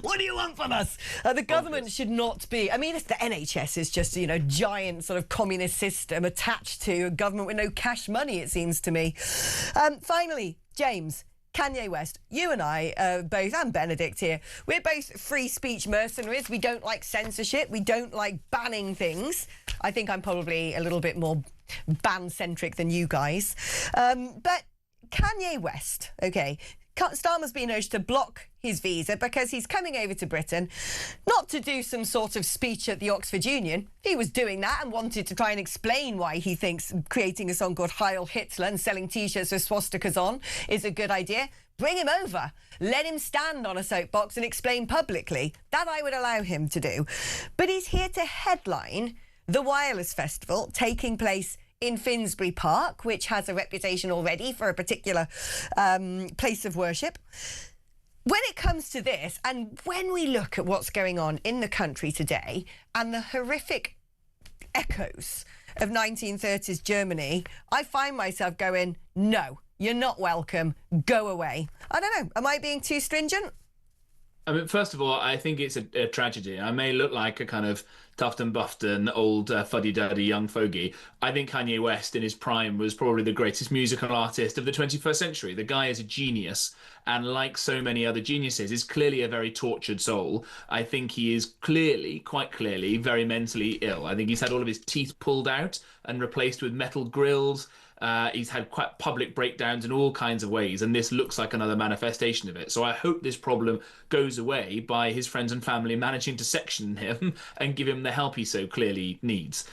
what do you want from us? The government should not be... I mean, the NHS is just, giant sort of communist system attached to a government with no cash money, it seems to me. Finally, James... Kanye West, you and I both, and Benedict here, we're both free speech mercenaries. We don't like censorship. We don't like banning things. I think I'm probably a little bit more ban-centric than you guys. But Kanye West, OK, Starmer's been urged to block his visa because he's coming over to Britain not to do some sort of speech at the Oxford Union. He was doing that and wanted to try and explain why he thinks creating a song called Heil Hitler and selling T-shirts with swastikas on is a good idea. Bring him over. Let him stand on a soapbox and explain publicly. That I would allow him to do. But he's here to headline the Wireless Festival taking place in Finsbury Park, which has a reputation already for a particular place of worship. When it comes to this, and when we look at what's going on in the country today and the horrific echoes of 1930s Germany, I find myself going, no, you're not welcome, go away. I don't know, am I being too stringent? I mean, first of all, I think it's a tragedy. I may look like a kind of tuft and Bufton, old fuddy-duddy young fogey. I think Kanye West in his prime was probably the greatest musical artist of the 21st century. The guy is a genius, and like so many other geniuses, is clearly a very tortured soul. I think he is quite clearly, very mentally ill. I think he's had all of his teeth pulled out and replaced with metal grills. He's had quite public breakdowns in all kinds of ways, and this looks like another manifestation of it. So I hope this problem goes away by his friends and family managing to section him and give him the help he so clearly needs.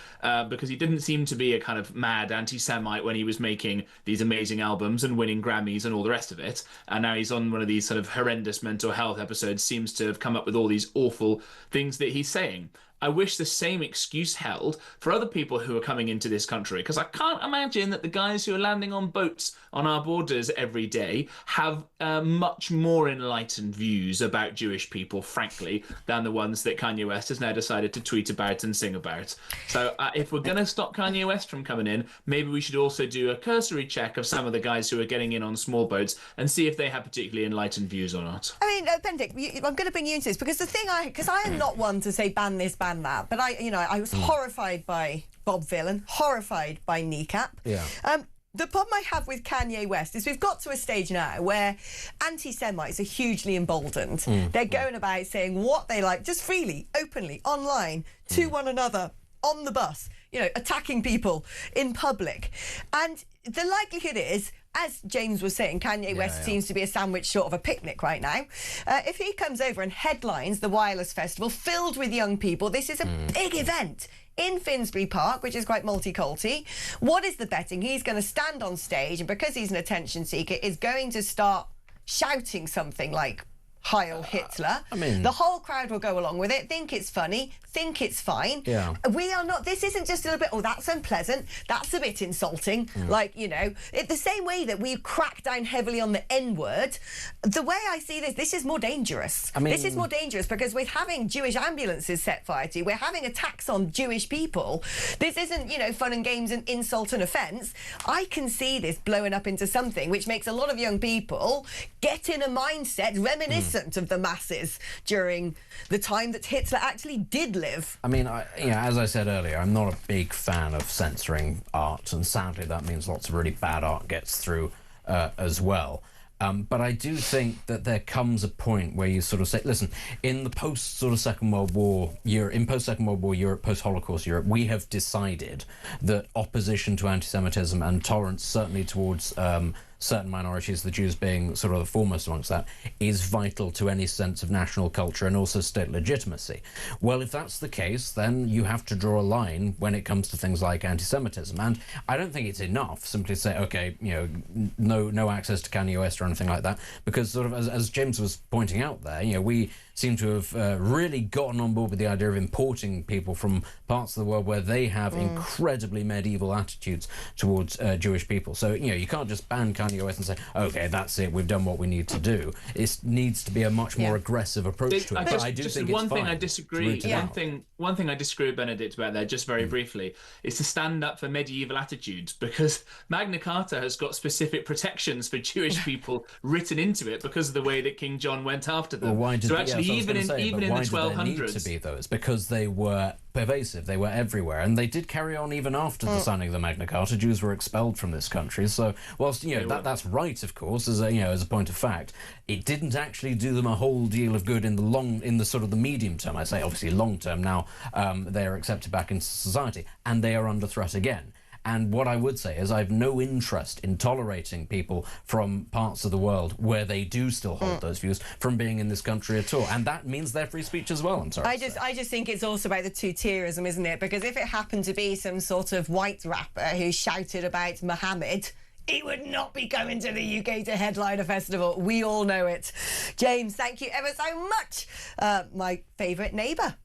Because he didn't seem to be a kind of mad anti-Semite when he was making these amazing albums and winning Grammys and all the rest of it. And now he's on one of these sort of horrendous mental health episodes, seems to have come up with all these awful things that he's saying. I wish the same excuse held for other people who are coming into this country, because I can't imagine that the guys who are landing on boats on our borders every day have much more enlightened views about Jewish people, frankly, than the ones that Kanye West has now decided to tweet about and sing about. So if we're going to stop Kanye West from coming in, maybe we should also do a cursory check of some of the guys who are getting in on small boats and see if they have particularly enlightened views or not. I mean, Benedict, I'm going to bring you into this because because I am not one to say ban this, ban that, but I was horrified by Bob Vylan, horrified by Kneecap. Yeah. The problem I have with Kanye West is we've got to a stage now where anti-Semites are hugely emboldened. They're going about saying what they like, just freely, openly, online, to one another, on the bus, attacking people in public. And the likelihood is, as James was saying, Kanye West seems to be a sandwich short of a picnic right now. If he comes over and headlines the Wireless Festival filled with young people, this is a big event in Finsbury Park, which is quite multiculti. What is the betting? He's going to stand on stage, and because he's an attention seeker, is going to start shouting something like Heil Hitler. The whole crowd will go along with it, think it's funny, think it's fine. Yeah. We are not, this isn't just a little bit, oh, that's unpleasant, that's a bit insulting. The same way that we crack down heavily on the N-word, the way I see this is more dangerous. This is more dangerous because we're having Jewish ambulances set fire to, we're having attacks on Jewish people. This isn't, fun and games and insult and offence. I can see this blowing up into something which makes a lot of young people get in a mindset reminiscent of the masses during the time that Hitler actually did live. As I said earlier, I'm not a big fan of censoring art, and sadly that means lots of really bad art gets through as well. But I do think that there comes a point where you sort of say, listen, in the post-Second World War Europe, post-Holocaust Europe, we have decided that opposition to anti-Semitism and tolerance, certainly towards certain minorities, the Jews being sort of the foremost amongst that, is vital to any sense of national culture and also state legitimacy. Well, if that's the case, then you have to draw a line when it comes to things like anti-Semitism. And I don't think it's enough simply to say, okay, no access to Kanye West or anything like that, because sort of as James was pointing out there, we seem to have really gotten on board with the idea of importing people from parts of the world where they have incredibly medieval attitudes towards Jewish people. So, you can't just ban Kanye West and say, okay, that's it, we've done what we need to do. It needs to be a much more aggressive approach to it. But I do think one it's thing fine. I disagree. One thing I disagree with Benedict about there, just very briefly, is to stand up for medieval attitudes, because Magna Carta has got specific protections for Jewish people written into it because of the way that King John went after them. Well, why did even in the 1200s, need to be though? It's because they were pervasive, they were everywhere, and they did carry on even after the signing of the Magna Carta. Jews were expelled from this country. So whilst that's right, of course, as a point of fact, it didn't actually do them a whole deal of good in the sort of the medium term. I say obviously long term. Now they are accepted back into society, and they are under threat again. And what I would say is I have no interest in tolerating people from parts of the world where they do still hold those views from being in this country at all. And that means their free speech as well, I'm sorry. I just think it's also about the two-tierism, isn't it? Because if it happened to be some sort of white rapper who shouted about Muhammad, he would not be coming to the UK to headline a festival. We all know it. James, thank you ever so much. My favourite neighbour.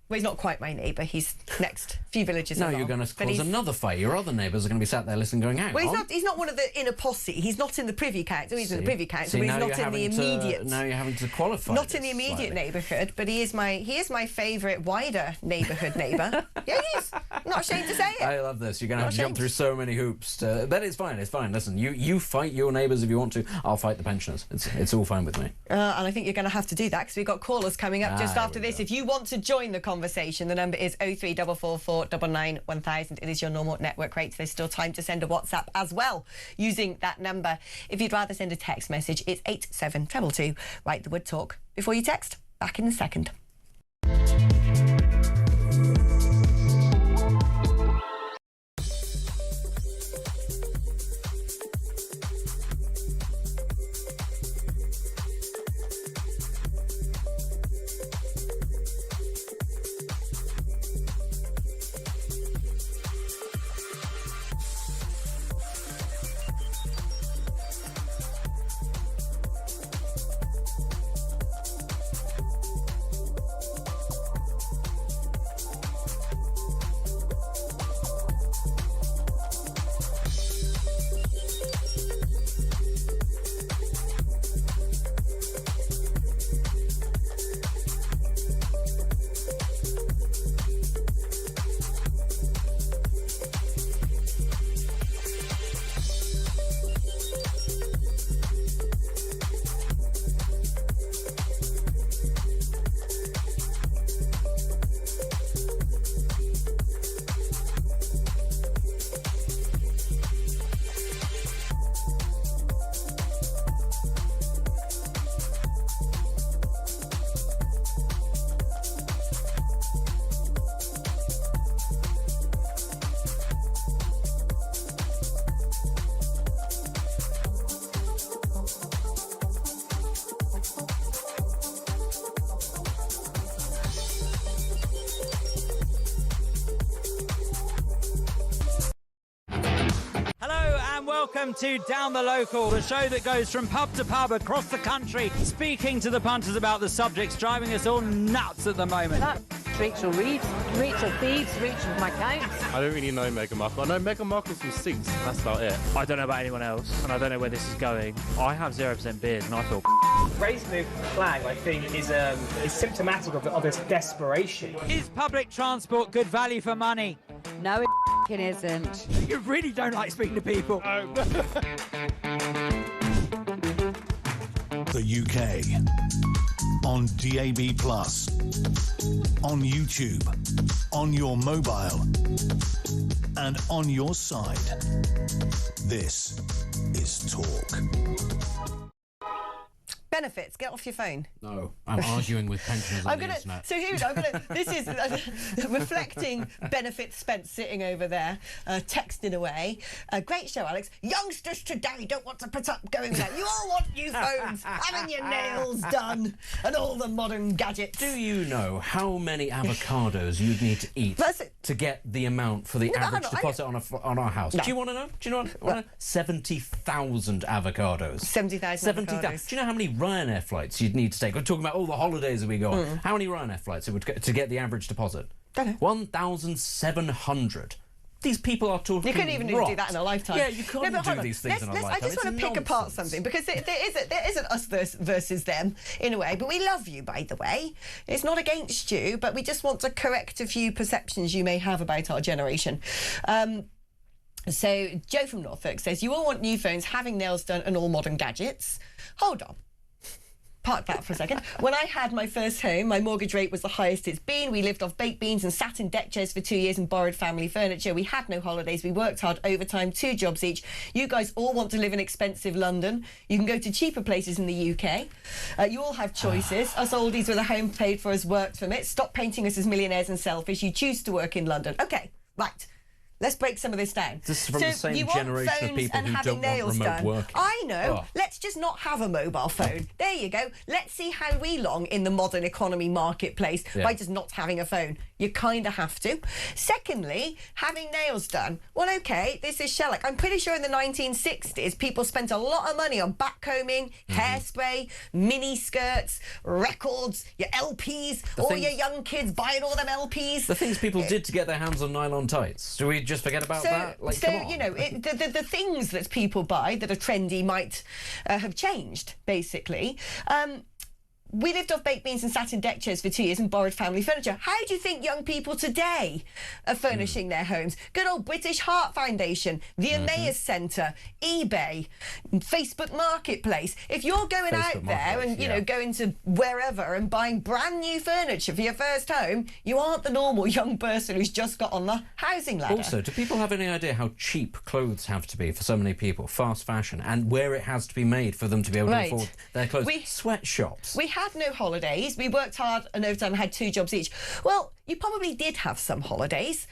Well, he's not quite my neighbour. He's next few villages along. No, you're going to cause another fight. Your other neighbours are going to be sat there listening, going, hang on. He's not one of the inner posse. He's not in the Privy Council. He's in the Privy Council, but he's not in the immediate. Now you're having to qualify. Not in the immediate neighbourhood, but he is my favourite wider neighbourhood neighbour. Yeah, he is. I'm not ashamed to say it. I love this. You're going to have to jump through so many hoops. But it's fine. It's fine. Listen, you fight your neighbours if you want to. I'll fight the pensioners. It's all fine with me. And I think you're going to have to do that because we've got callers coming up just after this. If you want to join the conversation, the number is 03444 99 1000. It is your normal network rate. There's still time to send a WhatsApp as well using that number. If you'd rather send a text message, it's 87222. Write the word talk before you text. Back in a second. welcome to Down the Local, the show that goes from pub to pub across the country, speaking to the punters about the subjects driving us all nuts at the moment. That's Rachel Reid, Rachel Thieves, Rachel McCounts. I don't really know Meghan Markle. I know Meghan Markle's from Sinks, and that's about it. I don't know about anyone else, and I don't know where this is going. I have 0% beard, and I feel Raising the flag, I think, is symptomatic of this desperation. Is public transport good value for money? No, it isn't. You really don't like speaking to people. The UK on DAB+, on YouTube, on your mobile, and on your side. This is Talk. Benefits, get off your phone. No, I'm arguing with pensioners on the internet. So here we go. This is reflecting benefits spent sitting over there, texting away. Great show, Alex. Youngsters today don't want to put up going without. You all want new phones, having your nails done, and all the modern gadgets. Do you know how many avocados you'd need to eat to get the amount for the average deposit on our house? No. Do you want to know? Do you know? 70,000 avocados. 70,000 avocados. Do you know how many Ryanair flights you'd need to take? We're talking about all the holidays that we go on. How many Ryanair flights it would to get the average deposit? 1,700. These people are talking. You couldn't even do that in a lifetime. Yeah, you can't do these things in a lifetime. I just want to pick apart something, because there isn't us versus them in a way, but we love you, by the way. It's not against you, but we just want to correct a few perceptions you may have about our generation. So Joe from Norfolk says, you all want new phones, having nails done, and all modern gadgets. Hold on. Park that for a second. When I had my first home, my mortgage rate was the highest it's been. We lived off baked beans and sat in deck chairs for 2 years and borrowed family furniture. We had no holidays. We worked hard, overtime, 2 jobs each. You guys all want to live in expensive London. You can go to cheaper places in the UK. You all have choices. Us oldies with a home paid for us worked from it. Stop painting us as millionaires and selfish. You choose to work in London. OK, right. Let's break some of this down. This is from the same generation of people who don't want remote work. I know. Let's just not have a mobile phone. There you go. Let's see how we long in the modern economy marketplace by just not having a phone. You kind of have to. Secondly, having nails done. Well, OK, this is shellac. I'm pretty sure in the 1960s, people spent a lot of money on backcombing, hairspray, mini skirts, records, your LPs, your young kids buying all them LPs. The things people did to get their hands on nylon tights. Do we just forget about that? You know, the things that people buy that are trendy might have changed, basically. We lived off baked beans and sat in deck chairs for 2 years and borrowed family furniture. How do you think young people today are furnishing their homes? Good old British Heart Foundation, the Emmaus Centre, eBay, Facebook Marketplace. If you're going out there and, you know, going to wherever and buying brand new furniture for your first home, you aren't the normal young person who's just got on the housing ladder. Also, do people have any idea how cheap clothes have to be for so many people? Fast fashion, and where it has to be made for them to be able to afford their clothes. Sweatshops. We had no holidays. We worked hard and overtime, had 2 jobs each. Well, you probably did have some holidays.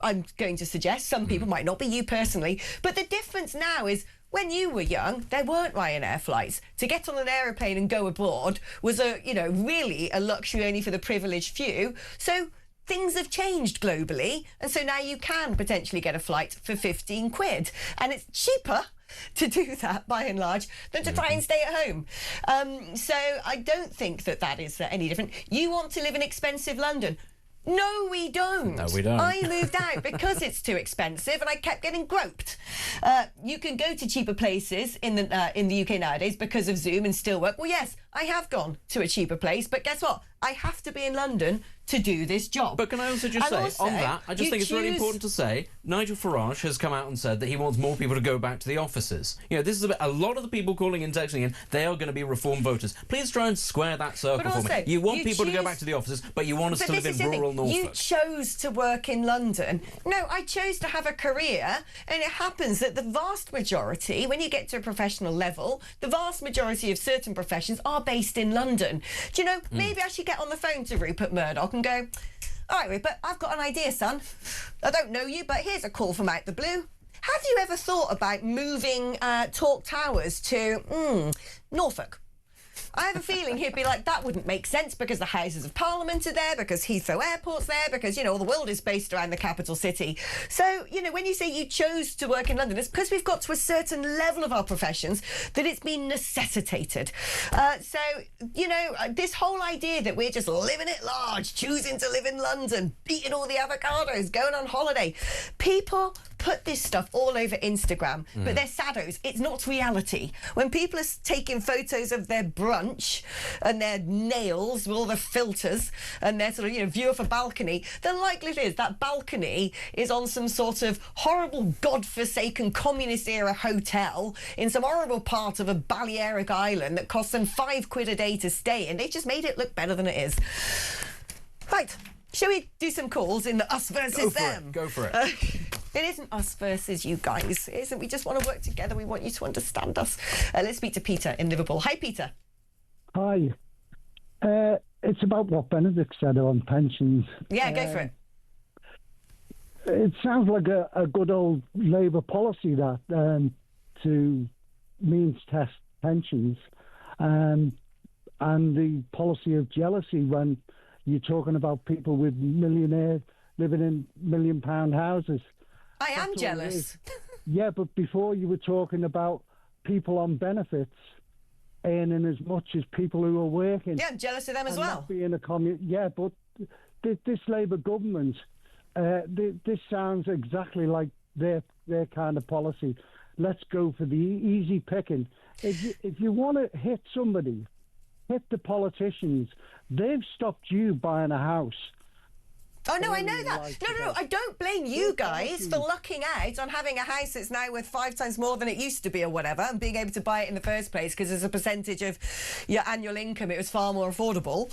I'm going to suggest some people, might not be you personally, but the difference now is when you were young, there weren't Ryanair flights. To get on an aeroplane and go abroad was really a luxury only for the privileged few. So things have changed globally, and so now you can potentially get a flight for 15 quid, and it's cheaper to do that, by and large, than to try and stay at home. So I don't think that is any different. You want to live in expensive London. No, we don't. No, we don't. I moved out because it's too expensive and I kept getting groped. You can go to cheaper places in the UK nowadays because of Zoom and still work. Well, yes, I have gone to a cheaper place, but guess what? I have to be in London to do this job. But can I also just say, on that, I just think it's really important to say, Nigel Farage has come out and said that he wants more people to go back to the offices. You know, this is a lot of the people calling and texting in, they are going to be reform voters. Please try and square that circle for me. You want people to go back to the offices, but you want us to live in rural Norfolk. You chose to work in London. No, I chose to have a career, and it happens that the vast majority, when you get to a professional level, the vast majority of certain professions are based in London. Do you know, maybe I should get on the phone to Rupert Murdoch and go, all right, Rupert, I've got an idea, son. I don't know you, but here's a call from out the blue. Have you ever thought about moving Talk Towers to Norfolk? I have a feeling he'd be like, that wouldn't make sense because the Houses of Parliament are there, because Heathrow Airport's there, because, you know, all the world is based around the capital city. So, you know, when you say you chose to work in London, it's because we've got to a certain level of our professions that it's been necessitated. So, you know, this whole idea that we're just living it large, choosing to live in London, eating all the avocados, going on holiday. People put this stuff all over Instagram, but they're saddos. It's not reality. When people are taking photos of their brunch and their nails with all the filters and their sort of, you know, view of a balcony, the likelihood is that balcony is on some sort of horrible, godforsaken communist-era hotel in some horrible part of a Balearic island that costs them £5 a day to stay in. They've just made it look better than it is. Right. Shall we do some calls in the us versus them? Go for it. It isn't us versus you guys. It isn't. We just want to work together. We want you to understand us. Let's speak to Peter in Liverpool. Hi, Peter. Hi. It's about what Benedict said on pensions. Yeah, go for it. It sounds like a good old Labour policy, that to means test pensions, and the policy of jealousy when you're talking about people with millionaires living in £1 million houses. I am jealous. Yeah, but before you were talking about people on benefits earning as much as people who are working. Yeah, I'm jealous of them as well. Being a yeah, but this Labour government, this sounds exactly like their kind of policy. Let's go for the easy picking. If you want to hit somebody, hit the politicians. They've stopped you buying a house. Oh, no, I know that. No, I don't blame you guys for lucking out on having a house that's now worth 5 times more than it used to be or whatever, and being able to buy it in the first place because as a percentage of your annual income it was far more affordable.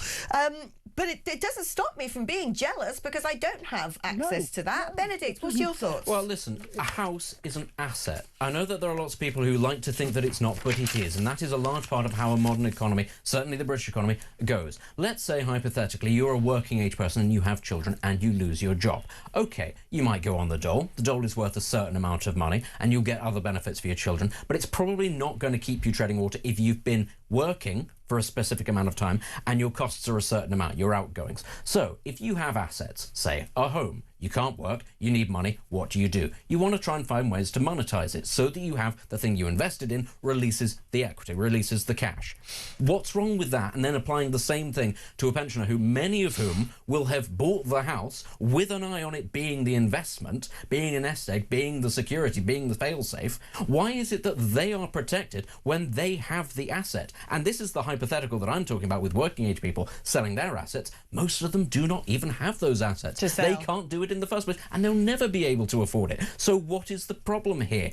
But it doesn't stop me from being jealous because I don't have access to that. Benedict, what's your thoughts? Well, listen, a house is an asset. I know that there are lots of people who like to think that it's not, but it is, and that is a large part of how a modern economy, certainly the British economy, goes. Let's say, hypothetically, you're a working-age person and you have children and you lose your job. OK, you might go on the dole. The dole is worth a certain amount of money and you'll get other benefits for your children, but it's probably not going to keep you treading water if you've been working for a specific amount of time and your costs are a certain amount, your outgoings. So if you have assets, say a home, you can't work, you need money, what do? You want to try and find ways to monetize it so that you have the thing you invested in releases the equity, releases the cash. What's wrong with that? And then applying the same thing to a pensioner who many of whom will have bought the house with an eye on it being the investment, being an nest egg, being the security, being the fail-safe. Why is it that they are protected when they have the asset? And this is the hypothetical that I'm talking about with working age people selling their assets. Most of them do not even have those assets. They can't do it in the first place, and they'll never be able to afford it. So what is the problem here?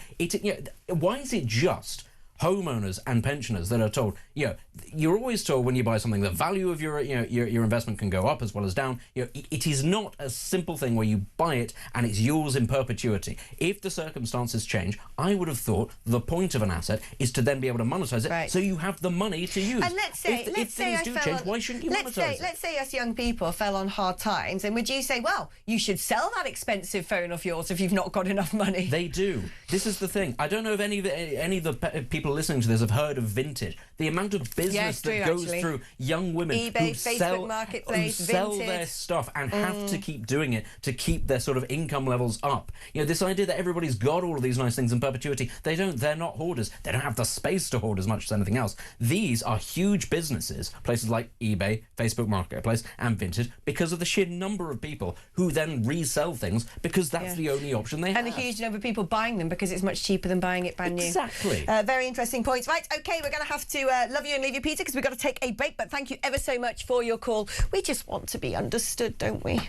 Why is it just homeowners and pensioners that are told, you're always told when you buy something the value of your investment can go up as well as down. It is not a simple thing where you buy it and it's yours in perpetuity. If the circumstances change, I would have thought the point of an asset is to then be able to monetize it, so you have the money to use. And let's say if things do change, why shouldn't you monetize it? Let's say us young people fell on hard times, and would you say, well, you should sell that expensive phone of yours if you've not got enough money? They do. This is the thing. I don't know if any of the people listening to this have heard of vintage. The amount of business that goes through young women eBay, who Facebook Marketplace, sell their stuff and have to keep doing it to keep their sort of income levels up. This idea that everybody's got all of these nice things in perpetuity, they don't. They're not hoarders. They don't have the space to hoard as much as anything else. These are huge businesses, places like eBay, Facebook Marketplace and vintage, because of the sheer number of people who then resell things because that's the only option they have. And the huge number of people buying them because it's much cheaper than buying it brand new. Exactly. Very interesting points. Right, OK, we're going to have to love you and leave you, Peter, because we've got to take a break. But thank you ever so much for your call. We just want to be understood, don't we?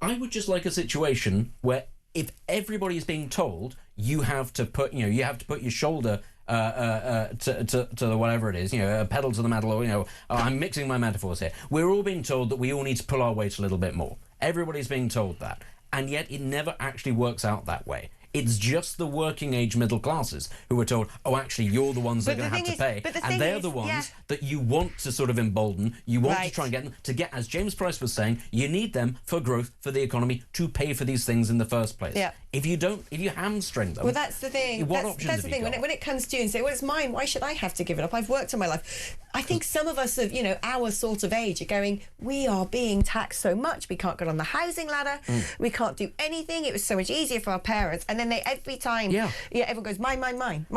I would just like a situation where if everybody is being told you have to put, you have to put your shoulder to the whatever it is, a pedal to the metal, or, I'm mixing my metaphors here. We're all being told that we all need to pull our weight a little bit more. Everybody's being told that. And yet it never actually works out that way. It's just the working age middle classes who are told, oh, actually, you're the ones that are going to have to pay. And they're the ones that you want to sort of embolden. You want to try and get them to get, as James Price was saying, you need them for growth, for the economy, to pay for these things in the first place. If you hamstring them, well, that's the thing. What options that's the have thing. you got? When it comes to you and say, well, it's mine. Why should I have to give it up? I've worked all my life. I think some of us of our sort of age are going, we are being taxed so much. We can't get on the housing ladder. We can't do anything. It was so much easier for our parents. And then every time, everyone goes, mine.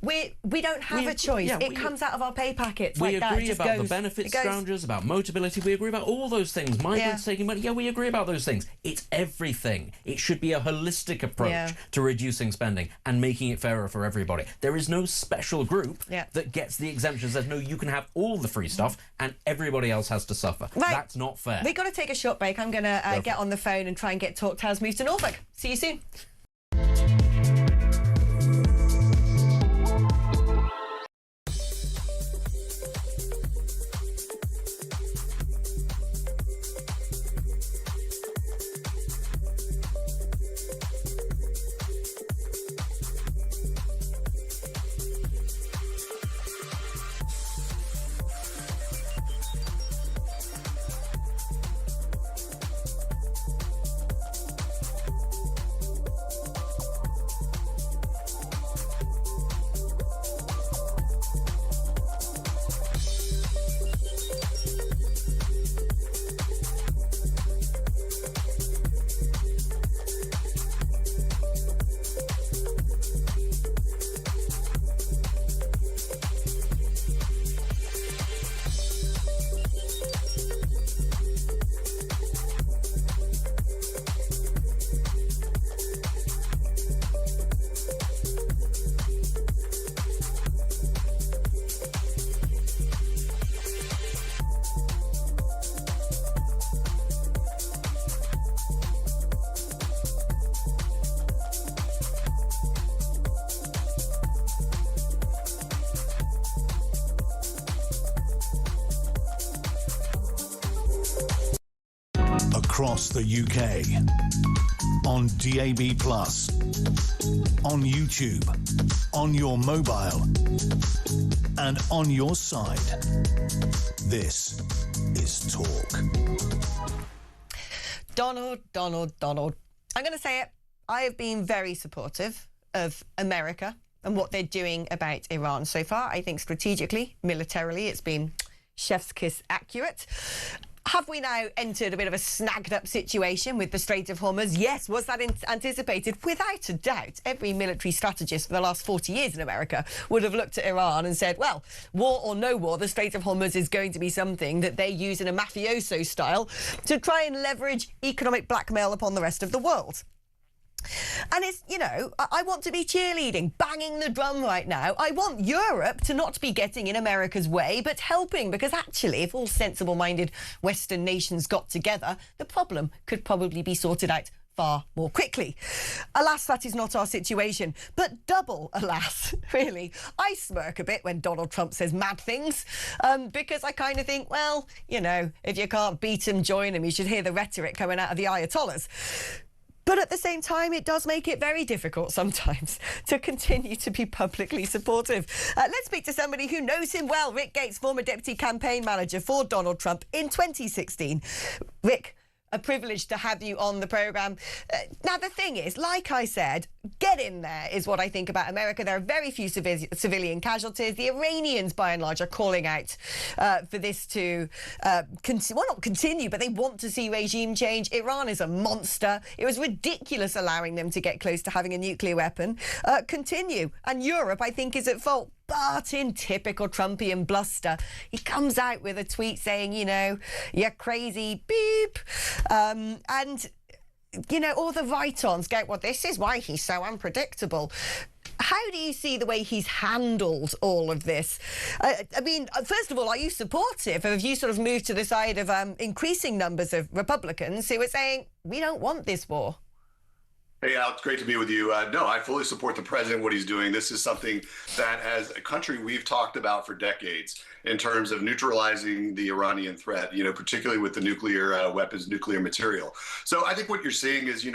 We don't have a choice. It comes out of our pay packets. We like agree that. about the benefits scroungers, about Motability. We agree about all those things. Migrants taking money. Yeah, we agree about those things. It's everything. It should be a holistic approach to reducing spending and making it fairer for everybody. There is no special group that gets the exemptions. There's no, you can have all the free stuff and everybody else has to suffer. Right. That's not fair. We've got to take a short break. I'm going to get on the phone and try and get Talk Tales moved to Norfolk. See you soon. Across the UK, on DAB+, on YouTube, on your mobile, and on your side. This is Talk. Donald. I'm going to say it. I have been very supportive of America and what they're doing about Iran so far. I think strategically, militarily, it's been chef's kiss accurate. Have we now entered a bit of a snagged-up situation with the Strait of Hormuz? Yes. Was that anticipated? Without a doubt. Every military strategist for the last 40 years in America would have looked at Iran and said, well, war or no war, the Strait of Hormuz is going to be something that they use in a mafioso style to try and leverage economic blackmail upon the rest of the world. And it's, I want to be cheerleading, banging the drum right now. I want Europe to not be getting in America's way, but helping, because actually, if all sensible-minded Western nations got together, the problem could probably be sorted out far more quickly. Alas, that is not our situation, but double alas, really. I smirk a bit when Donald Trump says mad things, because I kind of think, well, if you can't beat him, join him. You should hear the rhetoric coming out of the Ayatollahs. But at the same time, it does make it very difficult sometimes to continue to be publicly supportive. Let's speak to somebody who knows him well. Rick Gates, former deputy campaign manager for Donald Trump in 2016. Rick, a privilege to have you on the programme. Now, the thing is, like I said, get in there is what I think about America. There are very few civilian casualties. The Iranians, by and large, are calling out for this to, not continue, but they want to see regime change. Iran is a monster. It was ridiculous allowing them to get close to having a nuclear weapon. Continue. And Europe, I think, is at fault. But in typical Trumpian bluster, he comes out with a tweet saying, you're crazy, beep. And, all the write-ons go, well, this is why he's so unpredictable. How do you see the way he's handled all of this? First of all, are you supportive? Have you sort of moved to the side of increasing numbers of Republicans who are saying, we don't want this war? Hey, Alex, great to be with you. No, I fully support the president, what he's doing. This is something that, as a country, we've talked about for decades in terms of neutralizing the Iranian threat, particularly with the nuclear weapons, nuclear material. So I think what you're seeing is,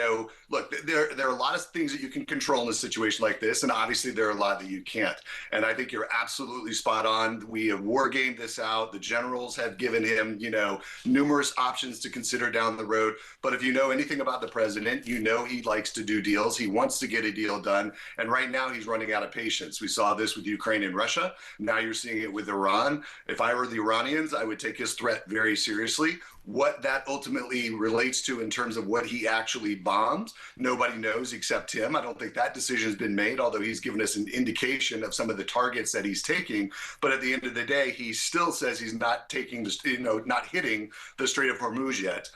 look, there are a lot of things that you can control in a situation like this, and obviously there are a lot that you can't. And I think you're absolutely spot on. We have war gamed this out. The generals have given him, numerous options to consider down the road. But if you know anything about the president, he likes likes to do deals. He wants to get a deal done. And right now he's running out of patience. We saw this with Ukraine and Russia. Now you're seeing it with Iran. If I were the Iranians, I would take his threat very seriously. What that ultimately relates to in terms of what he actually bombed, nobody knows except him. I don't think that decision has been made, although he's given us an indication of some of the targets that he's taking. But at the end of the day, he still says he's not taking, not hitting the Strait of Hormuz yet.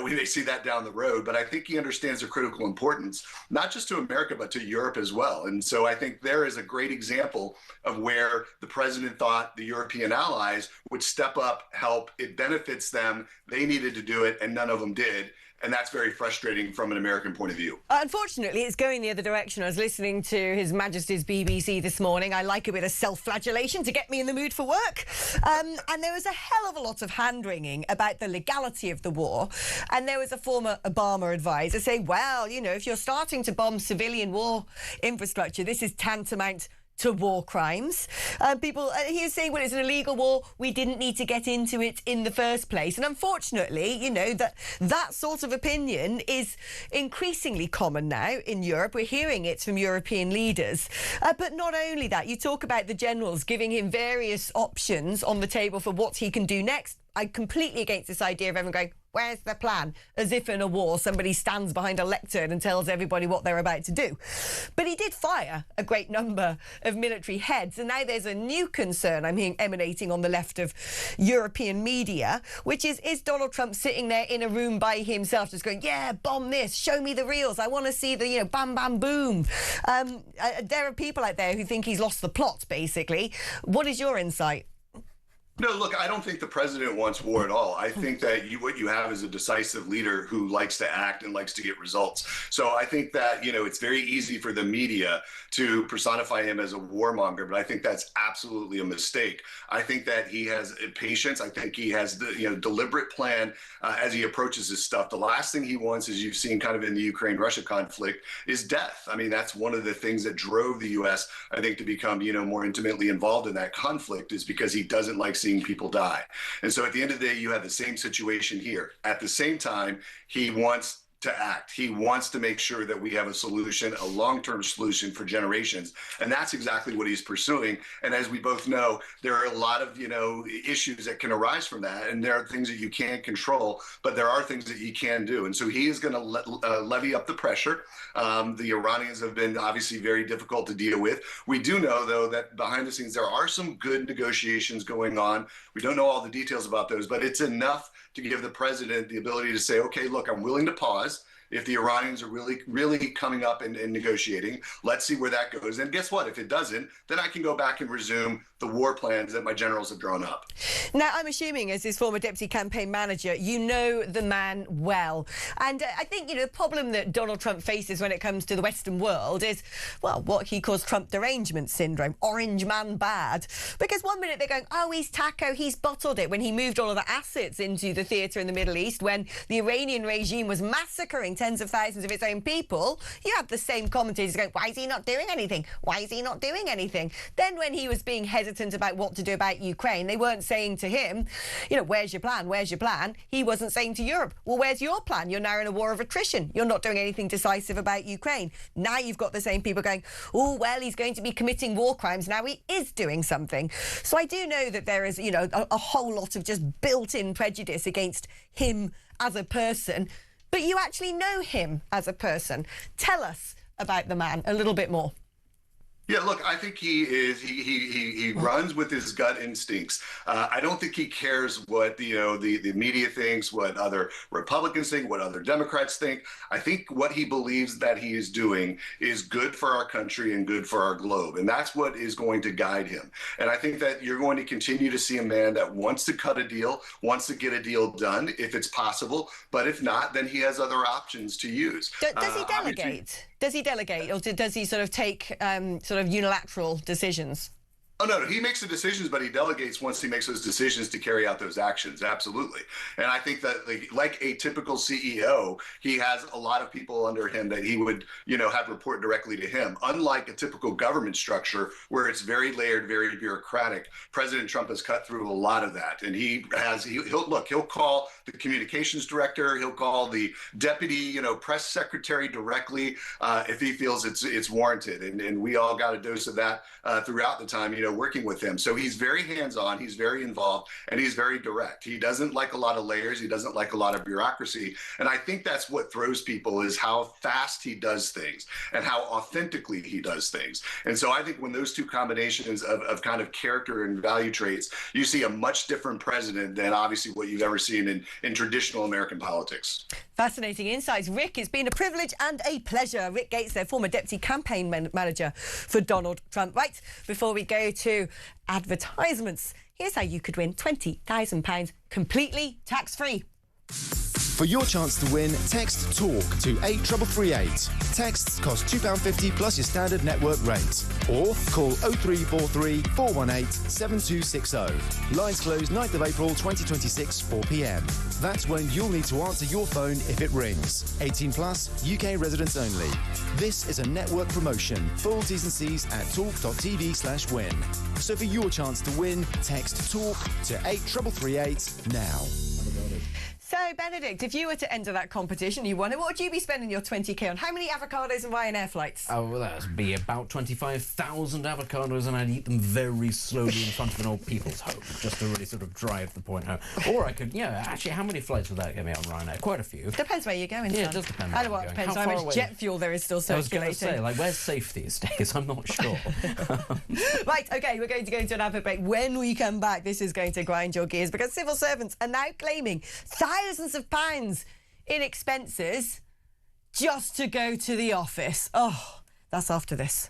We may see that down the road, but I think he understands the critical importance, not just to America, but to Europe as well. And so I think there is a great example of where the president thought the European allies would step up, help. It benefits them. They needed to do it, and none of them did. And that's very frustrating from an American point of view. Unfortunately, it's going the other direction. I was listening to His Majesty's BBC this morning. I like a bit of self-flagellation to get me in the mood for work. And there was a hell of a lot of hand-wringing about the legality of the war. And there was a former Obama advisor saying, well, if you're starting to bomb civilian war infrastructure, this is tantamount to war crimes. He was saying, well, it's an illegal war. We didn't need to get into it in the first place. And unfortunately, that sort of opinion is increasingly common now in Europe. We're hearing it from European leaders. But not only that, you talk about the generals giving him various options on the table for what he can do next. I'm completely against this idea of everyone going, where's the plan? As if in a war, somebody stands behind a lectern and tells everybody what they're about to do. But he did fire a great number of military heads. And now there's a new concern I'm hearing emanating on the left of European media, which is Donald Trump sitting there in a room by himself just going, yeah, bomb this, show me the reels. I want to see the, bam, bam, boom. There are people out there who think he's lost the plot, basically. What is your insight? No, look, I don't think the president wants war at all. I think that what you have is a decisive leader who likes to act and likes to get results. So I think that, it's very easy for the media to personify him as a warmonger, but I think that's absolutely a mistake. I think that he has patience. I think he has the deliberate plan as he approaches this stuff. The last thing he wants, as you've seen kind of in the Ukraine-Russia conflict, is death. I mean, that's one of the things that drove the U.S., I think, to become, more intimately involved in that conflict, is because he doesn't like seeing people die. And so at the end of the day, you have the same situation here. At the same time, he wants to act. He wants to make sure that we have a solution, a long-term solution for generations. And that's exactly what he's pursuing. And as we both know, there are a lot of, issues that can arise from that. And there are things that you can't control, but there are things that you can do. And so he is going to levy up the pressure. The Iranians have been obviously very difficult to deal with. We do know, though, that behind the scenes, there are some good negotiations going on. We don't know all the details about those, but it's enough to give the president the ability to say, okay, look, I'm willing to pause. If the Iranians are really coming up and negotiating, let's see where that goes. And guess what? If it doesn't, then I can go back and resume the war plans that my generals have drawn up. Now, I'm assuming, as his former deputy campaign manager, you know the man well. And I think, the problem that Donald Trump faces when it comes to the Western world is, well, what he calls Trump derangement syndrome, orange man bad. Because one minute they're going, oh, he's taco, he's bottled it, when he moved all of the assets into the theatre in the Middle East, when the Iranian regime was massacring tens of thousands of its own people. You have the same commentators going, why is he not doing anything? Why is he not doing anything? Then when he was being hesitant about what to do about Ukraine, they weren't saying to him, where's your plan? Where's your plan? He wasn't saying to Europe, well, where's your plan? You're now in a war of attrition. You're not doing anything decisive about Ukraine. Now you've got the same people going, oh, well, he's going to be committing war crimes. Now he is doing something. So I do know that there is, a whole lot of just built-in prejudice against him as a person. But you actually know him as a person. Tell us about the man a little bit more. Yeah, look, I think he runs with his gut instincts. I don't think he cares what the media thinks, what other Republicans think, what other Democrats think. I think what he believes that he is doing is good for our country and good for our globe, and that's what is going to guide him. And I think that you're going to continue to see a man that wants to cut a deal, wants to get a deal done if it's possible, but if not, then he has other options to use. Does he delegate? Does he delegate, or does he sort of take sort of unilateral decisions? Oh, no, he makes the decisions, but he delegates once he makes those decisions to carry out those actions. Absolutely. And I think that like a typical CEO, he has a lot of people under him that he would, have report directly to him. Unlike a typical government structure where it's very layered, very bureaucratic, President Trump has cut through a lot of that. And he'll call the communications director, he'll call the deputy, press secretary directly if he feels it's warranted. And we all got a dose of that throughout the time, working with him. So he's very hands-on, he's very involved, and he's very direct. He doesn't like a lot of layers, he doesn't like a lot of bureaucracy. And I think that's what throws people, is how fast he does things and how authentically he does things. And so I think when those two combinations of kind of character and value traits, you see a much different president than obviously what you've ever seen in traditional American politics. Fascinating insights. Rick, it's been a privilege and a pleasure. Rick Gates, their former deputy campaign manager for Donald Trump. Right, before we go to advertisements, here's how you could win £20,000 completely tax-free. For your chance to win, text TALK to 83338. Texts cost £2.50 plus your standard network rate. Or call 0343 418 7260. Lines close 9th of April 2026, 4 p.m. That's when you'll need to answer your phone if it rings. 18 plus, UK residents only. This is a network promotion. Full T's and C's at talk.tv/win. So for your chance to win, text TALK to 83338 now. So, Benedict, if you were to enter that competition, you won it, what would you be spending your 20k on? How many avocados and Ryanair flights? Oh, well, that would be about 25,000 avocados, and I'd eat them very slowly in front of an old people's home, just to really sort of drive the point home. Or I could, actually, how many flights would that get me on Ryanair? Quite a few. Depends where you're going, Yeah, son. it does depend I where know I'm what going. depends How how far much away? jet fuel there is still I was circulating. going to say, like, where's safe these days? I'm not sure. Right, OK, we're going to go to an advert break. When we come back, this is going to grind your gears because civil servants are now claiming thousands of pounds in expenses just to go to the office. Oh, that's after this.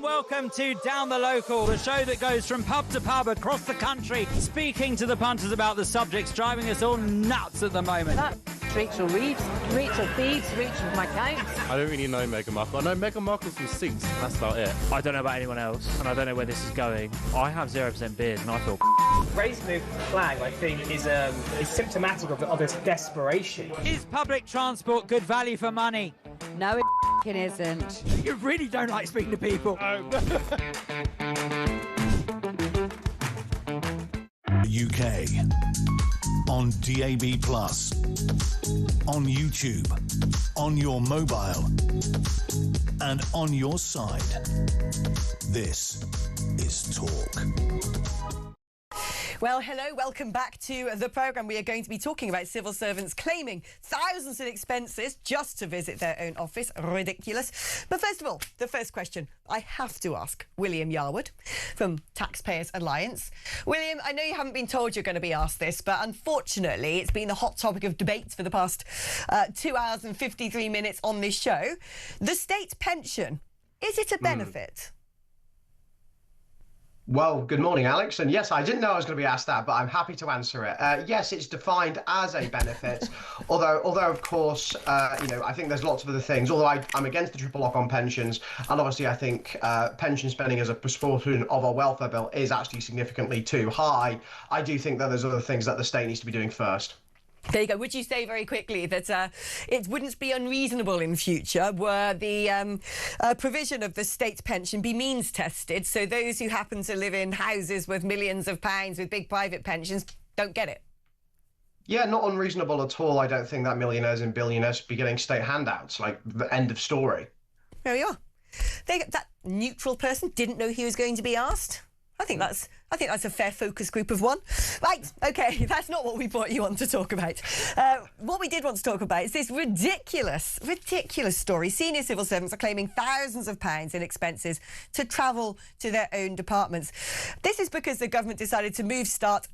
Welcome to Down the Local, the show that goes from pub to pub across the country, speaking to the punters about the subjects driving us all nuts at the moment. Rachel Reeves, Rachel Thieves, Rachel McCounts. I don't really know Meghan Markle. I know Meghan Markle's from Sinks, that's about it. I don't know about anyone else, and I don't know where this is going. I have 0% beard, and I feel Raising the flag, I think, is symptomatic of this desperation. Is public transport good value for money? No, it isn't. You really don't like speaking to people. UK on DAB+, on YouTube, on your mobile, and on your side. This is Talk. Well, hello, welcome back to the programme. We are going to be talking about civil servants claiming thousands in expenses just to visit their own office. Ridiculous. But first of all, the first question I have to ask William Yarwood from Taxpayers Alliance. William, I know you haven't been told you're going to be asked this, but unfortunately it's been a hot topic of debate for the past 2 hours and 53 minutes on this show. The state pension, is it a benefit? Well, good morning, Alex. And yes, I didn't know I was going to be asked that, but I'm happy to answer it. Yes, it's defined as a benefit, although of course, I think there's lots of other things. Although I'm against the triple lock on pensions, and obviously I think pension spending as a proportion of our welfare bill is actually significantly too high. I do think that there's other things that the state needs to be doing first. There you go. Would you say very quickly that it wouldn't be unreasonable in future were the provision of the state pension be means tested, so those who happen to live in houses with millions of pounds with big private pensions don't get it? Yeah, not unreasonable at all. I don't think that millionaires and billionaires should be getting state handouts, like the end of story. There you are. That neutral person didn't know he was going to be asked. I think that's a fair focus group of one. Right, OK, that's not what we brought you on to talk about. What we did want to talk about is this ridiculous story. Senior civil servants are claiming thousands of pounds in expenses to travel to their own departments. This is because the government decided to move staff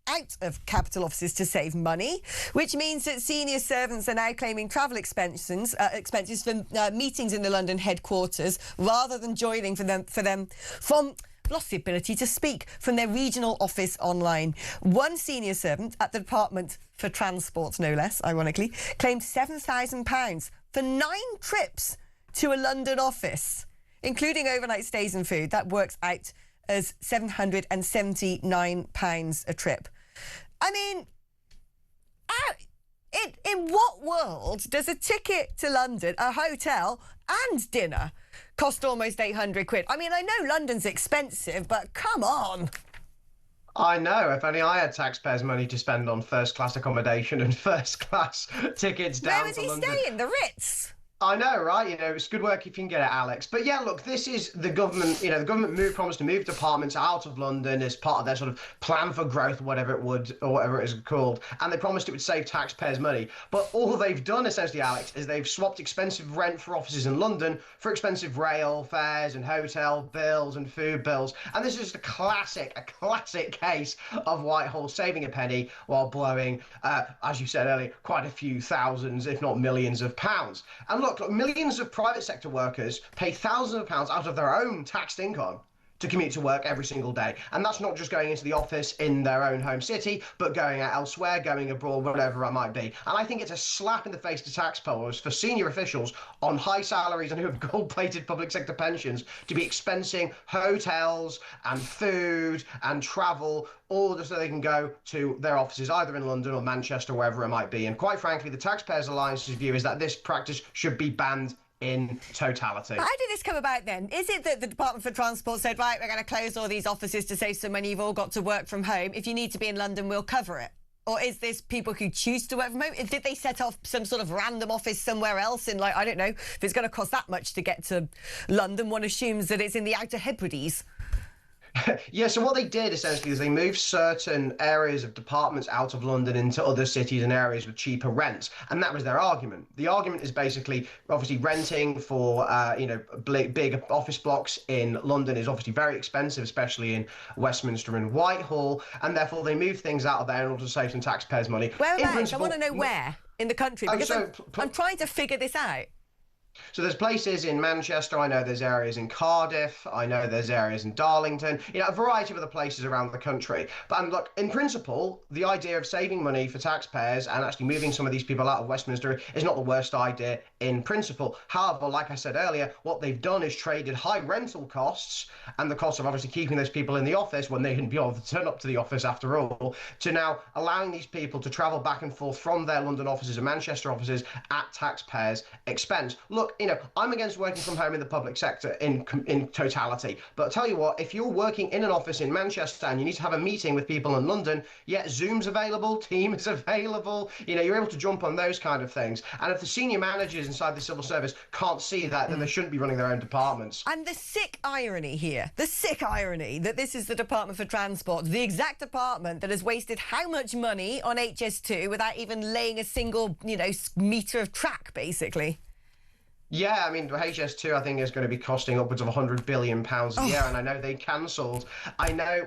out of capital offices to save money, which means that senior servants are now claiming travel expenses for meetings in the London headquarters rather than joining from lost the ability to speak from their regional office online. One senior servant at the Department for Transport, no less, ironically, claimed £7,000 for 9 trips to a London office, including overnight stays and food. That works out as £779 a trip. I mean, in what world does a ticket to London, a hotel and dinner cost almost 800 quid? I mean, I know London's expensive, but come on. I know. If only I had taxpayers' money to spend on first-class accommodation and first-class tickets down to London. Where was he staying? The Ritz? I know, right? It's good work if you can get it, Alex. But yeah, look, this is the government. The government promised to move departments out of London as part of their sort of plan for growth, whatever it is called. And they promised it would save taxpayers money. But all they've done, essentially, Alex, is they've swapped expensive rent for offices in London for expensive rail fares and hotel bills and food bills. And this is just a classic case of Whitehall saving a penny while blowing, as you said earlier, quite a few thousands, if not millions of pounds. And look, millions of private sector workers pay thousands of pounds out of their own taxed income to commute to work every single day. And that's not just going into the office in their own home city, but going out elsewhere, going abroad, whatever it might be. And I think it's a slap in the face to taxpayers for senior officials on high salaries and who have gold-plated public sector pensions to be expensing hotels and food and travel all just so they can go to their offices either in London or Manchester, wherever it might be. And quite frankly, the Taxpayers Alliance's view is that this practice should be banned in totality. How did this come about then? Is it that the Department for Transport said, right, we're going to close all these offices to save some money, you've all got to work from home, if you need to be in London, we'll cover it? Or is this people who choose to work from home? Did they set off some sort of random office somewhere else in, like, I don't know, if it's going to cost that much to get to London, one assumes that it's in the Outer Hebrides. Yeah, so what they did essentially is they moved certain areas of departments out of London into other cities and areas with cheaper rents, and that was their argument. The argument is basically, obviously, renting for big office blocks in London is obviously very expensive, especially in Westminster and Whitehall, and therefore they moved things out of there in order to save some taxpayers' money. Whereabouts? I want to know where in the country, because I'm trying to figure this out. So there's places in Manchester, I know there's areas in Cardiff, I know there's areas in Darlington, a variety of other places around the country. But look, in principle, the idea of saving money for taxpayers and actually moving some of these people out of Westminster is not the worst idea in principle. However, like I said earlier, what they've done is traded high rental costs and the cost of obviously keeping those people in the office when they can be able to turn up to the office after all, to now allowing these people to travel back and forth from their London offices and Manchester offices at taxpayers' expense. Look, look, you know, I'm against working from home in the public sector in totality. But I'll tell you what, if you're working in an office in Manchester and you need to have a meeting with people in London, yeah, Zoom's available, Teams available. You know, you're able to jump on those kind of things. And if the senior managers inside the civil service can't see that, then they shouldn't be running their own departments. And the sick irony here, that this is the Department for Transport, the exact department that has wasted how much money on HS2 without even laying a single, you know, metre of track, basically. Yeah, I mean, HS2, I think, is going to be costing upwards of £100 billion a year, and I know they cancelled. I know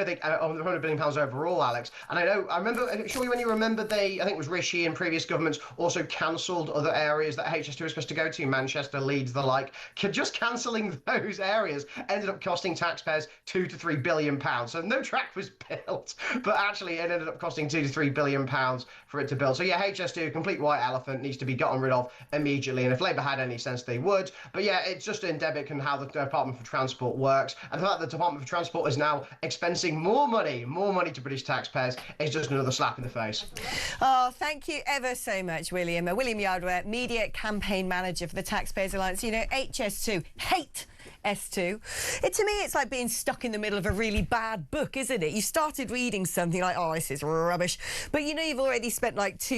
they £100 billion overall, Alex. And I remember, surely when you remember, I think it was Rishi and previous governments also cancelled other areas that HS2 was supposed to go to, Manchester, Leeds, the like. Just cancelling those areas ended up costing taxpayers £2 to £3 billion. So no track was built, but actually it ended up costing £2 to £3 billion for it to build. So yeah, HS2, complete white elephant, needs to be gotten rid of immediately. And if Labour had any sense, they would. But yeah, it's just endemic in how the Department for Transport works, and the fact that the Department for Transport is now expensing more money to British taxpayers is just another slap in the face. Oh, thank you ever so much, William. William Yardware, Media Campaign Manager for the Taxpayers Alliance. You know, HS2, hate S2. To me, it's like being stuck in the middle of a really bad book, isn't it? You started reading something like, oh, this is rubbish, but you know you've already spent like 2